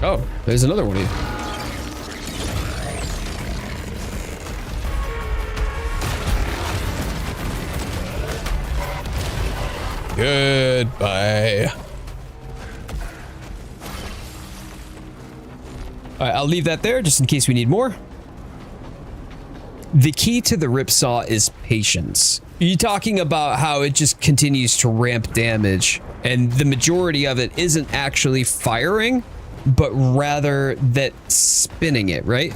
Oh, there's another one here. Goodbye. All right, I'll leave that there just in case we need more. The key to the ripsaw is patience. You're talking about how it just continues to ramp damage, and the majority of it isn't actually firing, but rather that spinning it, right?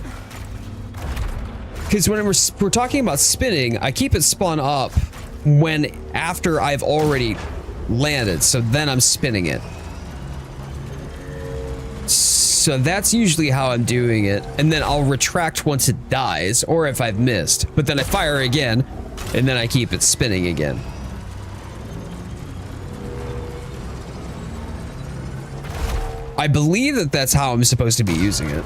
Because when we're talking about spinning, I keep it spun up when after I've already landed, so then I'm spinning it. So that's usually how I'm doing it, and then I'll retract once it dies, or if I've missed, but then I fire again, and then I keep it spinning again. I believe that that's how I'm supposed to be using it.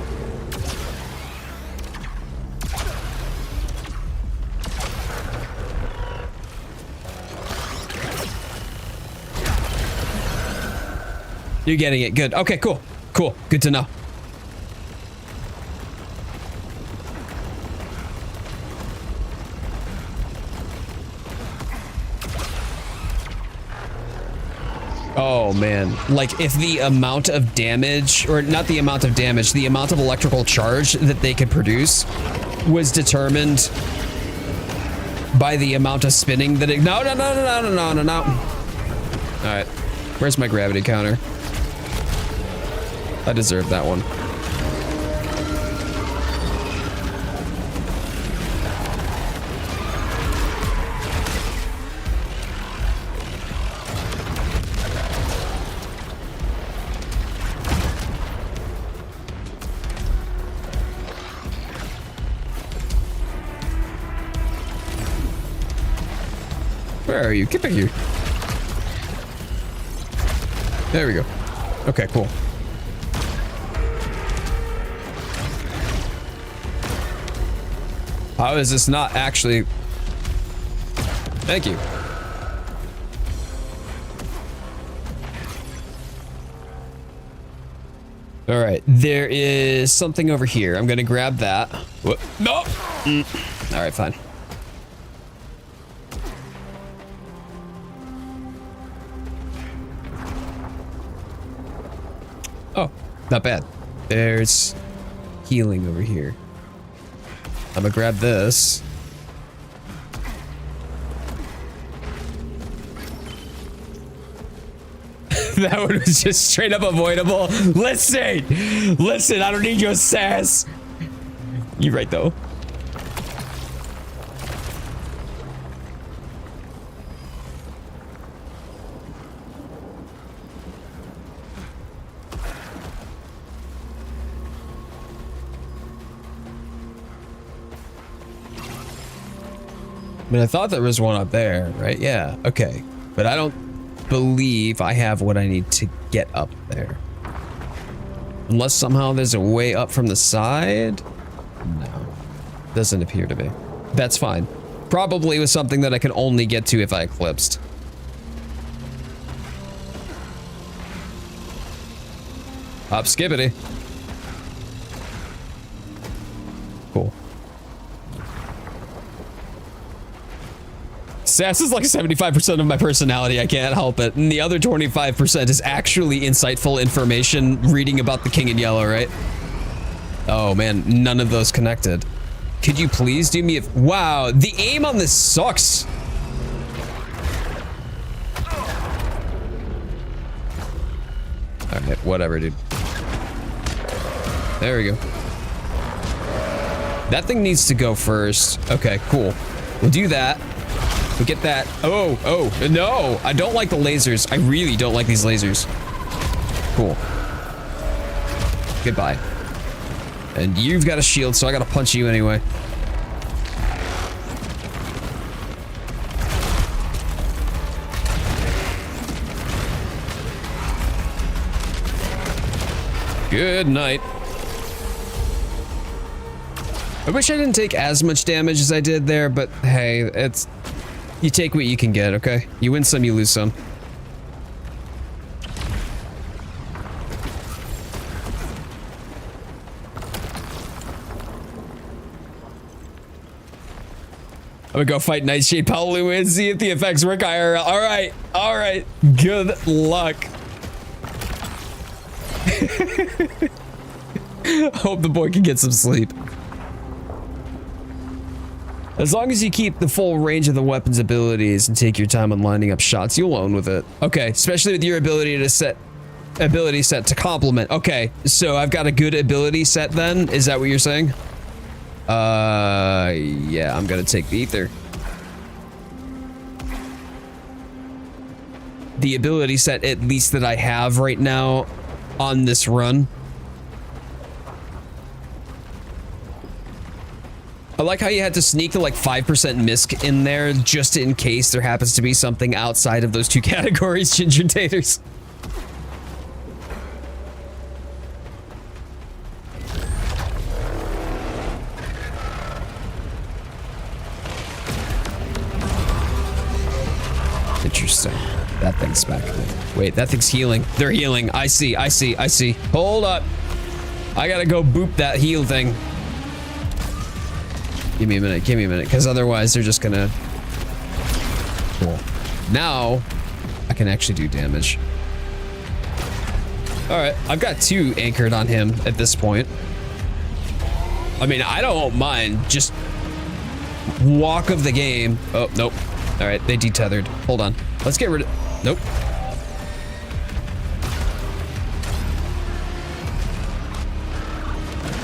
You're getting it. Good. Okay, cool. Cool. Good to know. Oh man, like if the amount of damage, or not the amount of damage, the amount of electrical charge that they could produce was determined by the amount of spinning that it, no. All right, where's my gravity counter? I deserve that one. Where are you? Get back here. There we go. Okay, cool. How is this not actually... Thank you. All right, there is something over here. I'm gonna grab that. What? No! All right, fine. Oh, not bad. There's healing over here. I'm gonna grab this. That one was just straight up avoidable. Listen, I don't need your sass. You right though. I mean, I thought there was one up there, right? Yeah, okay. But I don't believe I have what I need to get up there. Unless somehow there's a way up from the side? No, doesn't appear to be. That's fine. Probably was something that I can only get to if I eclipsed. Hop skippity. Cool. Sass is like 75% of my personality. I can't help it. And the other 25% is actually insightful information reading about the King in Yellow, right? Oh man, none of those connected. Could you please do me a... Wow, the aim on this sucks. All right, whatever, dude. There we go. That thing needs to go first. Okay, cool. We'll do that. We'll get that. Oh, no. I don't like the lasers. I really don't like these lasers. Cool. Goodbye. And you've got a shield, so I gotta punch you anyway. Good night. I wish I didn't take as much damage as I did there, but hey, it's... You take what you can get, okay? You win some, you lose some. I'm gonna go fight Nightshade Paolu and see if the effects work IRL. All right. Good luck. Hope the boy can get some sleep. As long as you keep the full range of the weapon's abilities and take your time on lining up shots, you'll own with it. Okay, especially with your ability set to complement. Okay, so I've got a good ability set then? Is that what you're saying? Yeah, I'm gonna take the ether. The ability set, at least that I have right now on this run. I like how you had to sneak the like 5% misc in there just in case there happens to be something outside of those two categories, Ginger Taters. Interesting. That thing's back. Wait, that thing's healing. They're healing. I see. Hold up. I gotta go boop that heal thing. Give me a minute, because otherwise they're just gonna... Cool. Now, I can actually do damage. All right, I've got 2 anchored on him at this point. I mean, I don't mind, just walk of the game. Oh, nope. All right, they detethered. Hold on. Let's get rid of, nope.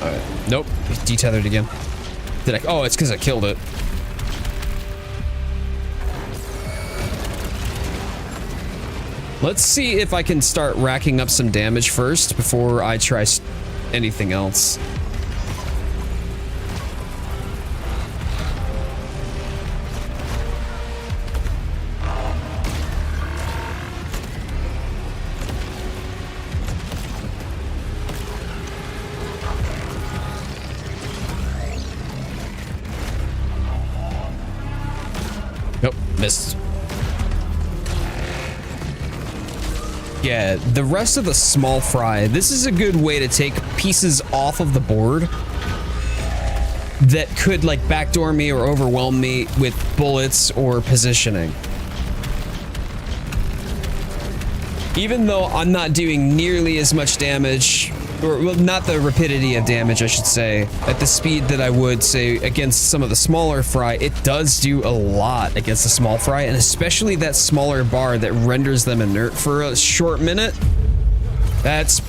All right, nope, he's detethered again. Did I, oh, it's because I killed it. Let's see if I can start racking up some damage first before I try anything else. Nope, missed. Yeah, the rest of the small fry, this is a good way to take pieces off of the board that could like backdoor me or overwhelm me with bullets or positioning. Even though I'm not doing nearly as much damage, or well, not the rapidity of damage, I should say, at the speed that I would say against some of the smaller fry, it does do a lot against the small fry, and especially that smaller bar that renders them inert for a short minute. That's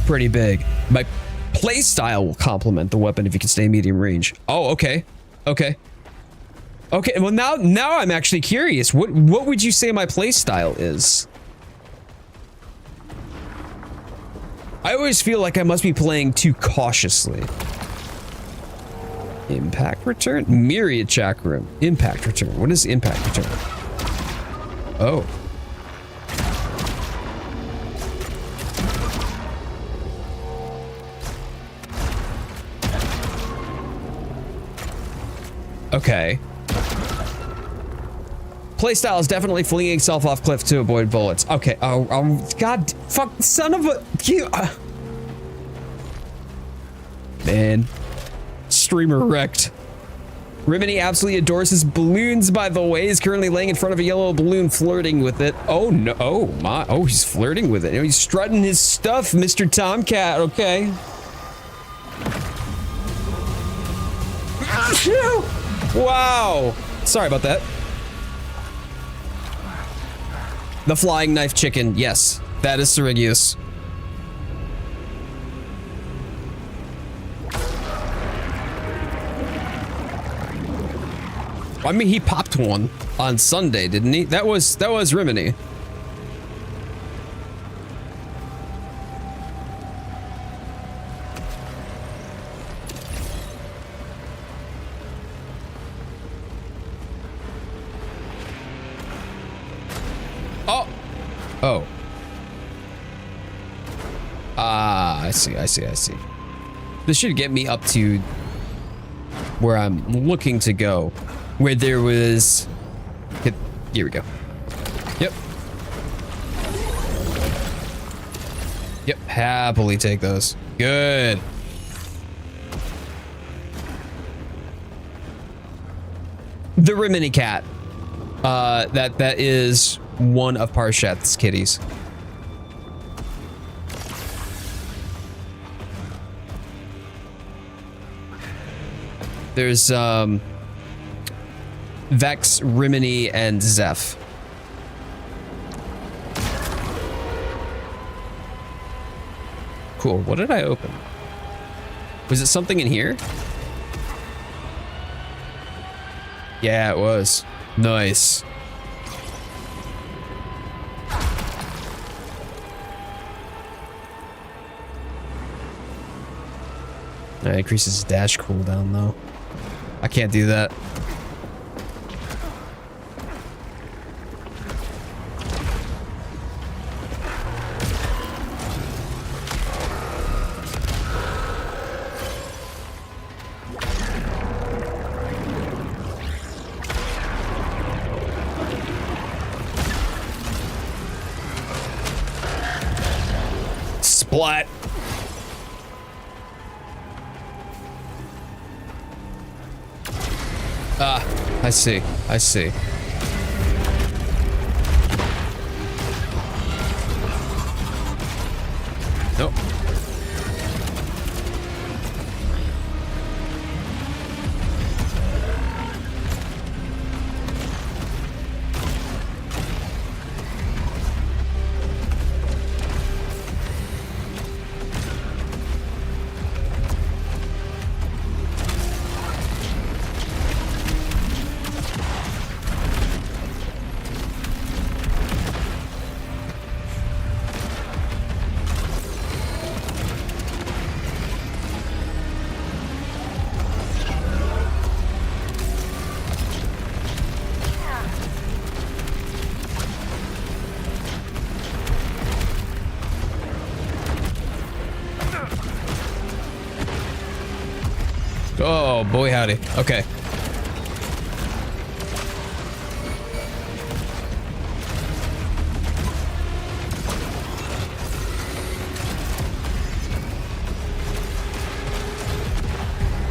pretty big. My playstyle will complement the weapon if you can stay medium range. Oh, okay. Okay. Okay, well now I'm actually curious. What would you say my playstyle is? I always feel like I must be playing too cautiously. Impact return? Myriad chakram. Impact return. What is impact return? Oh. Okay. Playstyle is definitely flinging itself off cliff to avoid bullets. Okay. Oh, God. Fuck. Son of a. Man. Streamer wrecked. Rimini absolutely adores his balloons, by the way. He's currently laying in front of a yellow balloon, flirting with it. Oh, no. Oh, my. Oh, he's flirting with it. You know, he's strutting his stuff, Mr. Tomcat. Okay. Wow. Sorry about that. The flying knife chicken. Yes, that is Serigius. I mean, he popped one on Sunday, didn't he? That was Rimini. Oh. Oh. Ah, I see. This should get me up to where I'm looking to go. Where there was... Here we go. Yep. Yep, happily take those. Good. The Rimini cat. That is one of Parshat's kitties. There's, Vex, Rimini, and Zeph. Cool. What did I open? Was it something in here? Yeah, it was. Nice. That increases dash cooldown, though. I can't do that. Splat. Ah, I see. Oh, boy howdy. Okay.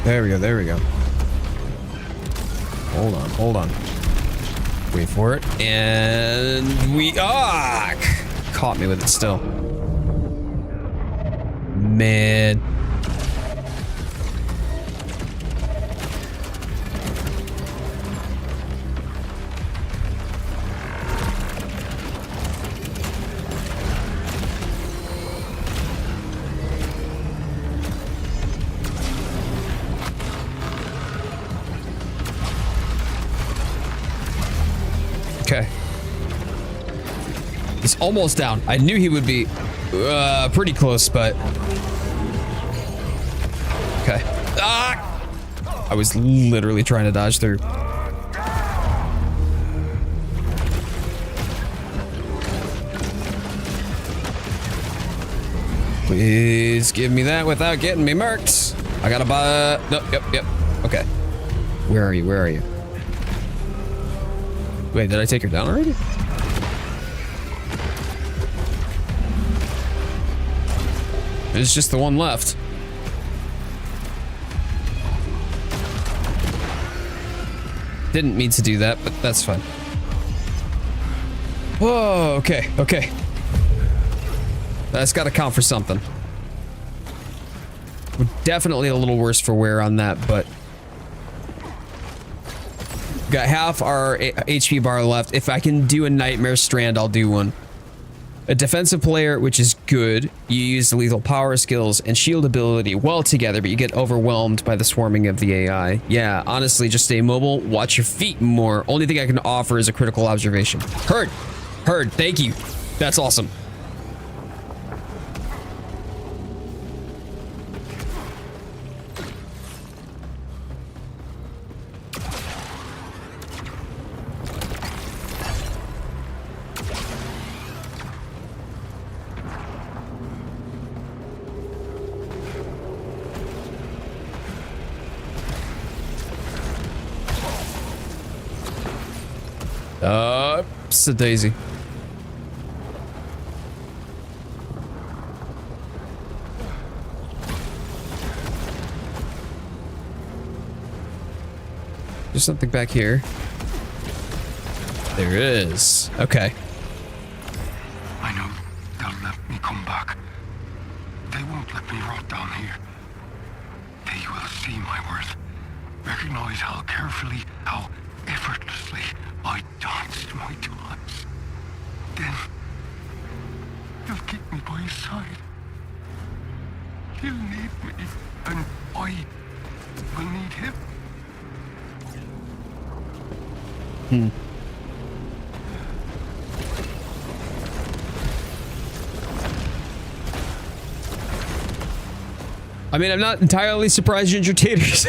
There we go, there we go. Hold on. Wait for it. And we... caught me with it still. Man. Okay. He's almost down. I knew he would be pretty close, but... Okay. I was literally trying to dodge through. Please give me that without getting me murked. I gotta buy... Nope, yep. Okay. Where are you? Wait, did I take her down already? There's just the one left. Didn't mean to do that, but that's fine. Whoa, okay. That's gotta count for something. We're definitely a little worse for wear on that, but... Got half our HP bar left. If I can do a Nightmare Strand, I'll do one. A defensive player, which is good. You use the lethal power skills and shield ability well together, but you get overwhelmed by the swarming of the AI. Yeah, honestly, just stay mobile, watch your feet more. Only thing I can offer is a critical observation. Heard, thank you. That's awesome. It's a daisy. There's something back here. There is. Okay. I know they'll let me come back. They won't let me rot down here. They will see my worth. Recognize how carefully, how effortlessly I danced my dance. Then he'll keep me by his side. He'll need me, and I will need him. I mean, I'm not entirely surprised, Ginger Taters,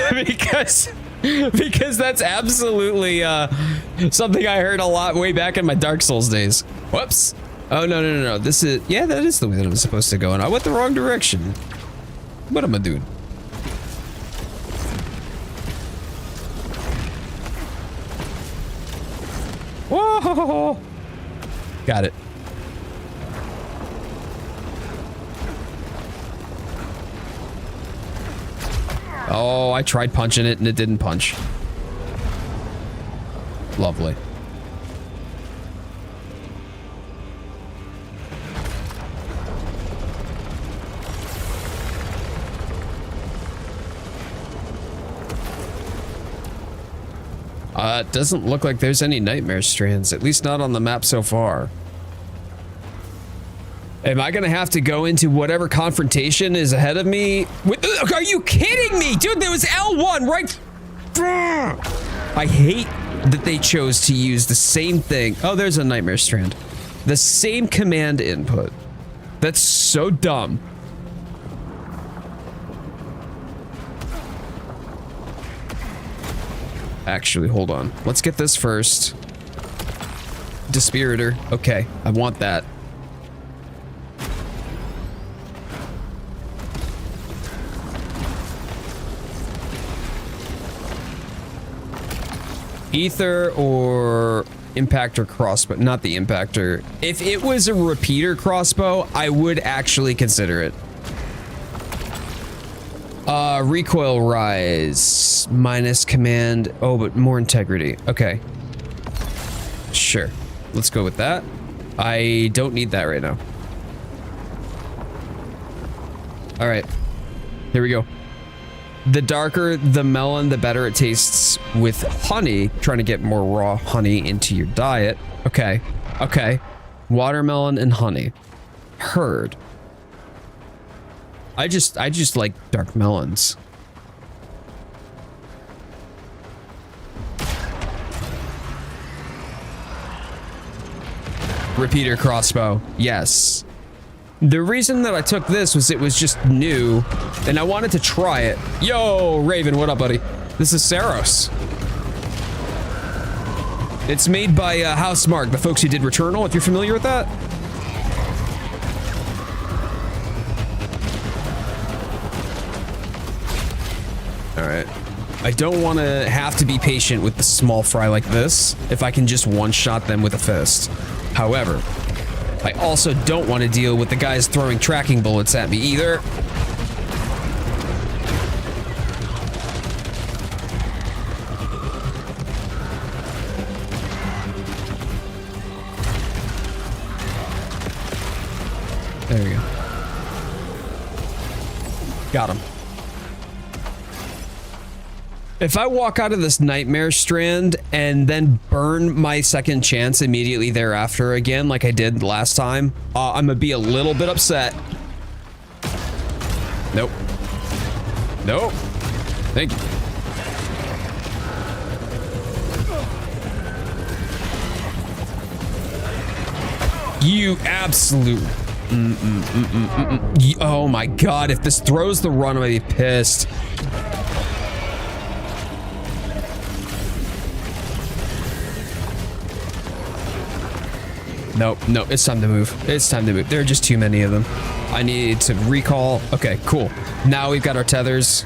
because that's absolutely something I heard a lot way back in my Dark Souls days. Whoops. Oh, no. This is... Yeah, that is the way that I'm supposed to go, and I went the wrong direction. What am I doing? Whoa! Got it. Oh, I tried punching it and it didn't punch. Lovely. It doesn't look like there's any nightmare strands, at least not on the map so far. Am I gonna have to go into whatever confrontation is ahead of me? Are you kidding me? Dude, there was L1 right... I hate that they chose to use the same thing. Oh, there's a nightmare strand. The same command input. That's so dumb. Actually, hold on. Let's get this first. Dispiritor. Okay, I want that. Ether or impactor crossbow? Not the impactor. If it was a repeater crossbow, I would actually consider it. Recoil rise. Minus command. Oh, but more integrity. Okay. Sure. Let's go with that. I don't need that right now. All right. Here we go. The darker the melon, the better it tastes with honey. Trying to get more raw honey into your diet. Okay. Okay. Watermelon and honey. Heard. I just like dark melons. Repeater crossbow. Yes. The reason that I took this was it was just new and I wanted to try it. Yo, Raven, what up, buddy? This is Saros. It's made by Housemarque, the folks who did Returnal, if you're familiar with that. All right. I don't want to have to be patient with the small fry like this if I can just one-shot them with a fist. However, I also don't want to deal with the guys throwing tracking bullets at me either. There we go. Got him. If I walk out of this nightmare strand and then burn my second chance immediately thereafter again, like I did last time, I'm gonna be a little bit upset. Nope. Nope. Thank you. You absolute. Oh my god, if this throws the run, I'm gonna be pissed. Nope, no, it's time to move. It's time to move. There are just too many of them. I need to recall. Okay, cool. Now we've got our tethers.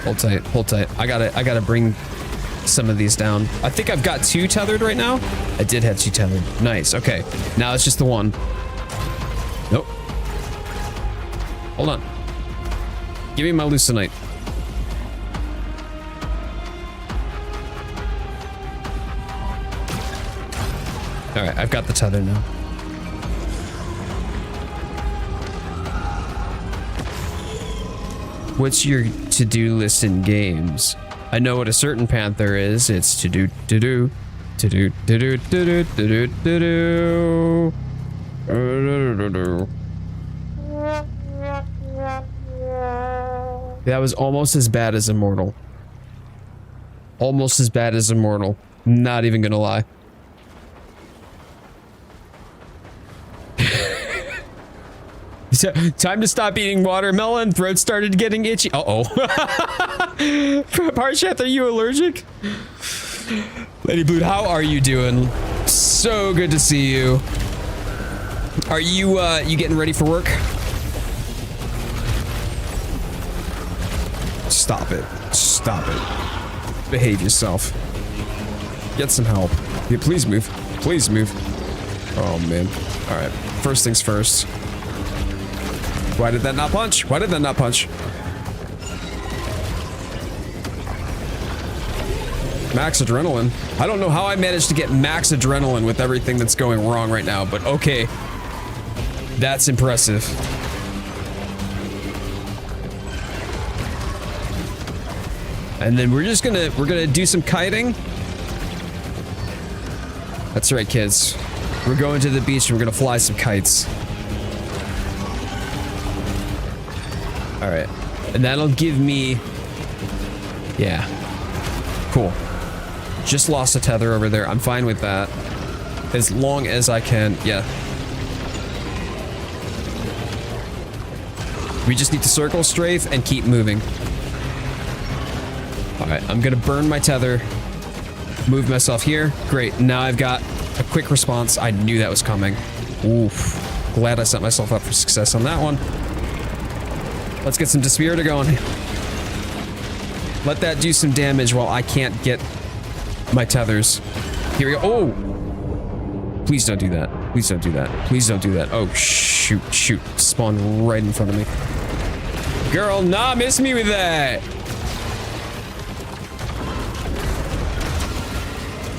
Hold tight, hold tight. I gotta bring some of these down. I think I've got 2 tethered right now. I did have 2 tethered. Nice, okay. Now it's just the one. Nope. Hold on. Give me my Lucenite. All right, I've got the tether now. What's your to-do list in games? I know what a certain panther is. It's to-do, to-do, to-do, to-do, to-do, to-do, to-do. That was almost as bad as Immortal. Almost as bad as Immortal. Not even gonna lie. Time to stop eating watermelon. Throat started getting itchy. Uh-oh. Parsheth, are you allergic? Lady Blue, how are you doing? So good to see you. Are you, you getting ready for work? Stop it. Stop it. Behave yourself. Get some help. Yeah, please move. Please move. Oh, man. All right. First things first. Why did that not punch? Why did that not punch? Max adrenaline. I don't know how I managed to get max adrenaline with everything that's going wrong right now, but okay. That's impressive. And then we're gonna do some kiting. That's right, kids. We're going to the beach and we're gonna fly some kites. All right, and that'll give me, yeah, cool. Just lost a tether over there. I'm fine with that. As long as I can, yeah. We just need to circle strafe and keep moving. All right, I'm gonna burn my tether, move myself here. Great, now I've got A quick response. I knew that was coming. Oof. Glad I set myself up for success on that one. Let's get some Dispiritor going. Let that do some damage while I can't get my tethers. Here we go. Oh! Please don't do that. Please don't do that. Please don't do that. Oh, shoot, shoot. Spawned right in front of me. Girl, nah, miss me with that.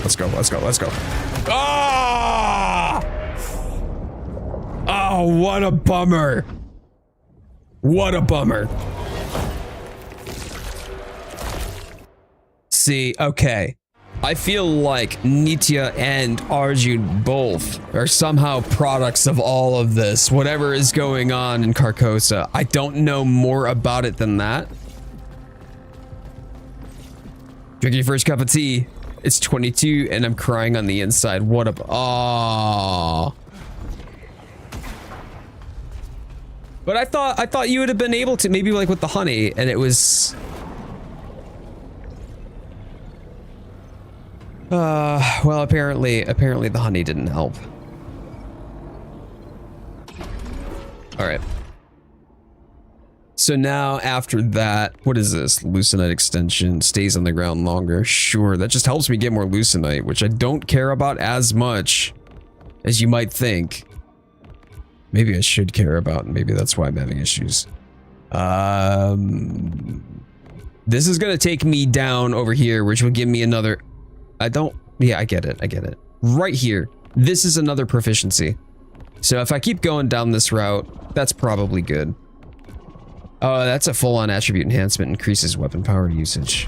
Let's go, let's go, let's go. Ah! Oh, what a bummer. What a bummer. See, okay. I feel like Nitya and Arjun both are somehow products of all of this, whatever is going on in Carcosa. I don't know more about it than that. Drink your first cup of tea. It's 22 and I'm crying on the inside. What a... Aww. But I thought you would have been able to, maybe like with the honey, and it was... well, apparently the honey didn't help. All right. So now after that, what is this? Leucinite extension stays on the ground longer. Sure, that just helps me get more leucinite, which I don't care about as much as you might think. Maybe I should care about, and maybe that's why I'm having issues. This is gonna take me down over here, which will give me another... Yeah, I get it, I get it. Right here, this is another proficiency. So if I keep going down this route, that's probably good. Oh, that's a full-on attribute enhancement, increases weapon power usage.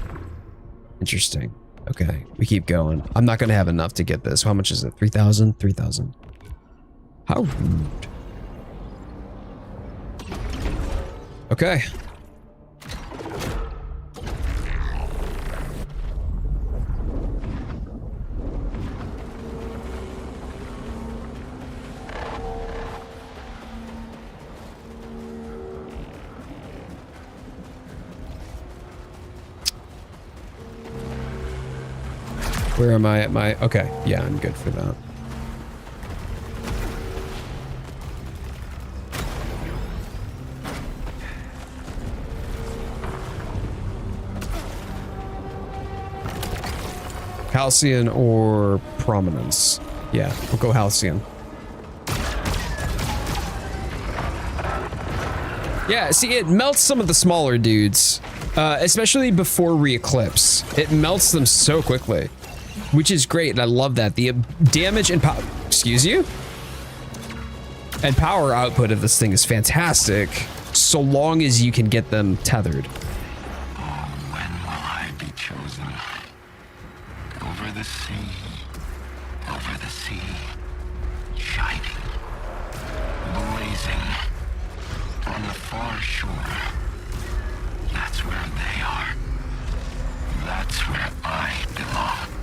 Interesting. Okay, we keep going. I'm not gonna have enough to get this. How much is it? 3,000? 3,000. How rude. Okay. Where am I at my... Okay, yeah, I'm good for that. Halcyon or Prominence? Yeah, we'll go Halcyon. Yeah, see, it melts some of the smaller dudes, especially before re-eclipse. It melts them so quickly, which is great, and I love that. The damage and power... Excuse you? And power output of this thing is fantastic, so long as you can get them tethered. Oh, when will I be chosen? Over the sea, shining, blazing, on the far shore. That's where they are. That's where I belong.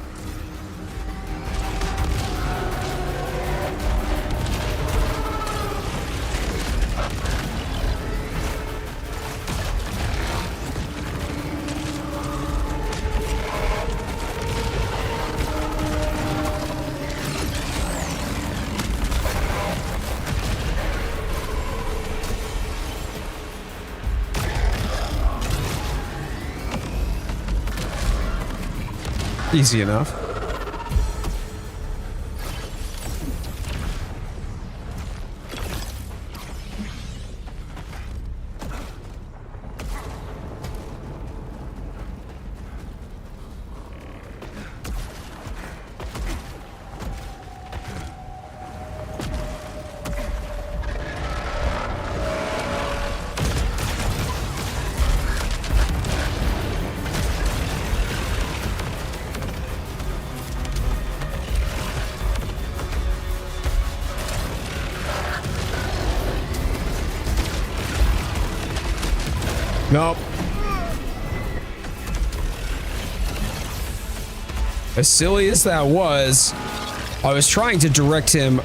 Easy enough. Nope. As silly as that was, I was trying to direct him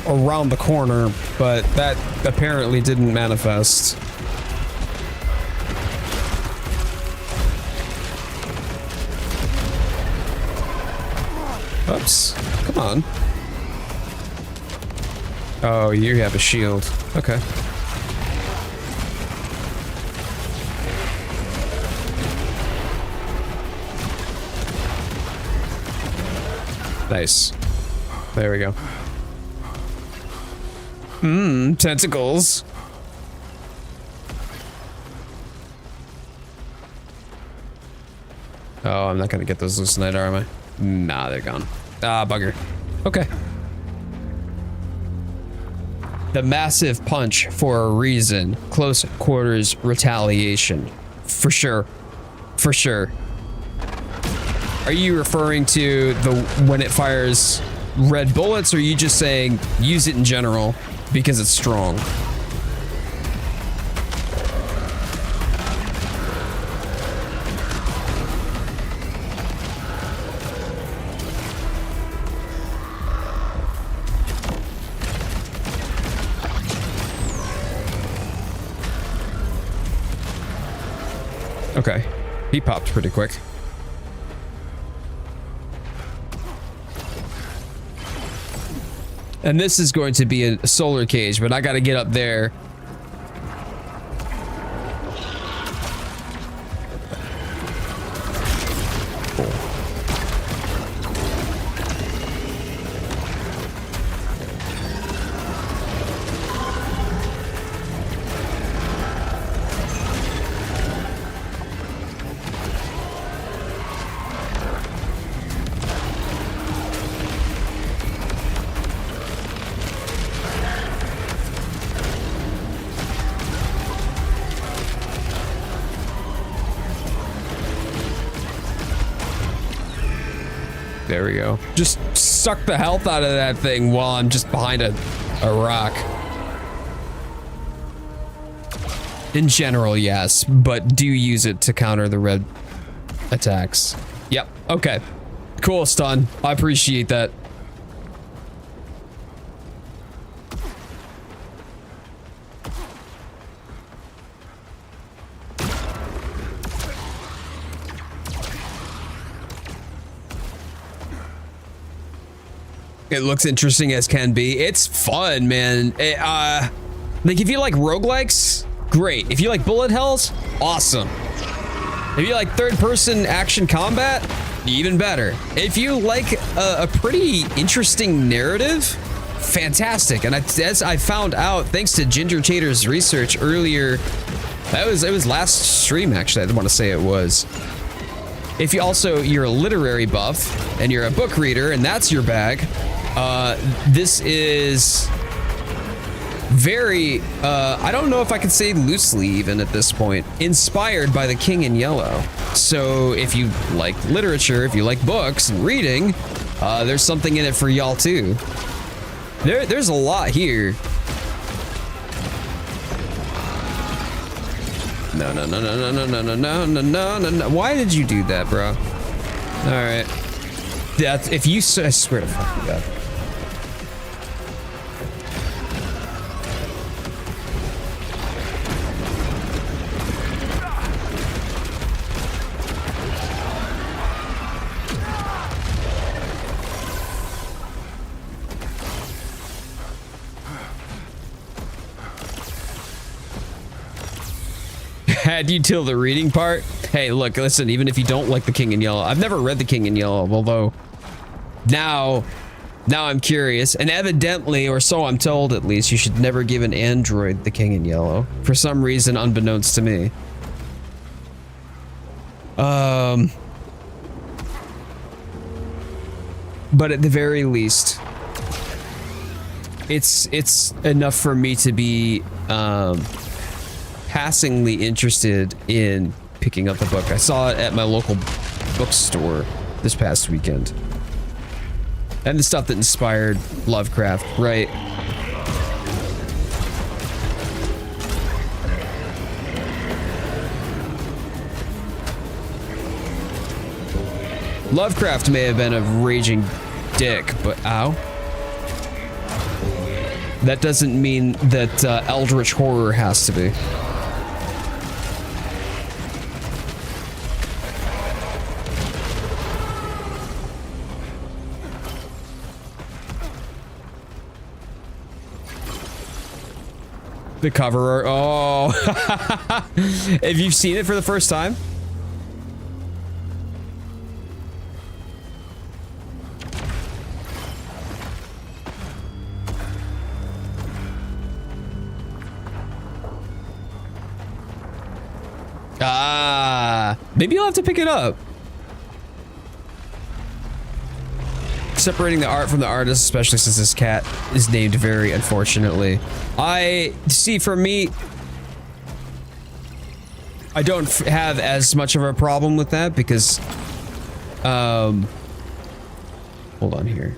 around the corner, but that apparently didn't manifest. Oops. Come Come on. Oh, you have a shield. Okay. Nice. There we go. Tentacles. Oh, I'm not gonna get those loose tonight, am I? Nah, they're gone. Ah, bugger. Okay. The massive punch for a reason. Close quarters retaliation. For sure. For sure. Are you referring to the when it fires red bullets, or are you just saying use it in general because it's strong? Okay, he popped pretty quick. And this is going to be a solar cage, but I gotta get up there. There we go. Just suck the health out of that thing while I'm just behind a rock. In general, yes, but do use it to counter the red attacks. Yep, okay. Cool, stun. I appreciate that. It looks interesting as can be. It's fun, man. Like if you like roguelikes, great. If you like bullet hells, awesome. If you like third-person action combat, even better. If you like a pretty interesting narrative, fantastic. And as I found out, thanks to Ginger Tater's research earlier, it was last stream actually. I want to say it was. If you also you're a literary buff and you're a book reader and that's your bag. This is very, I don't know if I can say loosely even at this point, inspired by The King in Yellow. So if you like literature, if you like books and reading, there's something in it for y'all too. There's a lot here. No. Why did you do that, bro? All right. That's, if you, I swear to fucking God. Had you till the reading part? Hey, look, listen, even if you don't like The King in Yellow, I've never read The King in Yellow, although now I'm curious, and evidently, or so I'm told at least, you should never give an android The King in Yellow, for some reason unbeknownst to me. But at the very least, it's enough for me to be passingly interested in picking up the book. I saw it at my local bookstore this past weekend. And the stuff that inspired Lovecraft, right? Lovecraft may have been a raging dick, but ow. That doesn't mean that eldritch horror has to be. The cover. Oh. If you've seen it for the first time. Maybe you'll have to pick it up. Separating the art from the artist, especially since this cat is named very unfortunately. I see, for me, I don't have as much of a problem with that because, hold on here.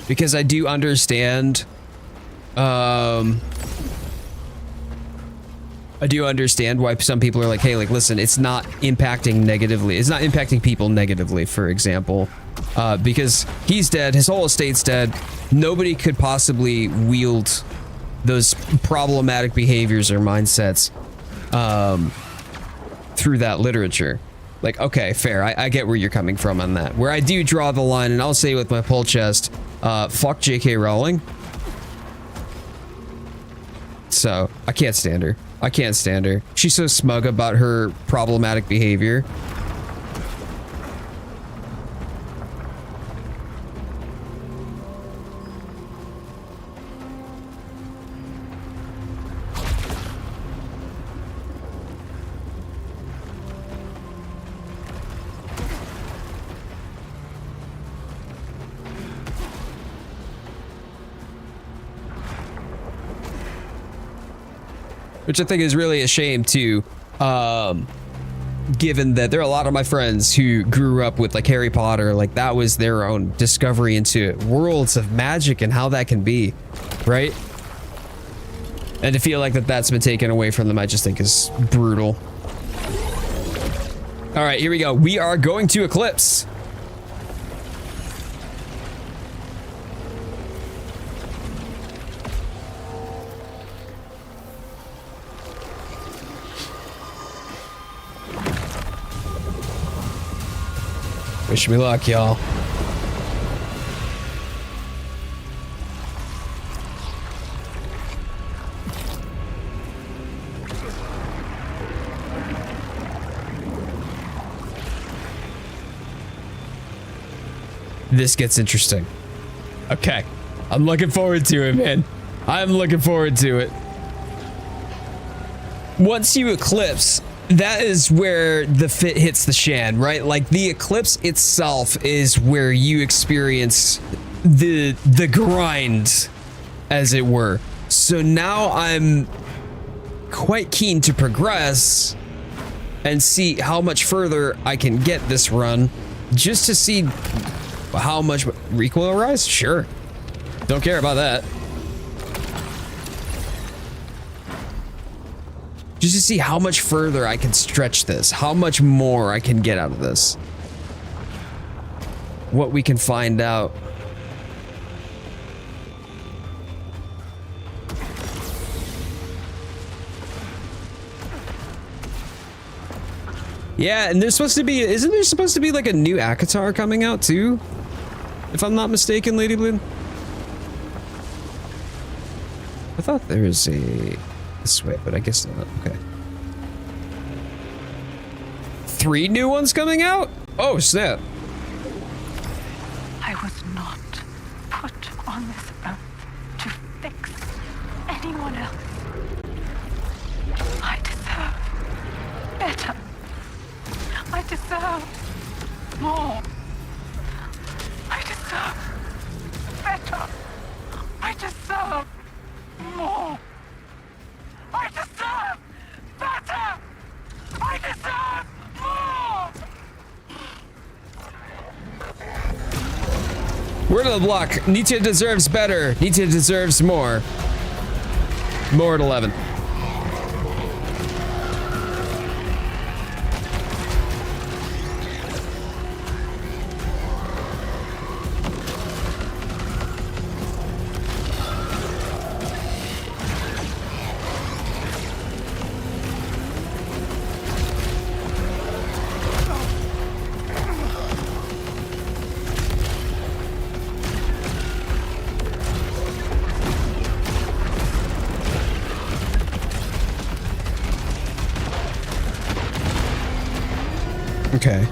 Because I do understand, I do understand why some people are like, hey, like, listen, it's not impacting negatively. It's not impacting people negatively, for example, because he's dead. His whole estate's dead. Nobody could possibly wield those problematic behaviors or mindsets through that literature. Like, okay, fair. I get where you're coming from on that. Where I do draw the line, and I'll say with my pull chest, fuck J.K. Rowling. So, I can't stand her. I can't stand her. She's so smug about her problematic behavior. Which I think is really a shame too, given that there are a lot of my friends who grew up with like Harry Potter, like that was their own discovery into worlds of magic and how that can be, right? And to feel like that's been taken away from them, I just think is brutal. All right, here we go. We are going to Eclipse. Wish me luck, y'all. This gets interesting. Okay. I'm looking forward to it, man. I'm looking forward to it. Once you eclipse, that is where the fit hits the shan, right? Like the eclipse itself is where you experience the grind, as it were. So now I'm quite keen to progress and see how much further I can get this run, just to see how much recoil rise. Sure, don't care about that. Just to see how much further I can stretch this, how much more I can get out of this. What we can find out. Yeah, and there's supposed to be, isn't there supposed to be like a new Akatar coming out too? If I'm not mistaken, Lady Bloom? I thought there was a... this way, but I guess not. Okay. 3 new ones coming out? Oh, snap. I was not put on this earth to fix anyone else. I deserve better. I deserve more. I deserve better. I deserve more. I deserve better! I deserve more! Word of the block. Nitya deserves better. Nitya deserves more. More at 11. Okay.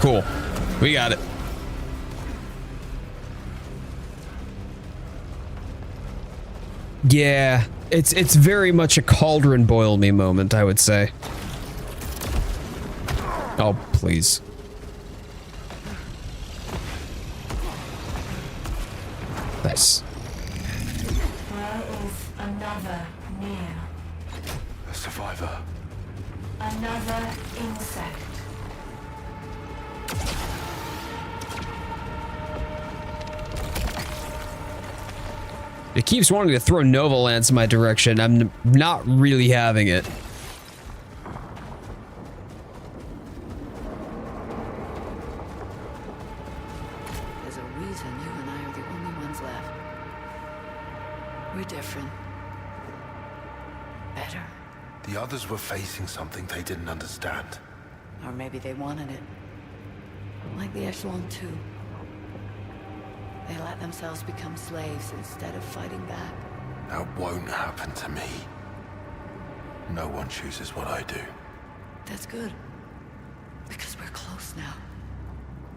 Cool. We got it. Yeah, it's very much a cauldron boil me moment, I would say. Oh, please. Nice. Where is another near? A survivor. Another insect. It keeps wanting to throw Nova Lance in my direction. I'm not really having it. There's a reason you and I are the only ones left. We're different. Better. The others were facing something they didn't understand. Or maybe they wanted it. Like the Echelon 2. They let themselves become slaves instead of fighting back. That won't happen to me. No one chooses what I do. That's good. Because we're close now.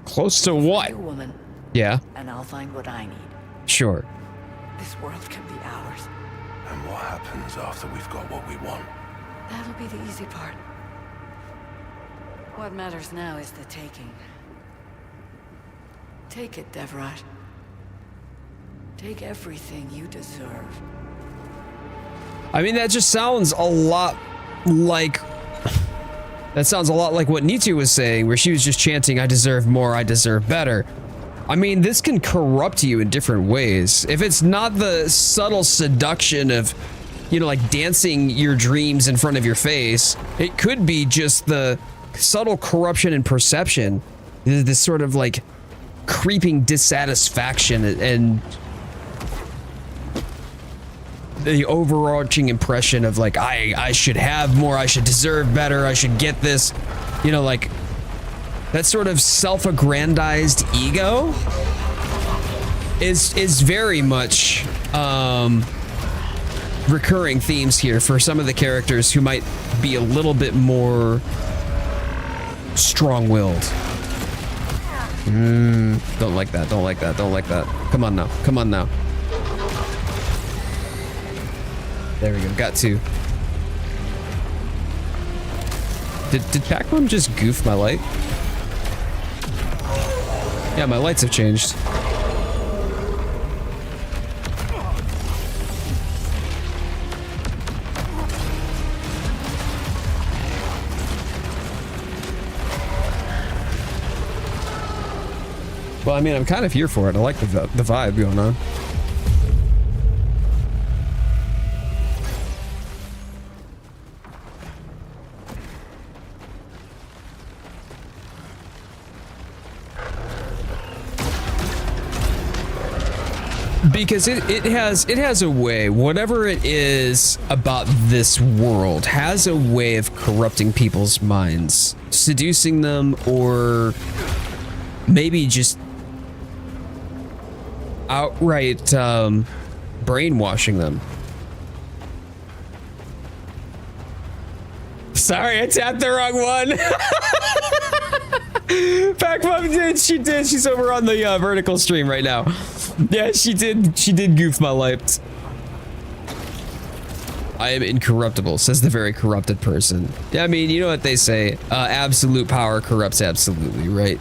Close to what? You're a woman, Yeah, and I'll find what I need. sure. This world can be ours. And what happens after we've got what we want? That'll be the easy part. What matters now is the taking. Take it, Devraj. Take everything you deserve. I mean, that just sounds a lot like... That sounds a lot like what Nitu was saying, where she was just chanting, I deserve more, I deserve better. I mean, this can corrupt you in different ways. If it's not the subtle seduction of, you know, like dancing your dreams in front of your face, it could be just the subtle corruption and perception. This sort of like creeping dissatisfaction and the overarching impression of like, I should have more, I should deserve better, I should get this, you know, like that sort of self-aggrandized ego is very much recurring themes here for some of the characters who might be a little bit more strong-willed. Don't like that, don't like that, don't like that. Come on now, come on now. There we go, got two. Did Pac-Man just goof my light? Yeah, my lights have changed. Well, I mean, I'm kind of here for it. I like the vibe going on. Because it has a way, whatever it is about this world has a way of corrupting people's minds, seducing them, or maybe just outright brainwashing them. Sorry, I tapped the wrong one. Pac-Mom did, she did. She's over on the vertical stream right now. Yeah, she did goof my lights. I am incorruptible, says the very corrupted person. Yeah, I mean, you know what they say, absolute power corrupts absolutely, right?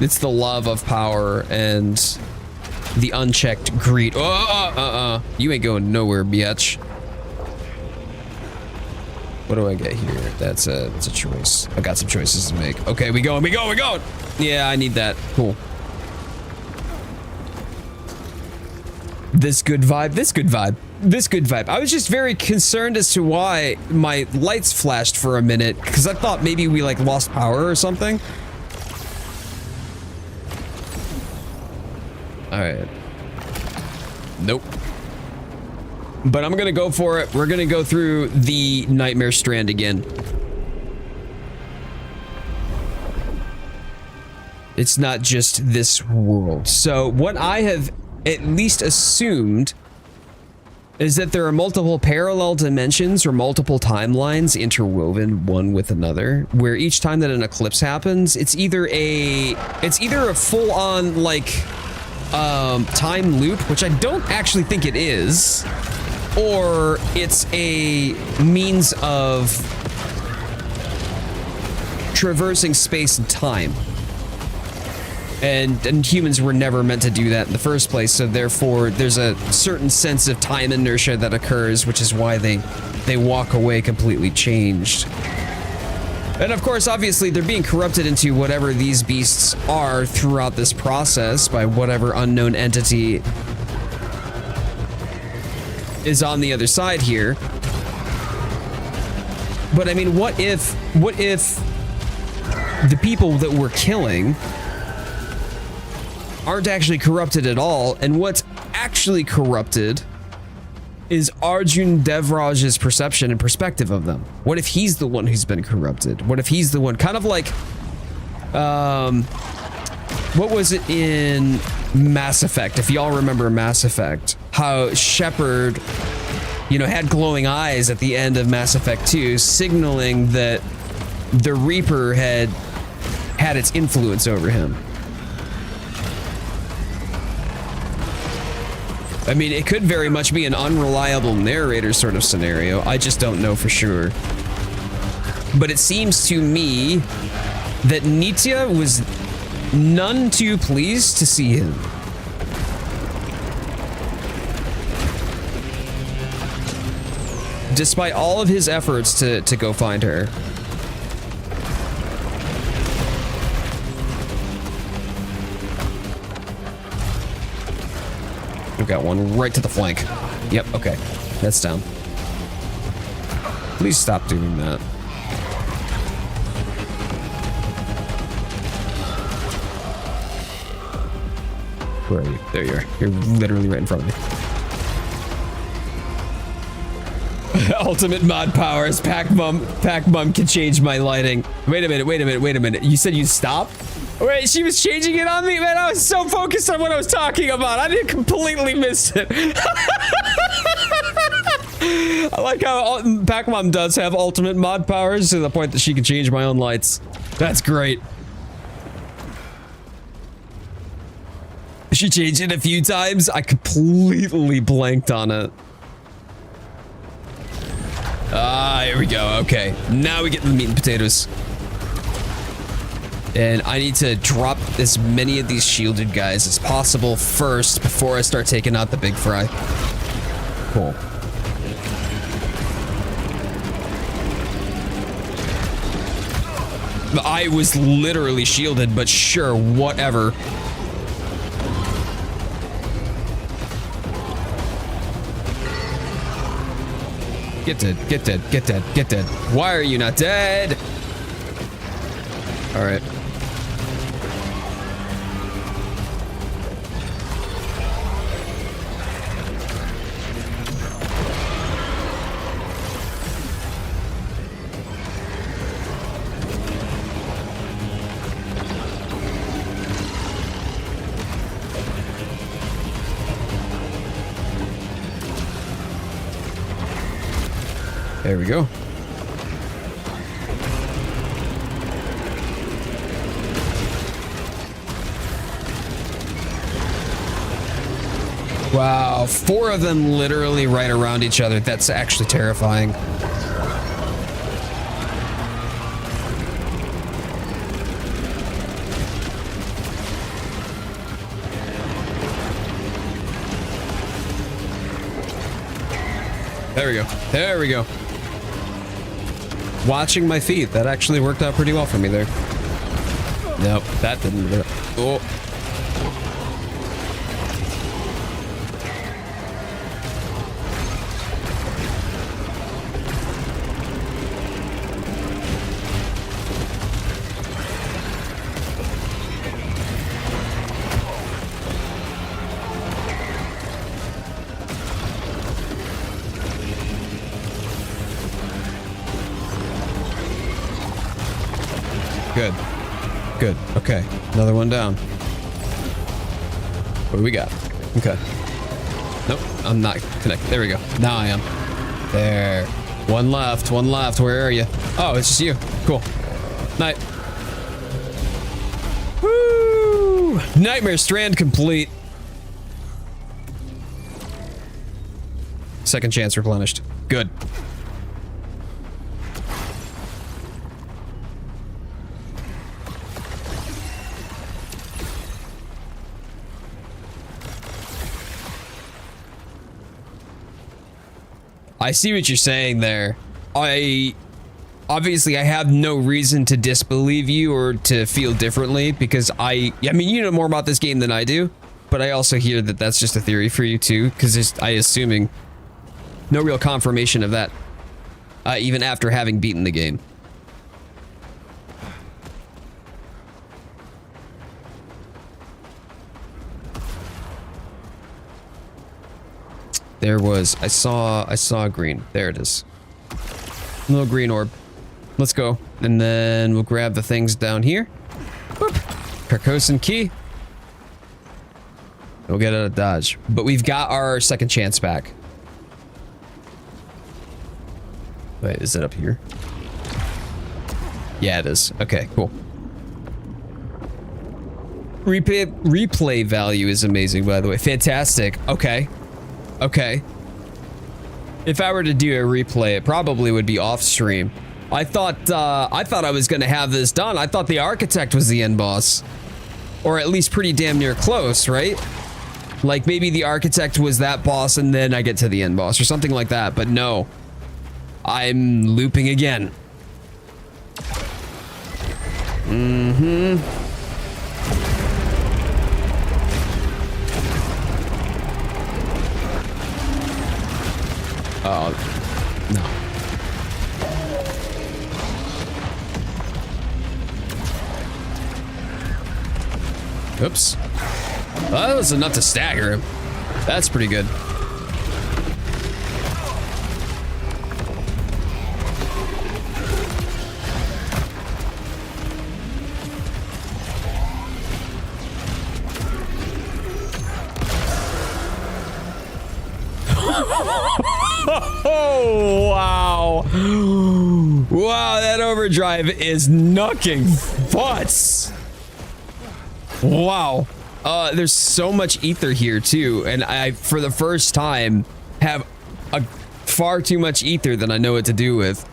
It's the love of power and the unchecked greed. You ain't going nowhere, biatch. What do I get here? That's a choice. I got some choices to make. Okay, we going. Yeah, I need that. Cool. This good vibe. I was just very concerned as to why my lights flashed for a minute, because I thought maybe we like lost power or something. All right. Nope. But I'm gonna go for it. We're gonna go through the Nightmare Strand again. It's not just this world. So what I have at least assumed is that there are multiple parallel dimensions or multiple timelines interwoven one with another, where each time that an eclipse happens, it's either a full-on like time loop, which I don't actually think it is, or it's a means of traversing space and time. And humans were never meant to do that in the first place, so therefore there's a certain sense of time inertia that occurs, which is why they walk away completely changed. And of course, obviously, they're being corrupted into whatever these beasts are throughout this process by whatever unknown entity is on the other side here. But I mean, what if the people that we're killing aren't actually corrupted at all, and what's actually corrupted is Arjun Devraj's perception and perspective of them? What if he's the one who's been corrupted? What if he's the one, kind of like, what was it in Mass Effect? If y'all remember Mass Effect, how Shepard, you know, had glowing eyes at the end of Mass Effect 2, signaling that the Reaper had its influence over him. I mean, it could very much be an unreliable narrator sort of scenario. I just don't know for sure. But it seems to me that Nitya was none too pleased to see him. Despite all of his efforts to go find her. We've got one right to the flank. Yep, okay. That's down. Please stop doing that. Where are you? There you are. You're literally right in front of me. Ultimate mod powers. Pac Mum can change my lighting. Wait a minute. You said you stopped? Wait, she was changing it on me? Man, I was so focused on what I was talking about. I didn't completely miss it. I like how Pac-Mom does have ultimate mod powers to the point that she can change my own lights. That's great. She changed it a few times. I completely blanked on it. Ah, here we go. Okay, now we get the meat and potatoes. And I need to drop as many of these shielded guys as possible first before I start taking out the big fry. Cool. I was literally shielded, but sure, whatever. Get dead, get dead, get dead, get dead. Why are you not dead? All right. There we go. Wow, 4 of them literally right around each other. That's actually terrifying. There we go. There we go. Watching my feet. That actually worked out pretty well for me there. Nope, that didn't work. Oh. Good. Good. Okay. Another one down. What do we got? Okay. Nope. I'm not connected. There we go. Now I am. There. One left. One left. Where are you? Oh, it's just you. Cool. Night. Woo! Nightmare Strand complete. Second chance replenished. Good. I see what you're saying there. Obviously I have no reason to disbelieve you or to feel differently because I mean, you know more about this game than I do, but I also hear that that's just a theory for you too, because I assuming no real confirmation of that, even after having beaten the game. There was, I saw green. There it is. Little green orb. Let's go. And then we'll grab the things down here. Boop. Carcosa key. We'll get out of dodge. But we've got our second chance back. Wait, is it up here? Yeah, it is. Okay, cool. Replay value is amazing, by the way. Fantastic. Okay. Okay. If I were to do a replay, it probably would be off stream. I thought I was gonna have this done. I thought the architect was the end boss. Or at least pretty damn near close, right? Like maybe the architect was that boss and then I get to the end boss or something like that, but no. I'm looping again. Mm-hmm. Oh, no. Oops. Well, that was enough to stagger him. That's pretty good. Oh, wow. Wow, that overdrive is knocking butts. Wow. There's so much ether here too, and I, for the first time, have far too much ether than I know what to do with.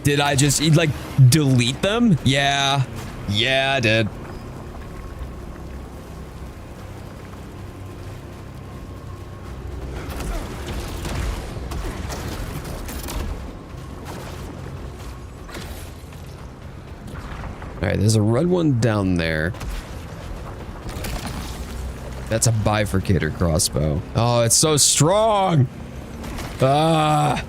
Did I just, like, delete them? Yeah. Yeah, I did. Alright, there's a red one down there. That's a bifurcator crossbow. Oh, it's so strong! Ah!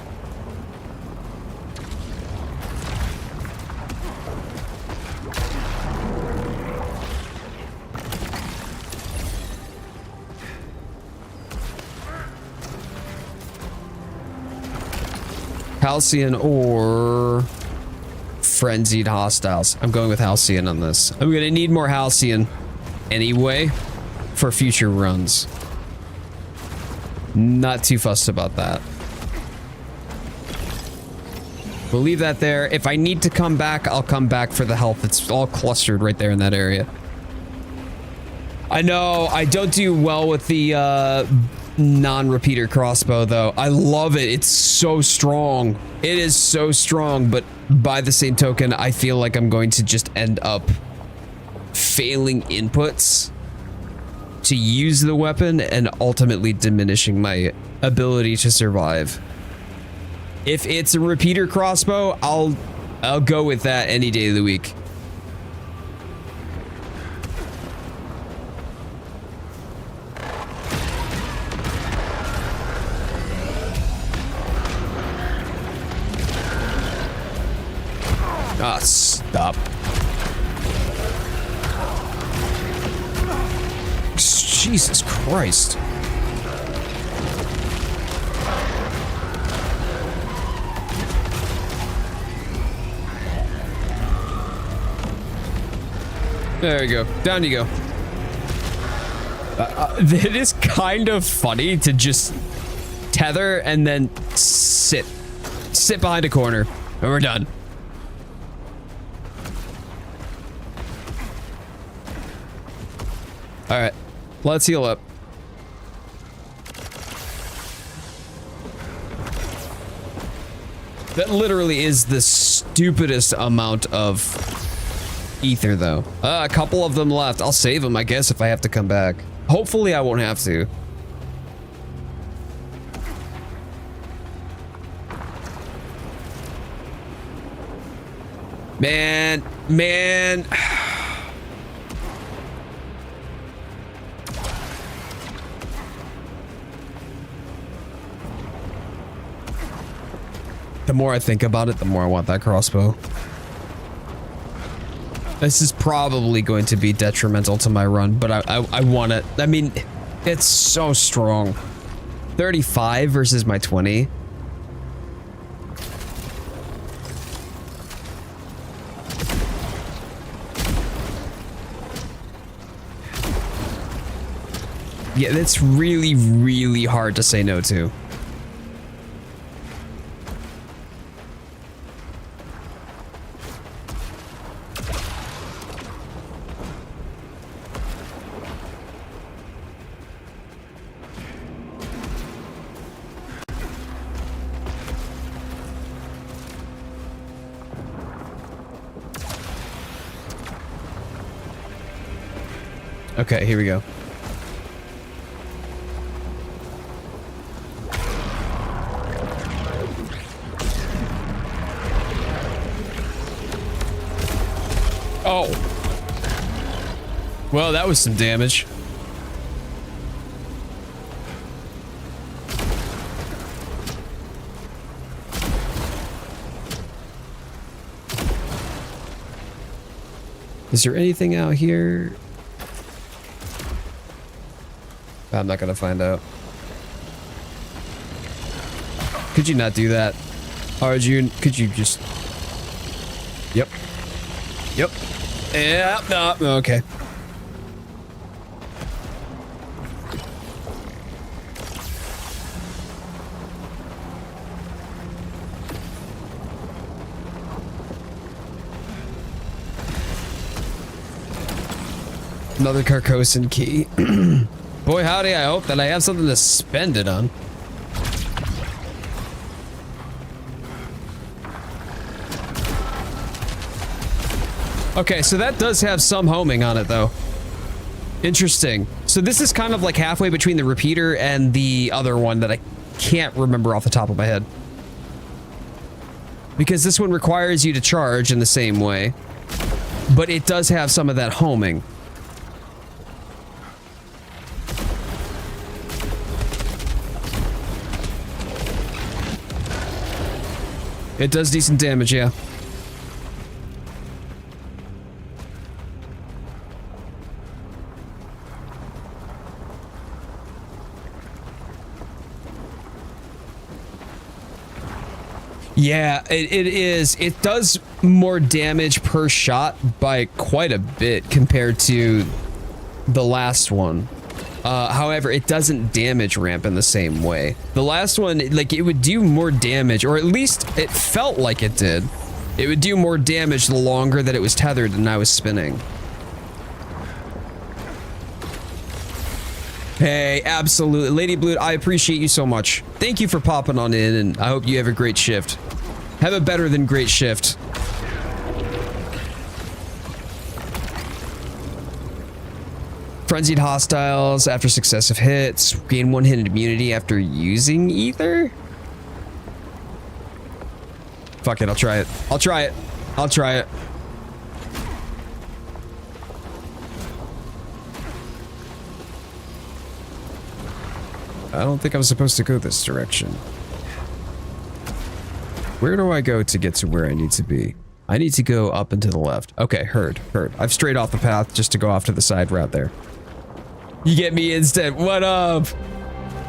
Halcyon or frenzied hostiles. I'm going with Halcyon on this. I'm gonna need more Halcyon anyway for future runs. Not too fussed about that. We'll leave that there. If I need to come back, I'll come back for the health. It's all clustered right there in that area. I know I don't do well with the non-repeater crossbow though. I love it. It's so strong. It is so strong, but by the same token, I feel like I'm going to just end up failing inputs to use the weapon and ultimately diminishing my ability to survive. If it's a repeater crossbow, I'll go with that any day of the week. Ah, stop. Jesus Christ. There you go. Down you go. It is kind of funny to just tether and then sit behind a corner, and we're done. All right, let's heal up. That literally is the stupidest amount of ether, though. A couple of them left. I'll save them, I guess, if I have to come back. Hopefully, I won't have to. Man. The more I think about it, the more I want that crossbow. This is probably going to be detrimental to my run, but I want it. I mean, it's so strong. 35 versus my 20. Yeah, that's really, really hard to say no to. Okay, here we go. Oh. Well, that was some damage. Is there anything out here? I'm not gonna find out. Could you not do that? Arjun, could you just... Yep. Yep. Yeah, no, okay. Another Carcosan key. Boy, howdy, I hope that I have something to spend it on. Okay, so that does have some homing on it, though. Interesting. So this is kind of like halfway between the repeater and the other one that I can't remember off the top of my head. Because this one requires you to charge in the same way, but it does have some of that homing. It does decent damage, yeah. Yeah, it is. It does more damage per shot by quite a bit compared to the last one. However, it doesn't damage ramp in the same way. The last one, like, it would do more damage, or at least it felt like it did. It would do more damage the longer that it was tethered and I was spinning. Hey, absolutely. Lady Blue, I appreciate you so much. Thank you for popping on in, and I hope you have a great shift. Have a better than great shift. Frenzied hostiles after successive hits. Gain 1 hit immunity after using ether? Fuck it, I'll try it. I'll try it. I'll try it. I don't think I'm supposed to go this direction. Where do I go to get to where I need to be? I need to go up and to the left. Okay, heard. I've strayed off the path just to go off to the side route there. You get me instead. What up?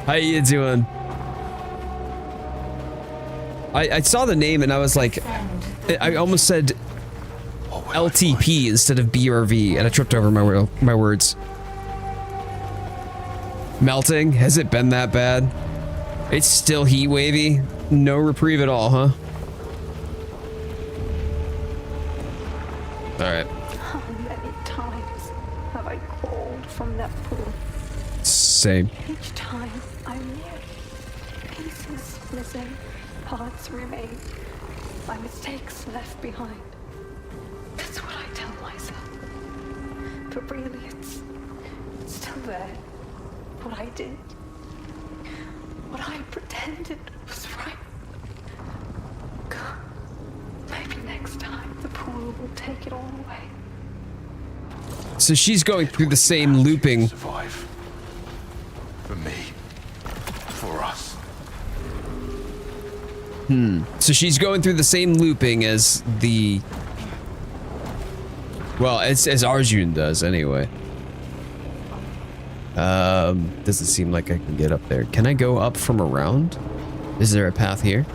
How you doing? I saw the name and I was like, I almost said, LTP instead of BRV, and I tripped over my words. Melting? Has it been that bad? It's still heat wavy? No reprieve at all, huh? Alright. How many times have I crawled from that pool? Same. Each time I'm near. Pieces missing, parts remain. My mistakes left behind. That's what I tell myself. But really, it's still there. What I did. What I pretended was right. God, maybe next time the pool will take it all away. So she's going through the same looping. Survive. For me. For us. So she's going through the same looping as the... Well, as Arjun does, anyway. Doesn't seem like I can get up there. Can I go up from around? Is there a path here?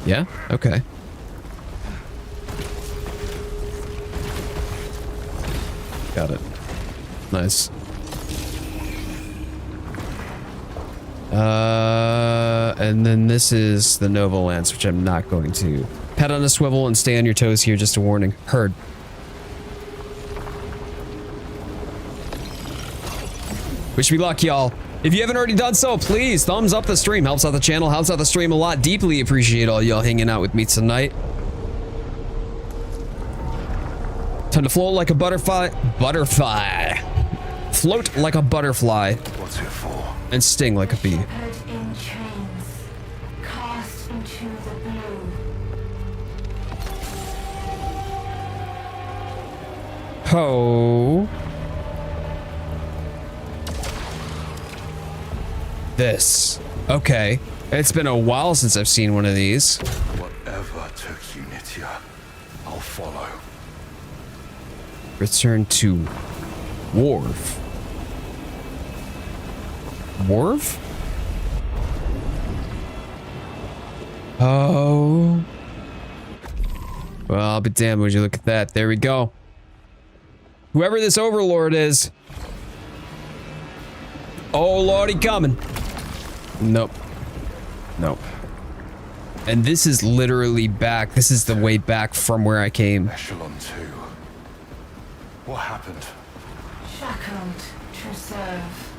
Yeah? Okay. Got it. Nice. And then this is the Nova Lance, which I'm not going to. Pet on a swivel and stay on your toes here, just a warning. Heard. Wish me luck, y'all. If you haven't already done so, please thumbs up the stream. Helps out the channel, helps out the stream a lot. Deeply appreciate all y'all hanging out with me tonight. Time to float like a butterfly. Float like a butterfly. What's it for? And sting like a bee. Put in chains, cast into the blue. Ho. This. Okay. It's been a while since I've seen one of these. Whatever took you, Nitya, I'll follow. Return to Wharf. Wharf? Oh. Well, I'll be damned, would you look at that. There we go. Whoever this overlord is. Oh, lordy coming. Nope. Nope. And this is literally back. This is the way back from where I came. Echelon 2. What happened? Shackled to serve.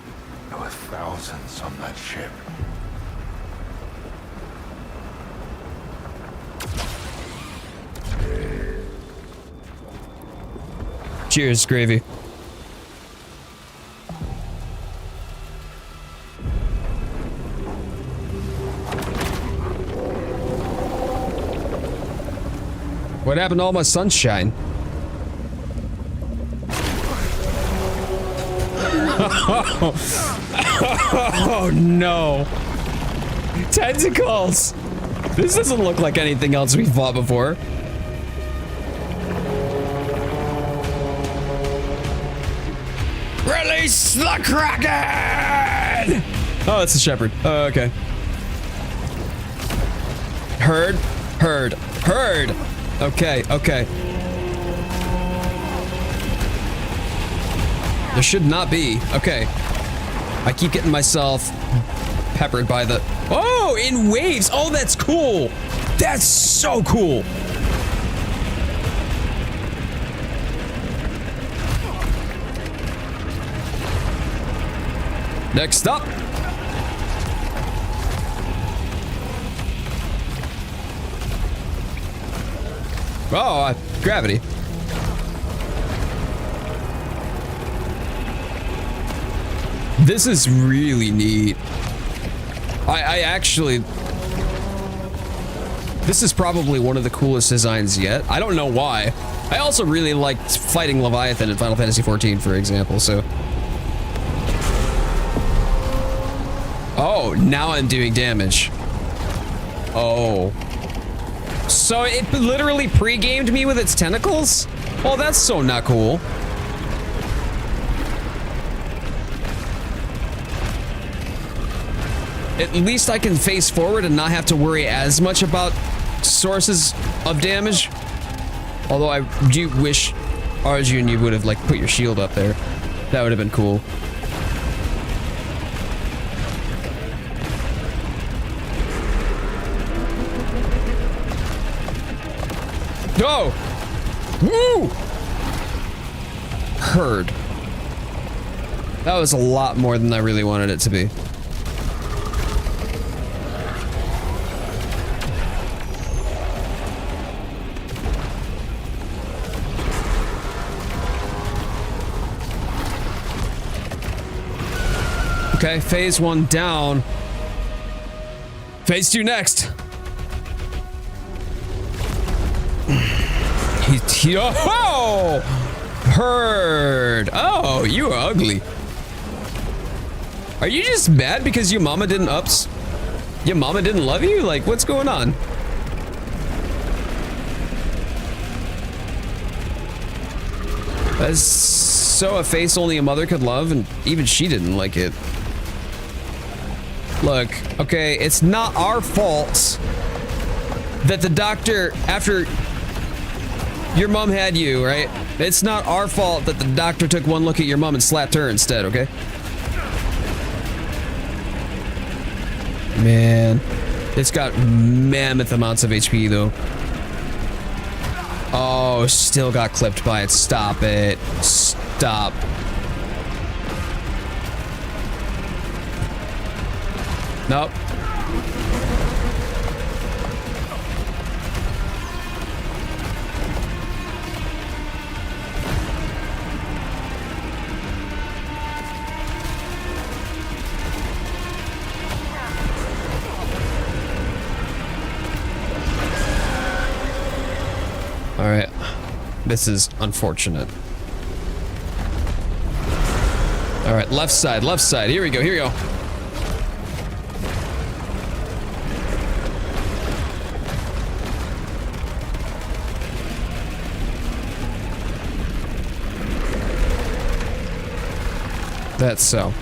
There were thousands on that ship. Cheers, Gravy. What happened to all my sunshine? Oh no. Tentacles! This doesn't look like anything else we've fought before. Release the Kraken! Oh, it's a shepherd. Oh, okay. Heard. Okay. There should not be. Okay. I keep getting myself peppered by the... Oh, in waves. Oh, that's cool. That's so cool. Next up. Oh, gravity. This is really neat. I actually... This is probably one of the coolest designs yet. I don't know why. I also really liked fighting Leviathan in Final Fantasy XIV, for example, so... Oh, now I'm doing damage. Oh. So it literally pre-gamed me with its tentacles? Oh, that's so not cool. At least I can face forward and not have to worry as much about sources of damage. Although I do wish Arjun you would have like put your shield up there. That would have been cool. Go! Woo! Heard. That was a lot more than I really wanted it to be. Okay, phase 1 down. Phase 2 next. Oh! Heard. Oh, you are ugly. Are you just mad because your mama didn't ups? Your mama didn't love you? Like, what's going on? That's so a face only a mother could love, and even she didn't like it. Look, okay, it's not our fault that the doctor, after your mom had you, right? It's not our fault that the doctor took one look at your mom and slapped her instead, okay? Man, it's got mammoth amounts of HP though. Oh, still got clipped by it. Stop it. Stop. Nope. All right. This is unfortunate. All right, left side, left side. Here we go, here we go. That's so.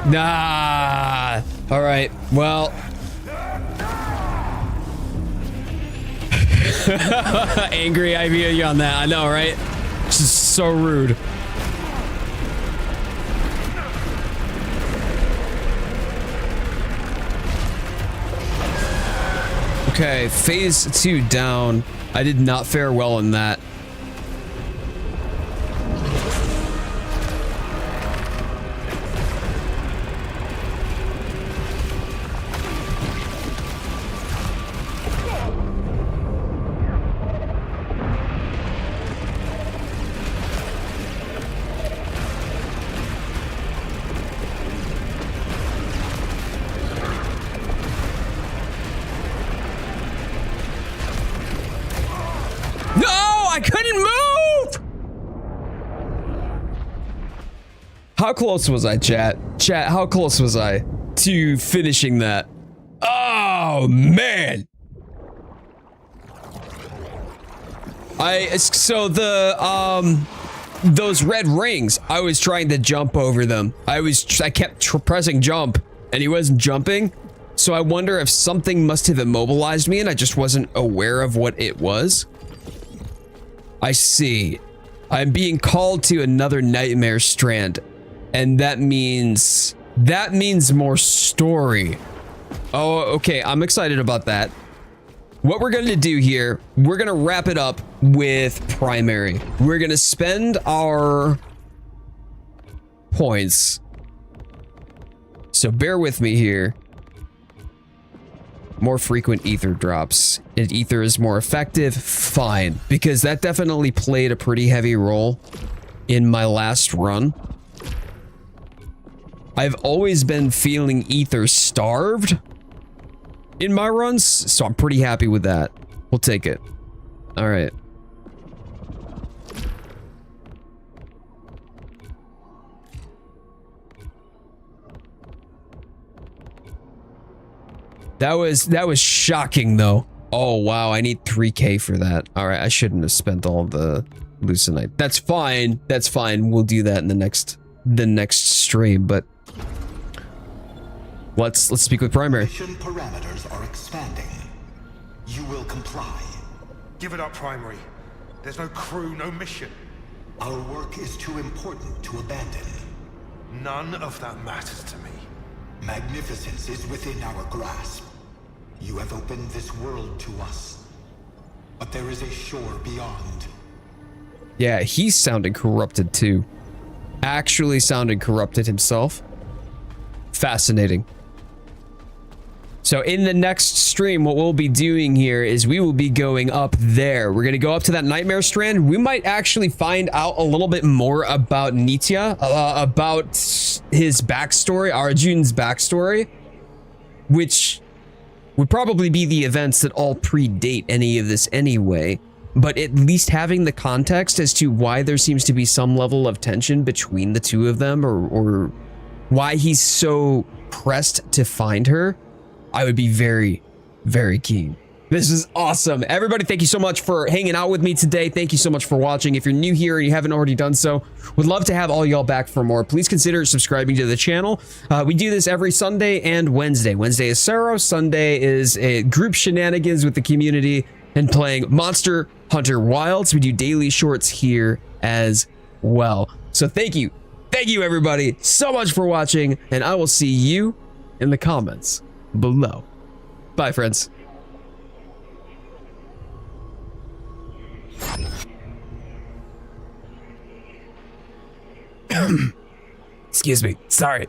Nah. All right. Well. Angry I feel you on that. I know, right? This is so rude. Okay, phase 2 down. I did not fare well in that. How close was I, chat? Chat, how close was I to finishing that? Oh, man. So the, those red rings, I was trying to jump over them. I kept pressing jump and he wasn't jumping. So I wonder if something must have immobilized me and I just wasn't aware of what it was. I see. I'm being called to another nightmare strand. And that means more story. Oh, okay. I'm excited about that. What we're going to do here, we're going to wrap it up with primary. We're going to spend our points. So bear with me here. More frequent ether drops. And ether is more effective. Fine. Because that definitely played a pretty heavy role in my last run. I've always been feeling ether starved in my runs, so I'm pretty happy with that. We'll take it. All right. That was shocking though. Oh, wow. I need 3K for that. All right. I shouldn't have spent all the Lucenite. That's fine. That's fine. We'll do that in the next stream, but let's speak with Primary. Mission parameters are expanding. You will comply. Give it up, Primary. There's no crew, no mission. Our work is too important to abandon. None of that matters to me. Magnificence is within our grasp. You have opened this world to us. But there is a shore beyond. Yeah, he's sounding corrupted too. Actually sounded corrupted himself. Fascinating. So in the next stream, what we'll be doing here is we will be going up there. We're going to go up to that Nightmare Strand. We might actually find out a little bit more about Nitya, about his backstory, Arjun's backstory, which would probably be the events that all predate any of this anyway. But at least having the context as to why there seems to be some level of tension between the two of them, or why he's so pressed to find her, I would be very, very keen. This is awesome. Everybody, thank you so much for hanging out with me today. Thank you so much for watching. If you're new here and you haven't already done so, would love to have all y'all back for more. Please consider subscribing to the channel. We do this every Sunday and Wednesday. Wednesday is Sero. Sunday is a group shenanigans with the community and playing Monster Hunter Wilds. We do daily shorts here as well. So thank you. Thank you, everybody, so much for watching, and I will see you in the comments below. Bye, friends. Excuse me. Sorry.